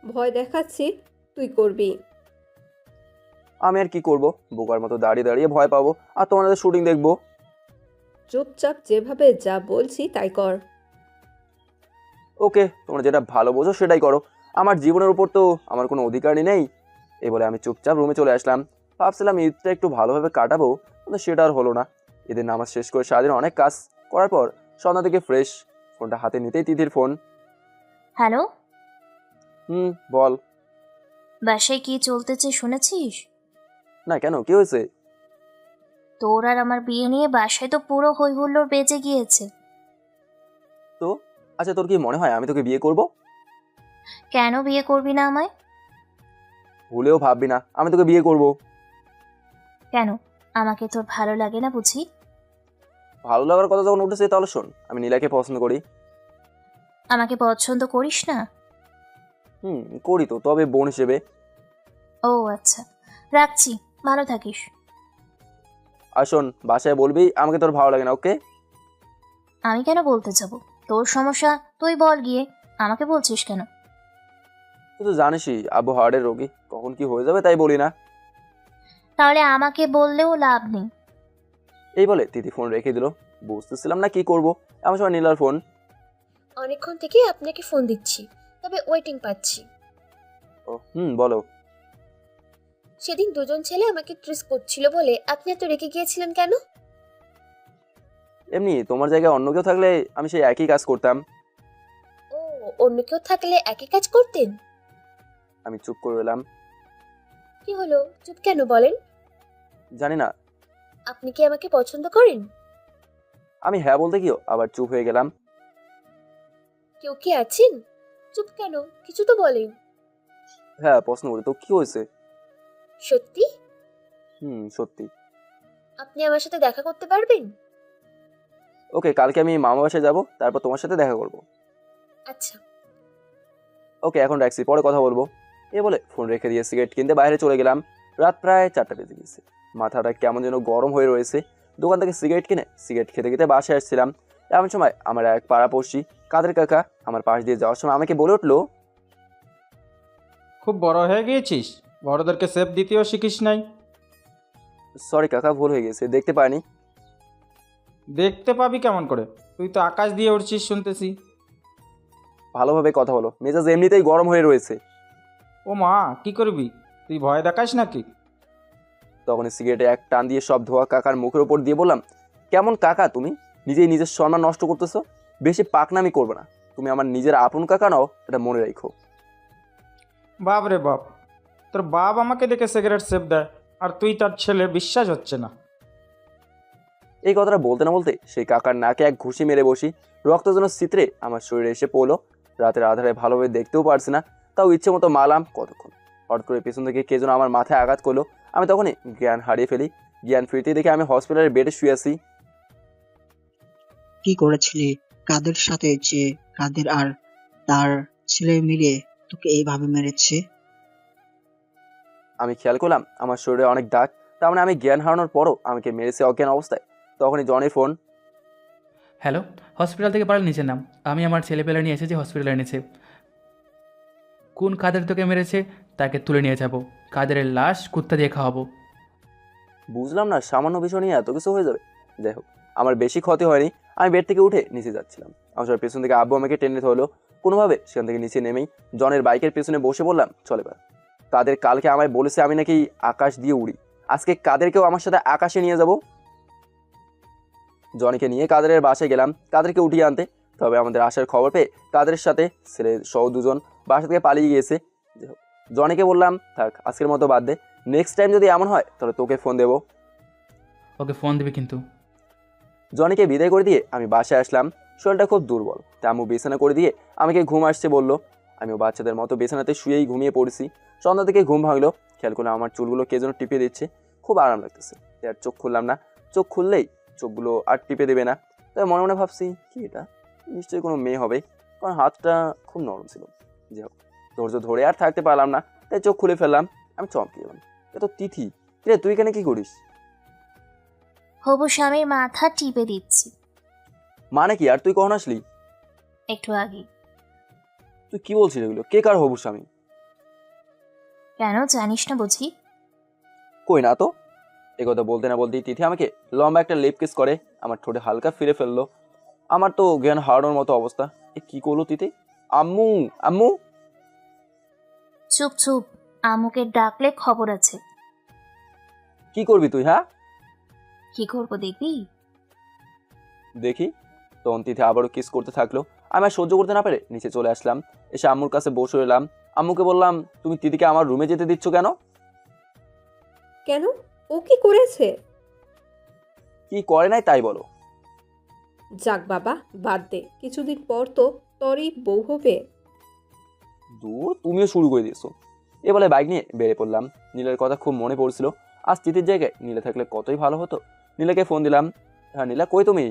ভয় দেখাচ্ছি, তুই করবি। আমি আর কি করব? বোকার মতো দাঁড়িয়ে দাঁড়িয়ে ভয় পাবো আর তোমাদের শুটিং দেখবো। চুপচাপ যেভাবে যা বলছি তাই কর। ওকে, তোমরা যেটা ভালো বোঝো সেটাই করো, আমার জীবনের উপর তো আমার কোনো অধিকারই নেই। এই বলে আমি চুপচাপ রুমে চলে আসলাম। ভাবছিলাম ঈদটা একটু ভালোভাবে কাটাবো, কিন্তু সেটা আর হলো না। ঈদের নামাজ শেষ করে সারাদিন অনেক কাজ করার পর সন্ধ্যা থেকে ফ্রেশ, ফোনটা হাতে নিতেই তিথির ফোন। হ্যালো, বল। বাসায় কি চলতেছে শুনেছিস? না, কেন, কি হয়েছে? তোর আর আমার বিয়ে নিয়ে বাসায় তো পুরো হই হুল্লোড় বেজে গিয়েছে। তো আচ্ছা, তোর কি মনে হয় আমি তোকে বিয়ে করব? কেন বিয়ে করবি না আমায়? ভুলেও ভাববি না আমি তোকে বিয়ে করব। কেন, আমাকে তোর ভালো লাগে না বুঝি? ভালো লাগার কথা যখন উঠেছে তাহলে শোন, আমি নীলাকে পছন্দ করি। আমাকে পছন্দ করিস না? করি তো, তবে বোন হিসেবে। ও আচ্ছা, রাখছি, ভালো থাকিস। আর শোন, বাসায় বলবি আমাকে তোর ভালো লাগে না, ওকে? আমি কেন বলতে যাব? তোর সমস্যা তুই বল গিয়ে, আমাকে বলছিস কেন? তুই তো জানিসই আব্বু হার্টের রোগী, কখন কি হয়ে যাবে তাই বলি না। তাহলে আমাকে বললেও লাভ নেই। এই বলে তিথি ফোন রেখে দিল। বুঝতেছিলাম না কি করব। এমন সময় নীলার ফোন। অনেকক্ষণ থেকে আপনাকে ফোন দিচ্ছি, তবে ওয়েটিং পাচ্ছি। ও বলো। সেদিন দুজন ছেলে আমাকে ট্রিস করছিল বলে আপনি এত রেগে গিয়েছিলেন কেন? এমনি তোমার জায়গায় অন্য কেউ থাকলে আমি সেই একই কাজ করতাম। ও, অন্য কেউ থাকলে একই কাজ করতেন? আমি চুপ করে এলাম। কি হলো, চুপ কেন বলেন? জানি না। আপনি কি আমাকে পছন্দ করেন? আমি হ্যাঁ বলতে গিয়েও আবার চুপ হয়ে গেলাম। কেউ কি আছেন? চুপ কেন, কিছু তো বলেন। হ্যাঁ, পছন্দ করি। তো কি হয়েছে? সত্যি? সত্যি। আপনি আমার সাথে দেখা করতে পারবেন? ওকে, কালকে আমি মামা বাসায় যাবো, তারপর তোমার সাথে দেখা করব। আচ্ছা। ওকে, এখন রাখছি, পরে কথা বলবো। এ বলে ফোন রেখে দিয়ে সিগারেট কিনতে বাইরে চলে গেলাম। রাত প্রায় 4টা বেজে গেছে। মাথাটা কেমন যেন গরম হয়ে রয়েছে। দোকান থেকে সিগারেট কিনে সিগারেট খেতে খেতে বাসায় আসছিলাম। এমন সময় আমার এক পাড়াপড়শি কাদের কাকা আমার পাশ দিয়ে যাওয়ার সময় আমাকে বলে উঠলো, খুব বড় হয়ে গিয়েছিস, বড়দেরকে সেফ দিতেও শিখিস নাই। সরি কাকা, ভুল হয়ে গেছে, দেখতে পাইনি। দেখতে পাবি কেমন করে, তুই তো আকাশ দিয়ে উড়ছিস শুনতেছি। ভালোভাবে কথা বলো, মেজাজ এমনিতেই গরম হয়ে রয়েছে। ও মা, কি করবি, তুই ভয় দেখাস নাকি? তখন সিগারেটে এক টান দিয়ে সব ধোয়া কাকার মুখের উপর দিয়ে বললাম, কেমন কাকা তুমি, নিজেই নিজের সম্মান নষ্ট করতেছো। বেশি পাকনামি করবে না, তুমি আমার নিজের আপন কাকা নাও, এটা মনে রাখো। বাপ রে বাপ, তোর বাপ আমাকে দেখে সিগারেট সেফ দেয়, আর তুই তার ছেলে, বিশ্বাস হচ্ছে না। এই কথাটা বলতে না বলতে সেই কাকার নাকে এক ঘুষি মেরে বসি। রক্ত যেন চিত্রে আমার শরীরে এসে পড়লো। রাতের আধারে ভালোভাবে দেখতেও পারছি না, তাও ইচ্ছে মতো মালাম কতক্ষণ। হঠাৎ করে পেছন থেকে কে যেন আমার মাথায় আঘাত করলো। আমি তখনই জ্ঞান হারিয়ে ফেলি। জ্ঞান ফিরতে দেখে আমি হসপিটালের বেডে শুয়ে আছি। কি করেছিলি? কাদের সাথে যে কাদের আর তার ছেলে মিলে তোকে এইভাবে মেরেছে? আমি খেয়াল করলাম আমার শরীরে অনেক দাগ, তার মানে আমি জ্ঞান হারানোর পরও আমাকে মেরেছে অজ্ঞান অবস্থায়। তখনই জনের ফোন। হ্যালো, হসপিটাল থেকে পারলে নিচে নাম, আমি আমার ছেলেপেলে নিয়ে এসেছি হসপিটালে এনেছে। কোন কাদের তোকে মেরেছে তাকে তুলে নিয়ে যাব, কাদের লাশ কুত্তা দিয়ে খাওয়াবো। বুঝলাম না, সামান্য বিষয় নিয়ে এত কিছু হয়ে যাবে। যাই হোক, আমার বেশি ক্ষতি হয়নি। আমি বেড থেকে উঠে নিচে যাচ্ছিলাম, আমার পেছন থেকে আব্বু আমাকে টেনে ধরলো। কোনোভাবে সেখান থেকে নিচে নেমেই জনের বাইকের পেছনে বসে বললাম, চলে এবার। কাদের কালকে আমায় বলেছে আমি নাকি আকাশ দিয়ে উড়ি, আজকে কাদেরকেও আমার সাথে আকাশে নিয়ে যাব। জনিকে নিয়ে কাদেরের বাসায় গেলাম কাদেরকে উঠিয়ে আনতে। তবে আমাদের আসার খবর পেয়ে কাদের সাথে ছেলে সহ দুজন বাসা থেকে পালিয়ে গিয়েছে। যাই হোক, জনিকে বললাম, থাক আজকের মতো বাদ দে, নেক্সট টাইম যদি এমন হয় তাহলে তোকে ফোন দেবো। ওকে ফোন দিবি কিন্তু। জনিকে বিদায় করে দিয়ে আমি বাসায় আসলাম। শরীরটা খুব দুর্বল, তাই আম্মু বিছানা করে দিয়ে আমাকে ঘুম আসছে বললো। আমিও বাচ্চাদের মতো বিছানাতে শুয়েই ঘুমিয়ে পড়েছি। সন্ধ্যা থেকে ঘুম ভাঙলো, খেয়াল করলাম আমার চুলগুলো কে যেন টিপে দিচ্ছে। খুব আরাম লাগতেছে, আর চোখ খুললাম না। চোখ খুললেই চোখগুলো আর টিপে দেবে না। তাই মনে মনে ভাবছি, কি এটা, নিশ্চয়ই কোনো মেয়ে হবে, কারণ হাতটা খুব নরম ছিল। যাই হোক, ধৈর্য ধরে আর থাকতে পারলাম না, তাই চোখ খুলে ফেললাম। আমি চমকে গেলাম, এ তো তিথি। রে, তুই এখানে কি করিস? হবু স্বামীর মাথা টিপে দিচ্ছি। মানে কি, আর তুই কখন আসলি? একটু আগে। তুই কি বলছিস এগুলো? কে কার হবু স্বামী? কেন জানিস না বুঝি? কই না তো। একথা বলতে না বলতেই তিথি আমাকে লম্বা একটা লিপ কিস করে আমার ঠোঁটে হালকা ফিরে ফেললো। আমার তো জ্ঞান হারানোর মতো অবস্থা। এ কি করলো তিথি? আম্মু আম্মু। চুপ চুপ, আম্মুকে ডাকলে খবর আছে। কি করবি তুই? হ্যাঁ কি করবো দেখবি? দেখি। তখন তিথি আবারও কিস করতে থাকলো। আমি আর সহ্য করতে না পেরে নিচে চলে আসলাম। এসে আম্মুর কাছে বসে এলাম। আম্মুকে বললাম, তুমি তিথিকে আমার রুমে যেতে দিচ্ছ কেন? কেন? ও কি করেছে? কি করে নাই তাই বলো। যাক বাবা, বাদ দে, কিছুদিন পর তো তোরই বউ হবে। দূর, তুমিও শুরু করে দিয়েছো। এ বলে বাইক নিয়ে বেরিয়ে পড়লাম। নীলের কথা খুব মনে পড়ছিল। আজ তিথির জায়গায় নীলা থাকলে কতই ভালো হতো। নীলাকে ফোন দিলাম। হ্যাঁ নীলা, কই তুমি?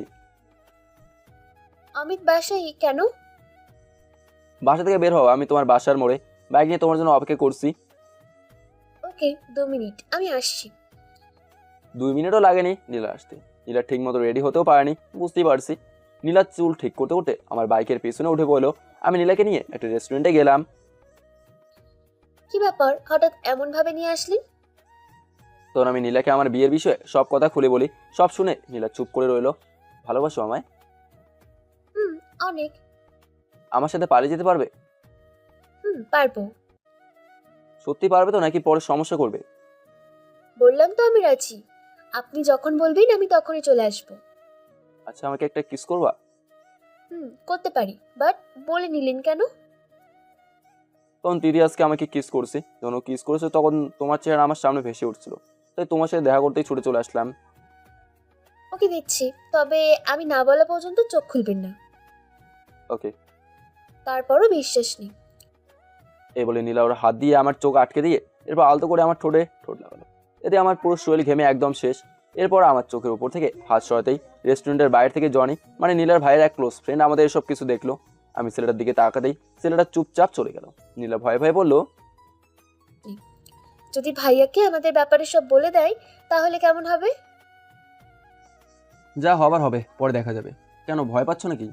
অমিত বাসায় কেন? বাসা থেকে বের হও, আমি তোমার বাসার মোড়ে বাইক নিয়ে তোমার জন্য অপেক্ষা করছি। ওকে, 2 মিনিট, আমি আসছি। 2 মিনিটও লাগেনি নীলা আসতে। নীলা ঠিক মতো রেডি হতেও পারেনি, বুঝতেই পারছি। নীলার চুল ঠিক করতে করতে আমার বাইকের পেছনে উঠে পড়লো। আমি নীলাকে নিয়ে একটা রেস্টুরেন্টে গেলাম। কি ব্যাপার, হঠাৎ এমন ভাবে নিয়ে আসলি? তখন আমি নীলাকে আমার বিয়ের বিষয়ে সব কথা খুলে বলি। সব শুনে নীলা চুপ করে রইলো। ভালোবাসো আমায়? অনেক। আমার সাথে পালিয়ে যেতে পারবে? পারবো। সত্যি পারবে তো, নাকি পরে সমস্যা করবে? বললাম তো আমি রাজি। আপনি যখন বলবেন আমি তখনই চলে আসবো। আচ্ছা, আমাকে একটা কিস করবা? করতে পারি, বাট বলে নিলেন কেন? তখন দিদি আজকে আমাকে কিস করছে। যখন ও কিস করেছে তখন তোমার চেহারা আমার সামনে ভেসে উঠছিল, তাই তোমার সাথে দেখা করতেই ছুটে চলে আসলাম। ওকে দিচ্ছি, তবে আমি না বলা পর্যন্ত চোখ খুলবেন না। ওকে। তারপরও বিশ্বাস নেই। এই বলে নীলা ওর হাত দিয়ে আমার চোখ আটকে দিয়ে এরপর আলতো করে আমার ঠোঁটে ঠোঁট লাগালো। এতে আমার পুরো শরীর ঘেমে একদম শেষ। এরপর আমার চোখের উপর থেকে হাত সরাতেই রেস্টুরেন্টের বাইরে থেকে জনি, মানে নীলার ভাইয়ের এক ক্লোজ ফ্রেন্ড, আমাদের এসব কিছু দেখলো। আমি ছেলেটার দিকে তাকাতেই ছেলেটা চুপচাপ চলে গেল। নীলা ভয়ে ভয়ে বলল, যদি ভাইয়াকে আমাদের ব্যাপারে সব বলে দেয় তাহলে কেমন হবে? যা হবার হবে, পরে দেখা যাবে। কেন, ভয় পাচ্ছ নাকি?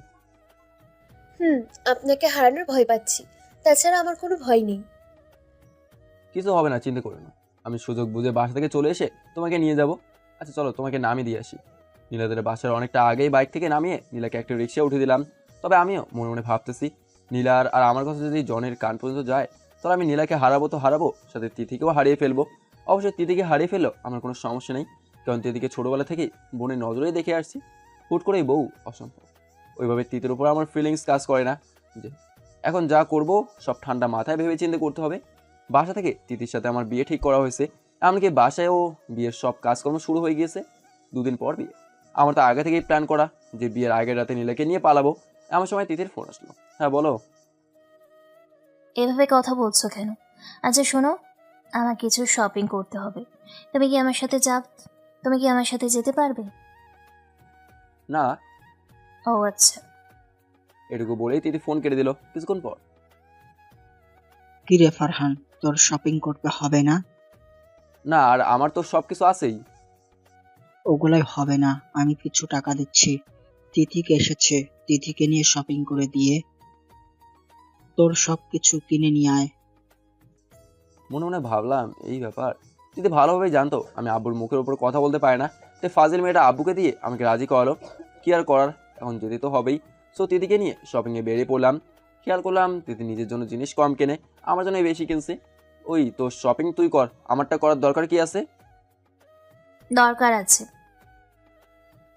আপনাকে হারানোর ভয় পাচ্ছি, তাছাড়া আমার কোনো ভয় নেই। কিছু হবে না, চিন্তা করো না। আমি সুযোগ বুঝে বাসা থেকে চলে এসে তোমাকে নিয়ে যাব। আচ্ছা চলো, তোমাকে নামিয়ে দিয়ে আসি। নীলাদের বাসার অনেকটা আগেই বাইক থেকে নামিয়ে নীলাকে একটা রিক্সা উঠে দিলাম। তবে আমিও মনে মনে ভাবতেছি, নীলার আর আমার কথা যদি জনের কান পর্যন্ত যায়, তাহলে আমি নীলাকে হারাবো তো হারাবো, সাথে তিথিকেও হারিয়ে ফেলবো। অবশ্যই তিথিকে হারিয়ে ফেললো আমার কোনো সমস্যা নেই, কারণ তিথিকে ছোটোবেলা থেকেই বোনের নজরেই দেখে আসছি। হুট করেই বউ অসম্ভব। ওইভাবে তিথির উপর আমার ফিলিংস কাজ করে না। যে এখন যা করব সব ঠান্ডা মাথায় ভেবে চিন্তে করতে হবে। বাসা থেকে তিথির সাথে আমার বিয়ে ঠিক করা হয়েছে। এমনকি বাসায়ও বিয়ের সব কাজকর্ম শুরু হয়ে গিয়েছে। 2 দিন পর বিয়ে। আমার তো আগে থেকেই প্ল্যান করা যে বিয়ের আগের রাতে নীলাকে নিয়ে পালাবো। এমন সময় তিথির ফোন আসলো। হ্যাঁ বলো। এভাবে কথা বলছো কেন? আচ্ছা শোনো, আমার কিছু শপিং করতে হবে। তুমি কি আমার সাথে যেতে পারবে? না। ও আচ্ছা। এটুকু বলেই তিথি ফোন কেটে দিল কিছুক্ষণ পর। কি রে ফারহান, তোর শপিং করতে হবে না? না, আর আমার তো সব কিছু আছেই। ওগুলাই হবে না, আমি কিছু টাকা দিচ্ছি। তিথিকে এসেছে, তিথিকে নিয়ে শপিং করে দিয়ে তোর সব কিছু কিনে নিয়ে আয়। মনে মনে ভাবলাম এই ব্যাপার। তিথি ভালোভাবেই জানতো আমি আব্বুর মুখের উপর কথা বলতে পারি না, তাই ফাজিল মেয়েটা আব্বুকে দিয়ে আমাকে রাজি করালো। কি আর করার, এখন যেতে তো হবেই। সো তিথিকে নিয়ে শপিংয়ে বেরিয়ে পড়লাম। খেয়াল করলাম তিথি নিজের জন্য জিনিস কম কেনে, আমার জন্য বেশি কিনছে। ওই তো শপিং তুই কর, আমারটা করার দরকার কি আছে? দরকার আছে।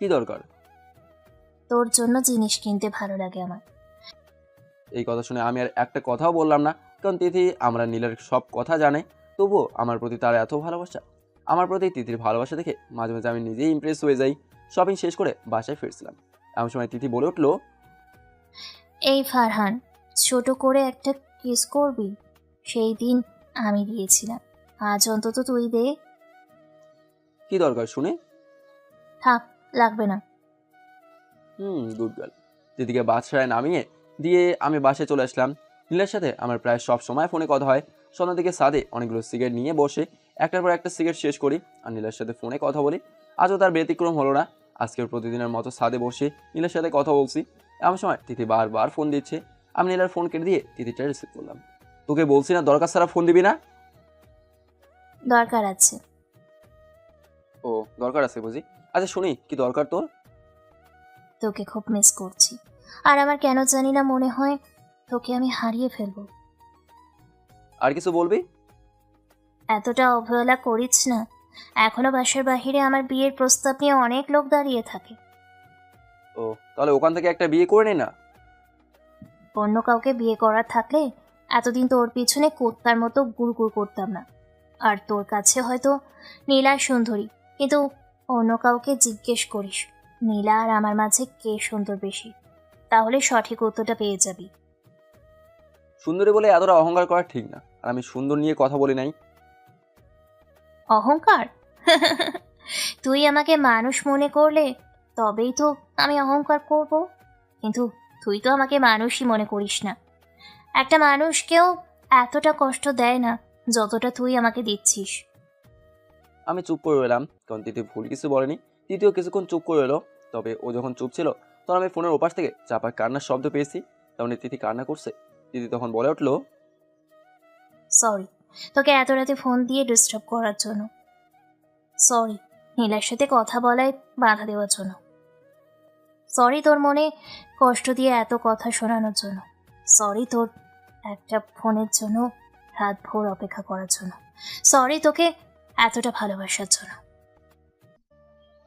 কি দরকার? তোর জন্য জিনিস কিনতে ভালো লাগে আমার। এই কথা শুনে আমি আর একটা কথাও বললাম না, কারণ তিথি আমরা নীলের সব কথা জানে। তবুও আমার প্রতি তার এত ভালোবাসা। আমার প্রতি তিথির ভালোবাসা দেখে মাঝে মাঝে আমি নিজেই ইমপ্রেস হয়ে যাই। শপিং শেষ করে বাসায় ফিরছিলাম, এমন সময় তিথি বলে উঠলো, এই ফারহান, ছোট করে একটা কিস করবি? সেই দিন আমি দিয়েছিলাম, আজ অন্তত তুই দে। কি দরকার শুনে? থাক, লাগবে না। Good girl. তিথিকে বাসায় নামিয়ে দিয়ে আমি বাসায় চলে আসলাম। নীলের সাথে আমার প্রায় সব সময় ফোনে কথা হয়। সন্ধ্যার দিকে ছাদে অনেকগুলো সিগারেট নিয়ে বসে একটার পর একটা সিগারেট শেষ করি আর নীলের সাথে ফোনে কথা বলি। আজও তার ব্যতিক্রম হলো না। আজকের প্রতিদিনের মতো ছাদে বসে নীলের সাথে কথা বলছি। এমন সময় তিথি বারবার ফোন দিচ্ছে। আমি নীলার ফোন কেটে দিয়ে তিথিটা রিসিভ করলাম। তোকে বলছি না দরকার ছাড়া ফোন দিবি না? দরকার আছে। ও, দরকার আছে বুঝি। আচ্ছা শুনি, কি দরকার তোর? তোকে খুব মিস করছি, আর আমার কেন জানি না মনে হয় তোকে আমি হারিয়ে ফেলবো। আর কিছু বলবি? এতটা অবহেলা করিস না। এখনো বাসার বাহিরে আমার বিয়ের প্রস্তাব নিয়ে অনেক লোক দাঁড়িয়ে থাকে। ও, তাহলে ওখান থেকে একটা বিয়ে করে নে না। অন্য কাউকে বিয়ে করার থাকলে এতদিন তোর পিছনে কুত্তার মতো গুড়গুড় করতাম না। আর তোর কাছে হয়তো নীলা সুন্দরী, কিন্তু অন্য কাউকে জিজ্ঞেস করিস নীলা আর আমার মাঝে কে সুন্দর বেশি, তাহলে সঠিক উত্তরটা পেয়ে যাবি। সুন্দরী বলে এতটা অহংকার করা ঠিক না, আর আমি সুন্দর নিয়ে কথা বলি নাই। অহংকার? তুই আমাকে মানুষ মনে করলে তবেই তো আমি অহংকার করব, কিন্তু তুই তো আমাকে মানুষই মনে করিস না। একটা মানুষকেও এতটা কষ্ট দেয় না যতটা তুই আমাকে দিচ্ছিস। আমি চুপ করে রইলাম, কারণ তিথি ভুল কিছু বলেনি। তৃতীয় কিছুক্ষণ চুপ করে এলো, তবে ও যখন চুপ ছিল তখন আমি ফোনের ওপাশ থেকে চাপা কান্নার শব্দ পেয়েছি। তেমন তিথি কান্না করছে। তিথি তখন বলে উঠলো, সরি তোকে এত রাতে ফোন দিয়ে ডিস্টার্ব করার জন্য। সরি নীলার সাথে কথা বলায় বাধা দেওয়ার জন্য। সরি তোর মনে কষ্ট দিয়ে এত কথা শোনানোর জন্য। সরি তোর একটা ফোনের জন্য রাত ভোর অপেক্ষা করার জন্য। সরি তোকে এতটা ভালোবাসার জন্য।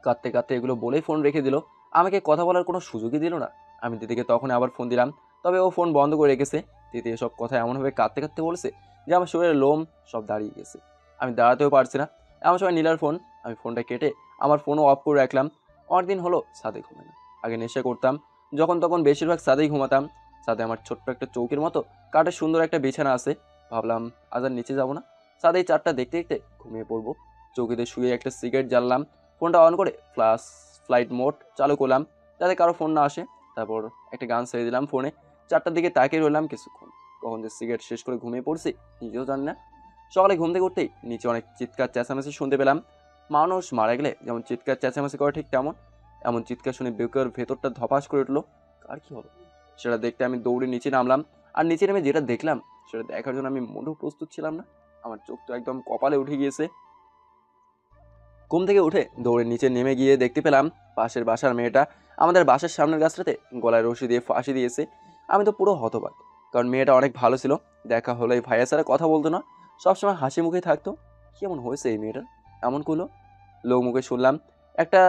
কাঁদতে কাঁদতে এগুলো বলেই ফোন রেখে দিল। আমাকে কথা বলার কোনো সুযোগই দিল না। আমি তিথিকে তখন আবার ফোন দিলাম, তবে ও ফোন বন্ধ করে রেখেছে। তিথি এসব কথা এমনভাবে কাঁদতে কাঁদতে বলেছে যে আমার শরীরের লোম সব দাঁড়িয়ে গেছে। আমি দাঁড়াতেও পারছি না। এমন সময় নীলার ফোন। আমি ফোনটা কেটে আমার ফোনও অফ করে রাখলাম। অনেকদিন হলো ছাদে ঘুমে না। আগে নেশা করতাম, যখন তখন বেশিরভাগ ছাদেই ঘুমাতাম। ছাদে আমার ছোট্ট একটা চৌকির মতো কাঠের সুন্দর একটা বিছানা আছে। ভাবলাম আজ আর নিচে যাবো না, ছাদেই চারটা দেখতে দেখতে ঘুমিয়ে পড়বো। চৌকিতে শুয়ে একটা সিগারেট জ্বাললাম, ফোনটা অন করে ফ্লাইট মোড চালু করলাম যাতে কারো ফোন না আসে। তারপর একটা গান ছেড়ে দিলাম ফোনে। চারটার দিকে তাকিয়ে রইলাম কিছুক্ষণ। কখন যে সিগারেট শেষ করে ঘুমিয়ে পড়ছি নিজেও জানি না। সকালে ঘুম থেকে উঠতেই নিচে অনেক চিৎকার চেঁচামেচি শুনতে পেলাম। মানুষ মারা গেলে যেমন চিৎকার চেঁচামেচি করে ঠিক তেমন। এমন চিৎকার শুনে বুকের ভেতরটা ধপাস করে উঠলো। আর কি হলো সেটা দেখতে আমি দৌড়ে নিচে নামলাম। আর নিচে নেমে যেটা দেখলাম সেটা দেখার জন্য আমি মোটেও প্রস্তুত ছিলাম না। আমার চোখ তো একদম কপালে উঠে গিয়েছে। ঘুম থেকে উঠে দৌড়ে নিচে নেমে গিয়ে দেখতে পেলাম পাশের বাসার মেয়েটা আমাদের বাসার সামনের গাছটাতে গলায় রশি দিয়ে ফাঁসি দিয়েছে। আমি তো পুরো হতবাক, কারণ মেয়েটা অনেক ভালো ছিল। দেখা হলো এই ভাইয়া ছাড়া কথা বলতো না, সবসময় হাসি মুখে থাকতো। কেমন হয়েছে এই মেয়েটার এমন করলো? লোক মুখে শুনলাম একটা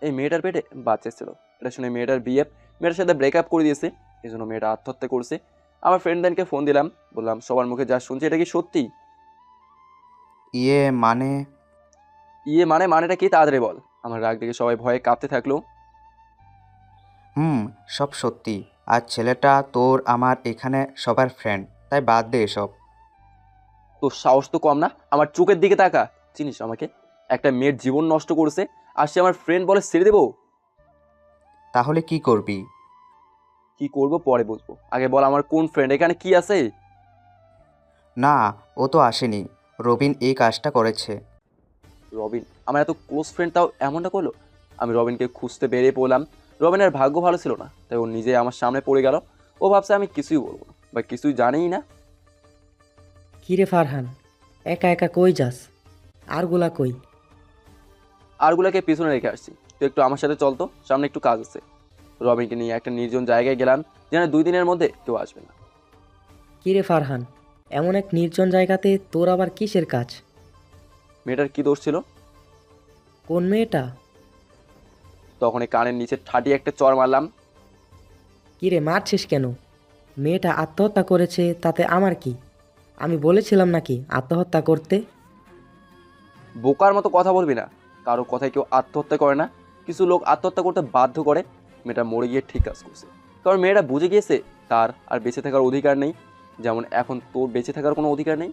এই মেয়েটার পেটে বাচ্চা ছিল। এটা শুনে মেয়েটার বিয়ে মেয়েটার সাথে ব্রেকআপ করে দিয়েছে, এই জন্য মেয়েটা আত্মহত্যা করছে। আমার ফ্রেন্ডদেরকে ফোন দিলাম, বললাম সবার মুখে যা শুনছি এটা কি সত্যি? ইয়ে মানে মানেটা কি তাড়াতাড়ি বল। আমার রাগ দেখে সবাই ভয়ে কাঁপতে থাকলো। সব সত্যি। আর ছেলেটা তোর আমার এখানে সবার ফ্রেন্ড, তাই বাদ দে এসব। তোর সাহস তো কম না, আমার চোখের দিকে তাকা। চিনিস আমাকে? একটা মেয়ের জীবন নষ্ট করেছে আর সে আমার ফ্রেন্ড বলে ছেড়ে দেবো? তাহলে কি করবি? কি করবো পরে বুঝবো, আগে বল আমার কোন ফ্রেন্ড, এখানে কি আছে? না, ও তো আসেনি। রবিন এই কাজটা করেছে। রবিন আমার এত ক্লোজ ফ্রেন্ড, তাও এমনটা করলো? আমি রবিনকে খুঁজতে বেরিয়ে পড়লাম। রবিনের ভাগ্য ভালো ছিল না, তাই ও নিজে আমার সামনে পড়ে গেল। ও ভাবছে আমি কিছুই বলবো না বা কিছুই জানিই না। কিরে ফারহান, একা একা কই যাস? আরগুলা কই? আরগুলাকে পিছনে রেখে আসছি, তুই একটু আমার সাথে চল তো, সামনে একটু কাজ আছে। রবিনকে নিয়ে একটা নির্জন জায়গায় গেলাম, যেখানে 2 দিনের মধ্যে কেউ আসবে না। কিরে ফারহান, এমন এক নির্জন জায়গাতে তোর আবার কিসের কাজ? মেয়েটার কি দোষ ছিল? কোন মেয়েটা? তখন কানের নিচে ঠাটিয়ে একটা চড় মারলাম। কিরে মারছিস কেন? মেয়েটা আত্মহত্যা করেছে, তাতে আমার কি? আমি বলেছিলাম নাকি আত্মহত্যা করতে? বোকার মতো কথা বলবি না। কারো কথায় কেউ আত্মহত্যা করে না, কিছু লোক আত্মহত্যা করতে বাধ্য করে। মেয়েটা মরে গিয়ে ঠিক কাজ করছে, কারণ মেয়েটা বুঝে গিয়েছে তার আর বেঁচে থাকার অধিকার নেই, যেমন এখন তোর বেঁচে থাকার কোনো অধিকার নেই।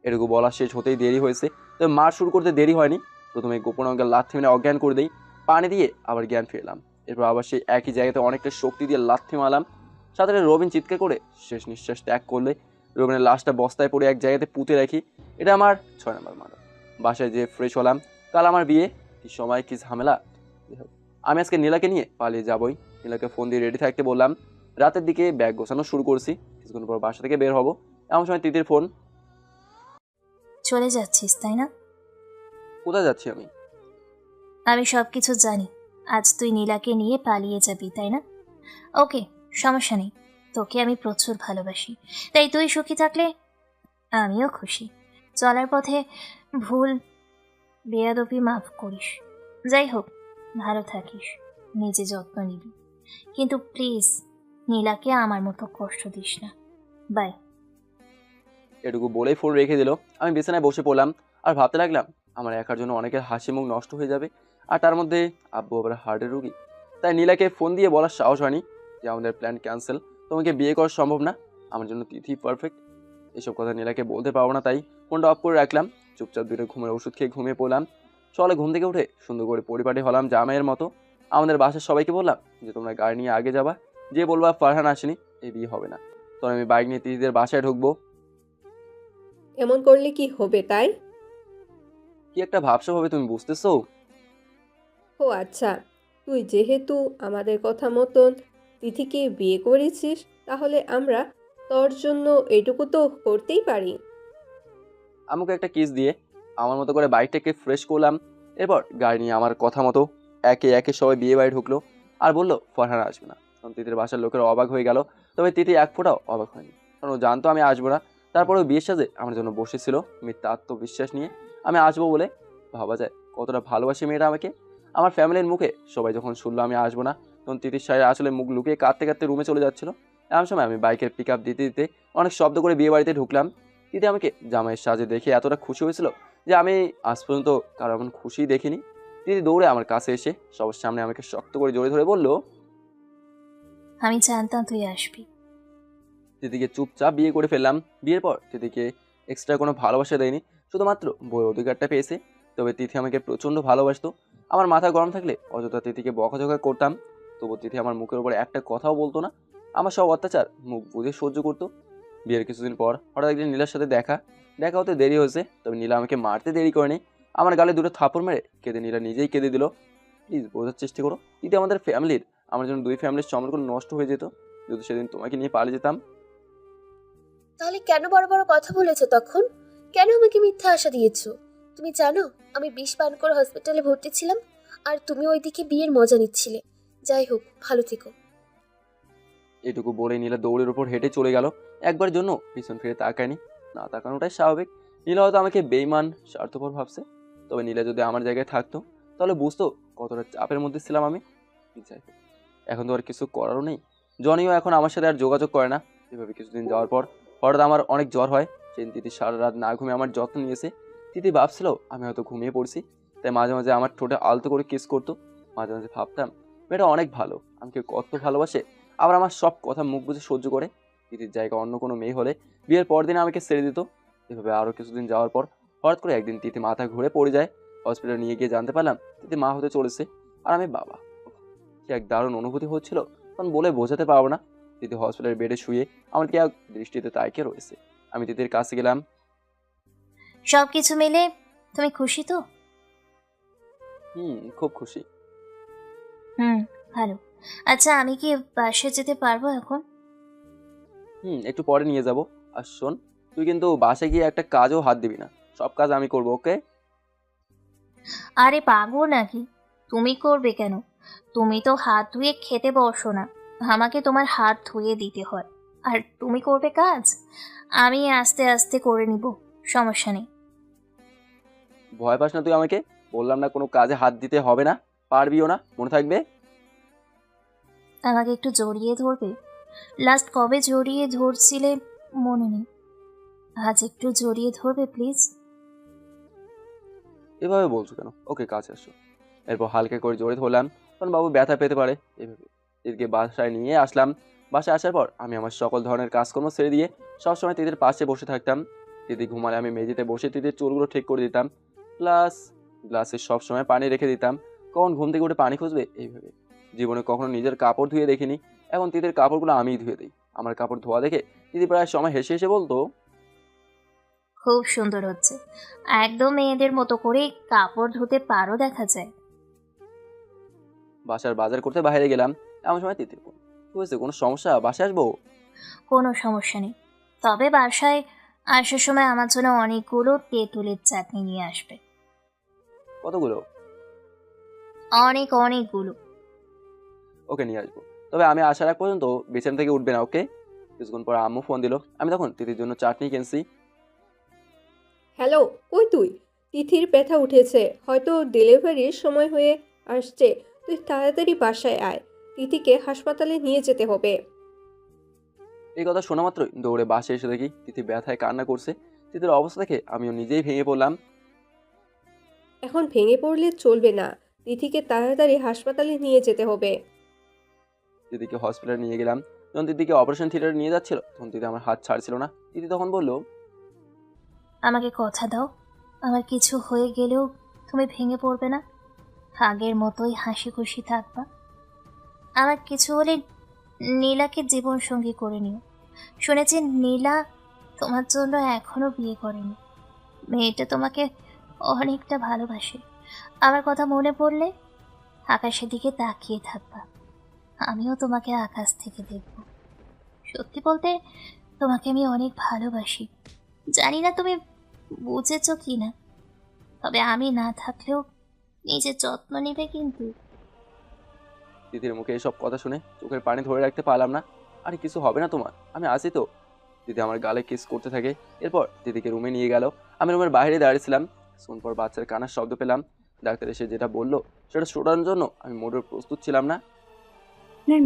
এটুকু বলা শেষ হতেই দেরি হয়েছে, তবে মার শুরু করতে দেরি হয়নি। প্রথমে গোপন অঙ্গের লাথি মেরে অজ্ঞান করে দেই, পানি দিয়ে আবার জ্ঞান ফিরলাম। এরপর আবার সেই একই জায়গাতে অনেকটা শক্তি দিয়ে লাথি মারলাম। সাথে রবিন চিৎকার করে শেষ নিঃশ্বাস ত্যাগ করলে রবিনের লাশটা বস্তায় পড়ে এক জায়গাতে পুঁতে রাখি। এটা আমার 6 নম্বর মার্ডার। বাসায় যেয়ে ফ্রেশ হলাম, কাল আমার বিয়ে, কি সময় কি ঝামেলা। আমি আজকে নীলাকে নিয়ে পালিয়ে যাবই। নীলাকে ফোন দিয়ে রেডি থাকতে বললাম। রাতের দিকে ব্যাগ গোছানো শুরু করছি, কিছুক্ষণ পর বাসা থেকে বের হব। এমন সময় তিতির ফোন। চলে যাচ্ছিস তাই না? কোথায় যাচ্ছি আমি? আমি সব কিছু জানি। আজ তুই নীলাকে নিয়ে পালিয়ে যাবি তাই না? ওকে, সমস্যা নেই। তোকে আমি প্রচুর ভালোবাসি, তাই তুই সুখী থাকলে আমিও খুশি। চলার পথে ভুল বেয়াদবি মাফ করিস। যাই হোক, ভালো থাকিস, নিজে যত্ন নিবি, কিন্তু প্লিজ নীলাকে আমার মতো কষ্ট দিস না। বাই। এটুকু বলেই ফোন রেখে দিল। আমি বিছানায় বসে পড়লাম আর ভাবতে লাগলাম আমার একার জন্য অনেকের হাসি মুখ নষ্ট হয়ে যাবে, আর তার মধ্যে আব্বু আবার হার্টের রুগী। তাই নীলাকে ফোন দিয়ে বলার সাহস হয়নি যে আমাদের প্ল্যান ক্যান্সেল, তোমাকে বিয়ে করা সম্ভব না, আমার জন্য তিথি পারফেক্ট। এসব কথা নীলাকে বলতে পারবো না, তাই ফোনটা অফ করে রাখলাম। চুপচাপ দুটো ঘুমের ওষুধ খেয়ে ঘুমিয়ে পড়লাম। সকালে ঘুম থেকে উঠে সুন্দর করে পরিপাটি হলাম জামাইয়ের মতো। আমাদের বাসার সবাইকে বললাম যে তোমরা গাড়ি নিয়ে আগে যাবা, যে বলবা ফারহান আসেনি, এই বিয়ে হবে না। তখন আমি বাইক নিয়ে তিথিদের বাসায় ঢুকবো। এমন করলে কি হবে তাই? কি একটা ভাবসা হবে, তুমি বুঝতেছো? ও আচ্ছা, তুই যেহেতু আমাদের কথা মতন তিথিকে বিয়ে করেছিস, তাহলে আমরা তোর জন্য এটুকু তো করতেই পারি। আমাকে একটা কিস দিয়ে আমার মতো করে বাইকটাকে ফ্রেশ করলাম। এরপর গাড়ি নিয়ে আমার কথা মতো একে একে সবাই বিয়ে বাড়ি ঢুকলো আর বললো ফারহান আসবে না। তখন তিথির বাসার লোকেরা অবাক হয়ে গেল, তবে তিথি এক ফোঁটাও অবাক হয়নি, কারণ ও জানতো আমি আসবো না। তারপরেও বিয়ের সাথে আমার জন্য বসেছিল মিথ্যা আত্মবিশ্বাস নিয়ে। আমি আসবো বলে ভাবা যায় কতটা ভালোবাসি মেয়েটা আমাকে। আমার ফ্যামিলির মুখে সবাই যখন শুনলো আমি আসবো না, তখন তিথির সাহেব আসলে মুখ লুকিয়ে কাঁদতে কাঁদতে রুমে চলে যাচ্ছিলো। এমন সময় আমি বাইকের পিক আপ দিতে দিতে অনেক শব্দ করে বিয়ে বাড়িতে ঢুকলাম। তিথি আমাকে জামাইয়ের সাজে দেখে এতটা খুশি হয়েছিল যে আমি আজ পর্যন্ত কারো এমন খুশি দেখিনি। তিথি দৌড়ে আমার কাছে এসে সবার সামনে আমাকে শক্ত করে জড়িয়ে ধরে বলল, আমি জানতাম তুই আসবি। তিথিকে চুপচাপ বিয়ে করে ফেললাম। বিয়ের পর তিথিকে এক্সট্রা কোনো ভালোবাসা দেয়নি, শুধুমাত্র বইয়ের অধিকারটা পেয়েছে। তবে তিথি আমাকে প্রচণ্ড ভালোবাসতো। আমার মাথা গরম থাকলে অযথা তিথিকে বকাঝকা করতাম, তবু তিথি আমার মুখের উপরে একটা কথাও বলতো না। আমার সব অত্যাচার মুখ বুঝে সহ্য করতো। বিয়ের কিছুদিন পর হঠাৎ একদিন নীলার সাথে দেখা হতে দেরি হয়েছে, তবে নীলা আমাকে মারতে দেরি করেনি। আমার গালে দুটো থাপড় মেরে কেঁদে নীলা নিজেই কেঁদে দিল। প্লিজ বোঝার চেষ্টা করো, তিথি আমাদের ফ্যামিলির, আমার জন্য দুই ফ্যামিলির সম্পর্ক নষ্ট হয়ে যেত যদি সেদিন তোমাকে নিয়ে পালিয়ে যেতাম। তাহলে কেন বড় বড় কথা বলেছো তখন? কেন আমাকে মিথ্যা আশা দিয়েছো? তুমি জানো আমি বিষ পান করে হসপিটালে ভর্তি ছিলাম, আর তুমি ওইদিকে বিয়ের মজা নিচ্ছিলে। যাই হোক, ভালো থেকো। এটুকু বলে নীলা দৌড়ের উপর হেঁটে চলে গেল। একবার জন্য পিছন ফিরে তাকায়নি, না তাকানোটাই স্বাভাবিক। নীলা হয়তো আমাকে বেইমান স্বার্থপর ভাবছে, তবে নীলা যদি আমার জায়গায় থাকতো তাহলে বুঝতো কতটা চাপের মধ্যে ছিলাম আমি। যাই হোক, এখন তো আর কিছু করারও নেই। জনিও এখন আমার সাথে আর যোগাযোগ করে না। এভাবে কিছুদিন যাওয়ার পর হঠাৎ আমার অনেক জ্বর হয়। সেদিন তিথি সারা রাত না ঘুমিয়ে আমার যত্ন নিয়েছে। তিথি ভাবছিল আমি হয়তো ঘুমিয়ে পড়ছি, তাই মাঝে মাঝে আমার ঠোঁটে আলতো করে কিস করতো। মাঝে মাঝে ভাবতাম মেয়েটা অনেক ভালো, আমাকে কত ভালোবাসে, আবার আমার সব কথা মুখ বুঝে সহ্য করে। তিথির জায়গায় অন্য কোনো মেয়ে হলে বিয়ের পর দিন আমাকে ছেড়ে দিত। এভাবে আরও কিছুদিন যাওয়ার পর হঠাৎ করে একদিন তিথি মাথা ঘুরে পড়ে যায়। হসপিটালে নিয়ে গিয়ে জানতে পারলাম তিথি মা হতে চলেছে, আর আমি বাবা। কি এক দারুণ অনুভূতি হচ্ছিল, তখন বলে বোঝাতে পারবো না। তিথি হসপিটালের বেডে শুয়ে আমার কি এক দৃষ্টিতে তাকিয়ে রয়েছে। আমি তিথির কাছে গেলাম। সব কিছু মিলে তুমি খুশি তো? খুব খুশি। ভালো। আচ্ছা, আমি কি বাসায় যেতে পারবো এখন? একটু পরে নিয়ে যাব। আর শোন, তুই কিন্তু বাসায় গিয়ে একটা কাজও হাত দিবি না, সব কাজ আমি করবো, ওকে? আরে পাগল নাকি, তুমি করবে কেন? তুমি তো হাত ধুয়ে খেতে বসো না, আমাকে তোমার হাত ধুয়ে দিতে হয়। আর তুমি করবে কাজ, আমি আস্তে আস্তে করে নিব, সমস্যা নেই। ভয় পাস না তুই আমাকে, বললাম না কোনো কাজে হাত দিতে হবে না, পারবিও না, মনে থাকবে। আমাকে একটু জড়িয়ে ধরবে? লাস্ট কবে জড়িয়ে ধরছিলে মনে নেই, আজ একটু জড়িয়ে ধরবে প্লিজ? এভাবে বলছো কেন? ওকে, কাছে আসো। এরপর হালকা করে জড়িয়ে ধরলাম, কারণ বাবু ব্যথা পেতে পারে। এভাবে তিথিকে বাসায় নিয়ে আসলাম। বাসায় আসার পর আমি আমার সকল ধরনের কাজকর্ম ছেড়ে দিয়ে সবসময় তিথির পাশে বসে থাকতাম। তিথি ঘুমালে আমি মেঝেতে বসে তিথির চুলগুলো ঠিক করে দিতাম, প্লাস গ্লাসে সবসময় পানি রেখে দিতাম, কখন ঘুম থেকে উঠে পানি খুঁজবে এইভাবে। জীবনে কখনো নিজের কাপড় ধুয়ে দেখিনি, এখন তিথির কাপড়গুলো আমিই ধুয়ে দিই। আমার কাপড় ধোয়া দেখে তিথি প্রায় সময় হেসে হেসে বলতো, খুব সুন্দর হচ্ছে, একদম মেয়েদের মতো করে কাপড় ধুতে পারো দেখা যায়। বাসার বাজার করতে বাইরে গেলাম, এমন সময় তিথির ফোন। কি হয়েছে, কোনো সমস্যা? বাসায় আসবো? কোনো সমস্যা নেই, তবে বাসায় আসার সময় আমার জন্য অনেকগুলো তেঁতুলের চাটনি নিয়ে আসবে। কতগুলো? অনেকগুলো। ওকে, নিয়ে আসবো, তবে আমি আসার আগ পর্যন্ত বিছানা থেকে উঠবে না, ওকে? কিছুক্ষণ পর আম্মু ফোন দিল। আমি তখন তিথির জন্য চাটনি কিনছি। হ্যালো, কই তুই? তিথির ব্যথা উঠেছে, হয়তো ডেলিভারির সময় হয়ে আসছে। তুই তাড়াতাড়ি বাসায় আয়, তিথিকে হাসপাতালে নিয়ে যেতে হবে। এই কথা শোনা মাত্রই দৌড়ে বাসায় এসে দেখি তিথি ব্যথায় কান্না করছে। তিথির অবস্থা দেখে আমিও নিজেই ভেঙে পড়লাম। এখন ভেঙে পড়লে চলবে না, তিথিকে তাড়াতাড়ি হাসপাতালে নিয়ে যেতে হবে। তিথিকে হসপিটালে নিয়ে গেলাম। যখন তিথিকে অপারেশন থিয়েটারে নিয়ে যাচ্ছিল তখন তিথি আমার হাত ছাড়ছিল না। তিথি তখন বলল, আমাকে কথা দাও, আমার কিছু হয়ে গেলেও তুমি ভেঙে পড়বে না, আগের মতোই হাসি খুশি থাকবা। আমার কিছু হলে নীলাকে জীবনসঙ্গী করে নিও। শুনেছি নীলা তোমার জন্য এখনো বিয়ে করেনি। মেয়েটা তোমাকে অনেকটা ভালোবাসে। আমার কথা মনে পড়লে আকাশের দিকে তাকিয়ে থাকবা, আমিও তোমাকে আকাশ থেকে দেখব। সত্যি বলতে তোমাকে আমি অনেক ভালোবাসি। জানি না তুমি বুঝেছ কি না, তবে আমি না থাকলেও নিজের যত্ন নেবে কিন্তু। তিথির মুখে এসব কথা শুনে চোখের পানি ধরে রাখতে পারলাম না। আরে কিছু হবে না তোমার, আমি আছি তো। দিদি আমার গালে কিস করতে থাকে। এরপর দিদিকে রুমে নিয়ে গেল। আমি রুমের বাইরে দাঁড়িয়েছিলাম। কিছুক্ষণ পর বাচ্চার কান্নার শব্দ পেলাম। ডাক্তার এসে যেটা বললো সেটা শোনার জন্য আমি মোটেও প্রস্তুত ছিলাম না। আপনার